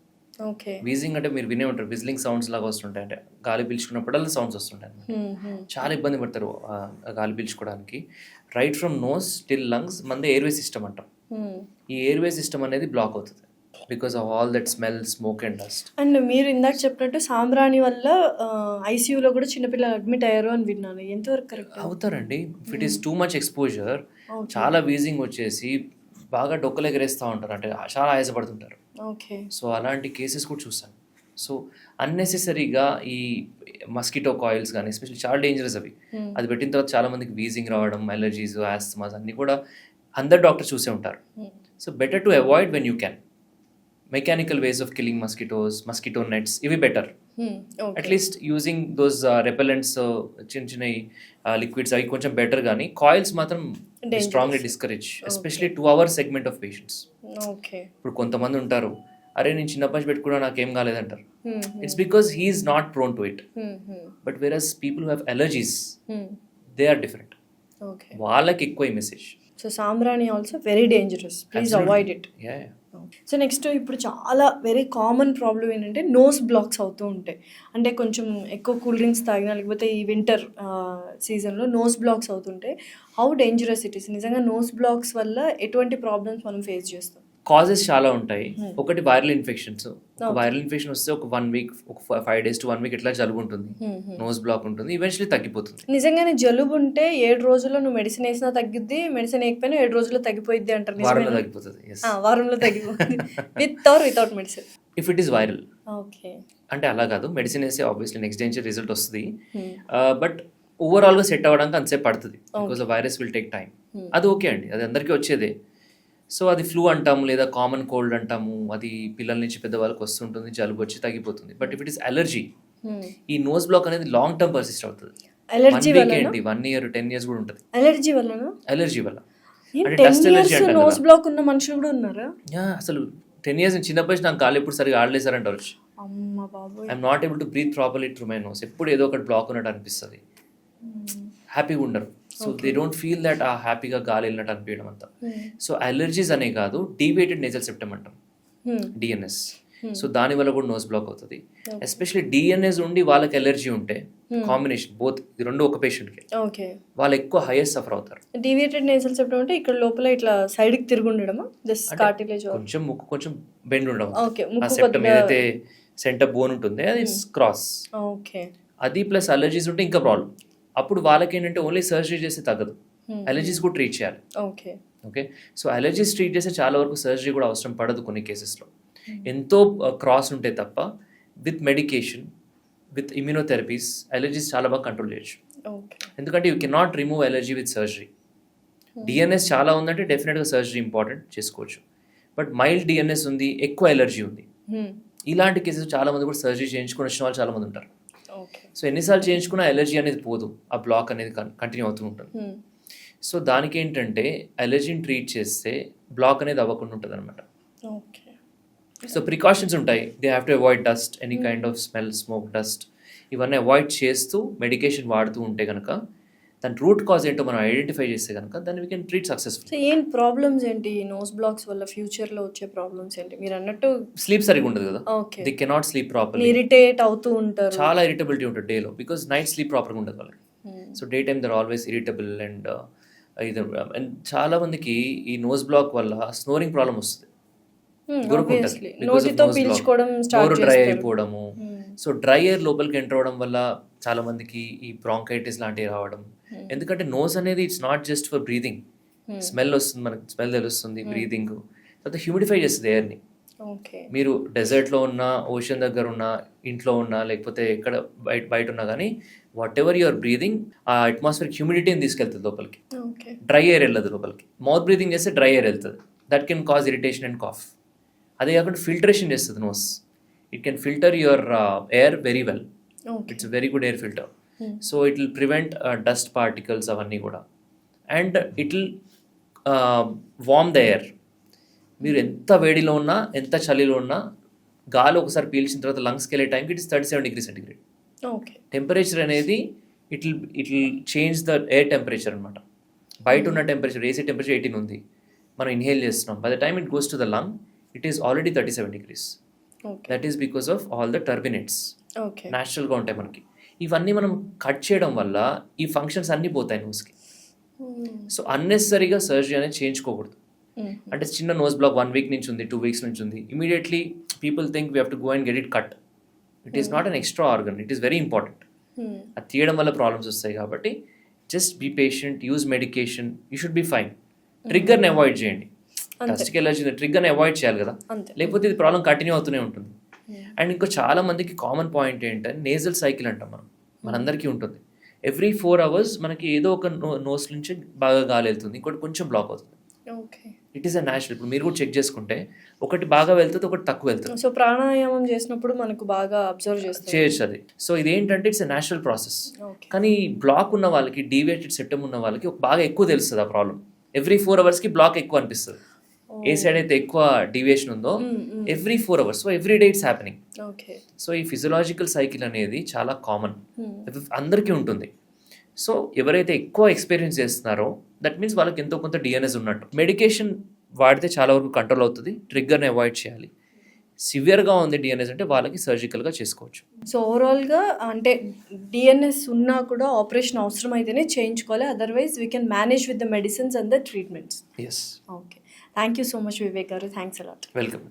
వీజింగ్ అంటే మీరు వినే ఉంటారు, విజిలింగ్ సౌండ్స్ లాగా వస్తుంటాయి, అంటే గాలి పీల్చుకున్నప్పుడల్లా సౌండ్స్ వస్తుంటాయి అన్నమాట. చాలా ఇబ్బంది పడతారు గాలి పీల్చుకోవడానికి. Right from nose till lungs మనది ఎయిర్వే సిస్టమ్ అంటాం. ఈ ఎయిర్వే సిస్టమ్ అనేది బ్లాక్ అవుతుంది because of all that smell, smoke and dust. And మీరు ఇందాక చెప్పినట్టు సాంబ్రాణి వల్ల ఐసీయూలో కూడా చిన్నపిల్లలు అడ్మిట్ అయ్యారు అని విన్నాను, ఎంతవరకు కరెక్ట్? అవుతారండి. If it is too much exposure, చాలా వీజింగ్ వచ్చేసి బాగా డొక్కలు ఎగరేస్తూ ఉంటారు, అంటే చాలా ఆయాసపడుతుంటారు. సో అలాంటి కేసెస్ కూడా చూసాను. సో అన్నెసెసరీగా ఈ మస్కిటో కాయిల్స్ కానీ ఎస్పెషల్లీ చాలా డేంజరస్ అవి. అది పెట్టిన తర్వాత చాలా మందికి వీజింగ్ రావడం, అలర్జీస్, ఆస్తమాస్ అన్నీ కూడా అందరు డాక్టర్స్ చూసే ఉంటారు. So better to avoid when you can. Mechanical ways of killing mosquitoes, mosquito nets, ఇవి better. At least using those repellents, చిన్న చిన్న లిక్విడ్స్ అవి కొంచెం బెటర్, కానీ కాయిల్స్ మాత్రం strongly discourage, especially 2 hour segment of patients. ఇప్పుడు కొంతమంది ఉంటారు, అరే నేను చిన్నప్పటి పెట్టుకున్నా నాకేం కాలేదంటారు. It's because he's not prone to it. But there's people who have allergies, they are different, వాళ్ళకి ఎక్కువ ఈ మెసేజ్. సో సాంబ్రాణి also very dangerous, please avoid it. So next ఇప్పుడు చాలా వెరీ కామన్ ప్రాబ్లం ఏంటంటే నోస్ బ్లాక్స్ అవుతూ ఉంటాయి. అంటే కొంచెం ఎక్కువ కూల్ డ్రింక్స్ తాగినా లేకపోతే ఈ వింటర్ సీజన్లో నోస్ బ్లాక్స్ అవుతుంటాయి. How dangerous it is? నిజంగా నోస్ బ్లాక్స్ వల్ల ఎటువంటి ప్రాబ్లమ్స్ మనం ఫేస్ చేస్తాం? కాజెస్ చాలా ఉంటాయి. ఒకటి వైరల్ ఇన్ఫెక్షన్స్. వైరల్ ఇన్ఫెక్షన్ వస్తే ఒక 1 week, ఒక 5 days to 1 week ఇట్లా జలుబు ఉంటుంది, నోస్ బ్లాక్ ఉంటుంది, ఈవెన్చువల్లీ తగ్గిపోతుంది. నిజంగానే జలుబు ఉంటే 7 రోజుల్లో నువ్వు మెడిసిన్ వేసినా తగ్గిద్ది, మెడిసిన్ వేయకపోయినా 7 రోజుల్లో తగ్గిపోయిద్ది అంటారు. వారంలో తగ్గిపోతుంది. వారంలో తగ్గిపోతుంది, with or without medicine. If it is viral. Okay, అంటే అలా కాదు, మెడిసిన్ వేస్తే ఆబ్వియస్లీ నెక్స్ట్ డే నుంచి రిజల్ట్ వస్తుంది, బట్ ఓవరాల్గా సెట్ అవ్వడానికి అంతసేపు పడుతుంది, because virus will take time. అది ఓకే అండి, అది అందరికీ వచ్చేదే. సో అది ఫ్లూ అంటాము లేదా కామన్ కోల్డ్ అంటాము, అది పిల్లల నుంచి పెద్దవాళ్ళకి వస్తుంటుంది, జలుబు వచ్చి తగ్గిపోతుంది. But if it is allergy, ఈ నోస్ బ్లాక్ అనేది లాంగ్ టర్మ్ పర్సిస్ట్ అవుతుంది. అలర్జీ వల్ల 1 year 10 years కూడా ఉంటుంది. అలర్జీ వల్ల అలర్జీ వల్ల అంటే డస్ట్ అలర్జీ అంటారు. నోస్ బ్లాక్ ఉన్న మనుషులు కూడా ఉన్నారా? అసలు 10 years చిన్నప్పటి నాకు గాలి ఎప్పుడు సరిగా ఆడలేదు సార్ అంటారు. అమ్మ బాబోయ్, I'm not able to breathe properly through my nose. ఎప్పుడు ఏదో ఒకటి బ్లాక్ ఉన్నట్టు అనిపిస్తుంది, హ్యాపీగా ఉండరు. So they don't feel that ఆ హ్యాపీగా గాలి వెళ్ళినట్టు అనిపించడం అంతా. సో అలర్జీస్ అనే కాదు, డీవియేటెడ్ నేజల్ సెప్టమ్ అంటాం, డిఎన్ఎస్. సో దానివల్ల కూడా నోస్ బ్లాక్ అవుతుంది. ఎస్పెషల్లీ డిఎన్ఎస్ ఉండి వాళ్ళకి ఎలర్జీ ఉంటే, కాంబినేషన్ బోత్, ఇది రెండు ఒక పేషెంట్కి, వాళ్ళు ఎక్కువ హైయెస్ట్ సఫర్ అవుతారు. డీవియేటెడ్ నేజల్ సెప్టమ్ అంటే ఇక్కడ లోపల ఇట్లా సైడ్కి తిరిగి ఉండడమా, కార్టిలేజ్ కొంచెం ముక్కు కొంచెం బెండ్ ఉండడం, ఆ సెప్టమ్ ఏదైతే సెంటర్ బోన్ ఉంటుందో అది క్రాస్. అది ప్లస్ అలర్జీస్ ఉంటే ఇంకా ప్రాబ్లం. అప్పుడు వాళ్ళకి ఏంటంటే ఓన్లీ సర్జరీ చేస్తే తగ్గదు, అలర్జీస్ కూడా ట్రీట్ చేయాలి. ఓకే, సో అలర్జీస్ ట్రీట్ చేస్తే చాలా వరకు సర్జరీ కూడా అవసరం పడదు కొన్ని కేసెస్లో. ఎంతో క్రాస్ ఉంటే తప్ప with medication, with immunotherapies allergies చాలా బాగా కంట్రోల్ చేయొచ్చు. ఎందుకంటే you can not remove allergy with surgery. DNS చాలా ఉందంటే డెఫినెట్గా సర్జరీ ఇంపార్టెంట్, చేసుకోవచ్చు. బట్ మైల్డ్ డిఎన్ఎస్ ఉంది, ఎక్కువ ఎలర్జీ ఉంది, ఇలాంటి కేసెస్ చాలా మంది కూడా సర్జరీ చేయించుకుని వచ్చిన వాళ్ళు చాలా మంది ఉంటారు. సో ఎన్నిసార్లు చేయించుకున్నా ఎలర్జీ అనేది పోదు, ఆ బ్లాక్ అనేది కంటిన్యూ అవుతూ ఉంటుంది. సో దానికి ఏంటంటే అలర్జీని ట్రీట్ చేస్తే బ్లాక్ అనేది అవ్వకుండా ఉంటుంది అనమాట. సో ప్రికాషన్స్ ఉంటాయి. They have to avoid dust, any kind of smell, smoke, dust ఇవన్నీ అవాయిడ్ చేస్తూ మెడికేషన్ వాడుతూ ఉంటే కనుక దాని రూట్ కాజ్ ఏంటో మనం ఐడెంటిఫై చేస్తే కనుక దాన్ని we can treat successful. So ఏం ప్రాబ్లమ్స్ ఏంటి నోస్ బ్లాక్స్ వల్ల ఫ్యూచర్లో వచ్చే ప్రాబ్లమ్స్ ఏంటి? మీరు అన్నట్టు స్లీప్ సరిగా ఉండదు కదా, okay, they cannot sleep properly, irritate అవుతూ ఉంటారు, చాలా ఇరిటబిలిటీ ఉంటుంది డేలో, బికాస్ నైట్ స్లీప్ ప్రాపర్గా ఉండదు వాళ్ళకి. So day time they're always irritable and ఇది అండ్ చాలా మందికి ఈ నోస్ బ్లాక్ వల్ల స్నోరింగ్ ప్రాబ్లమ్ వస్తుంది. నోటితో పీల్చుకోవడం నోరు డ్రై అయిపోవడము. సో డ్రై ఎయిర్ లోపలికి ఎంటర్ అవడం వల్ల చాలా మందికి ఈ బ్రాంకైటిస్ లాంటివి రావడం. ఎందుకంటే నోస్ అనేది it's not just for breathing, smell వస్తుంది, మనకి స్మెల్ తెలుస్తుంది, బ్రీదింగ్, తర్వాత హ్యూమిడిఫై చేస్తుంది ఎయిర్ని. మీరు డెజర్ట్లో ఉన్న, ఓషన్ దగ్గర ఉన్న, ఇంట్లో ఉన్నా, లేకపోతే ఎక్కడ బయట ఉన్నా కానీ వాట్ ఎవర్ యువర్ బ్రీదింగ్ ఆ అట్మాస్ఫియర్ హ్యూమిడిటీని తీసుకెళ్తుంది లోపలికి, డ్రై ఎయిర్ వెళ్ళదు లోపలికి. మౌత్ బ్రీదింగ్ చేస్తే డ్రై ఎయిర్ వెళ్తుంది, that can cause irritation and cough. అదే కాకుండా ఫిల్టరేషన్ చేస్తుంది nose, it can filter your air very well, it's very good air filter. So it will prevent dust particles అవన్నీ కూడా, and it will warm the air. మీరు ఎంత వేడిలో ఉన్నా, ఎంత చలిలో ఉన్నా, గాలి ఒకసారి పీల్చిన తర్వాత లంగ్స్కి వెళ్ళే టైంకి it is 37 degrees centigrade. Temperature అనేది it will change the air temperature అనమాట. బయట ఉన్న టెంపరేచర్, ఏసీ టెంపరేచర్ 18 ఉంది, మనం ఇన్హేల్ చేస్తున్నాం. By the time it goes to the lung it is already 37 degrees. That is because of all the turbinates న్యాచురల్గా ఉంటాయి మనకి. ఇవన్నీ మనం కట్ చేయడం వల్ల ఈ ఫంక్షన్స్ అన్నీ పోతాయి నోస్కి. సో అన్నెసరీగా సర్జరీ అనేది చేయించుకోకూడదు. అంటే చిన్న నోస్ బ్లాక్ 1 week నుంచి ఉంది, 2 weeks నుంచి ఉంది, immediately people think we have to go and get it cut. It is not an extra organ, it is very important. అది తీయడం వల్ల ప్రాబ్లమ్స్ వస్తాయి కాబట్టి just be patient, use medication, you should be fine. ట్రిగ్గర్ని avoid చేయండి. డస్ట్కి allergy ట్రిగ్గర్ని avoid చేయాలి కదా, లేకపోతే ఇది ప్రాబ్లం కంటిన్యూ అవుతూనే ఉంటుంది. అండ్ ఇంకో చాలా మందికి కామన్ పాయింట్ ఏంటంటే నేజల్ సైకిల్ అంటాం మనం, మనందరికీ ఉంటుంది. ఎవ్రీ 4 hours మనకి ఏదో ఒక నోస్ నుంచి బాగా గాలి వెళ్తుంది, ఇంకోటి కొంచెం బ్లాక్ అవుతుంది. It is a natural. ఇప్పుడు మీరు కూడా చెక్ చేసుకుంటే ఒకటి బాగా వెళ్తుంది, ఒకటి తక్కువ వెళ్తుంది. సో ప్రాణాయామం చేసినప్పుడు మనకు బాగా అబ్జర్వ్ చేయొచ్చు అది. సో ఇదేంటంటే ఇట్స్ ఎ న్యాచురల్ ప్రాసెస్. కానీ బ్లాక్ ఉన్న వాళ్ళకి, డీవియేటెడ్ సెప్టమ్ ఉన్న వాళ్ళకి బాగా ఎక్కువ తెలుస్తుంది ఆ ప్రాబ్లం. ఎవ్రీ 4 hours బ్లాక్ ఎక్కువ అనిపిస్తుంది. ఏ సైడ్ అయితే ఎక్కువ డీవియేషన్ ఉందో every 4 hours, so every day it's happening. So ఈ ఫిజియలాజికల్ సైకిల్ అనేది చాలా కామన్, అందరికీ ఉంటుంది. సో ఎవరైతే ఎక్కువ ఎక్స్పీరియన్స్ చేస్తున్నారో దట్ మీన్స్ వాళ్ళకి ఎంతో కొంత డిఎన్ఎస్ ఉన్నట్టు. మెడికేషన్ వాడితే చాలా వరకు కంట్రోల్ అవుతుంది, ట్రిగ్గర్ని అవాయిడ్ చేయాలి. సివియర్గా ఉంది డిఎన్ఎస్ అంటే వాళ్ళకి సర్జికల్గా చేసుకోవచ్చు. సో ఓవరాల్గా అంటే డిఎన్ఎస్ ఉన్నా కూడా ఆపరేషన్ అవసరం అయితేనే చేయించుకోవాలి, otherwise we can manage with the medicines and the treatments. Yes. Okay, thank you so much Vivek garu, thanks allot. Welcome.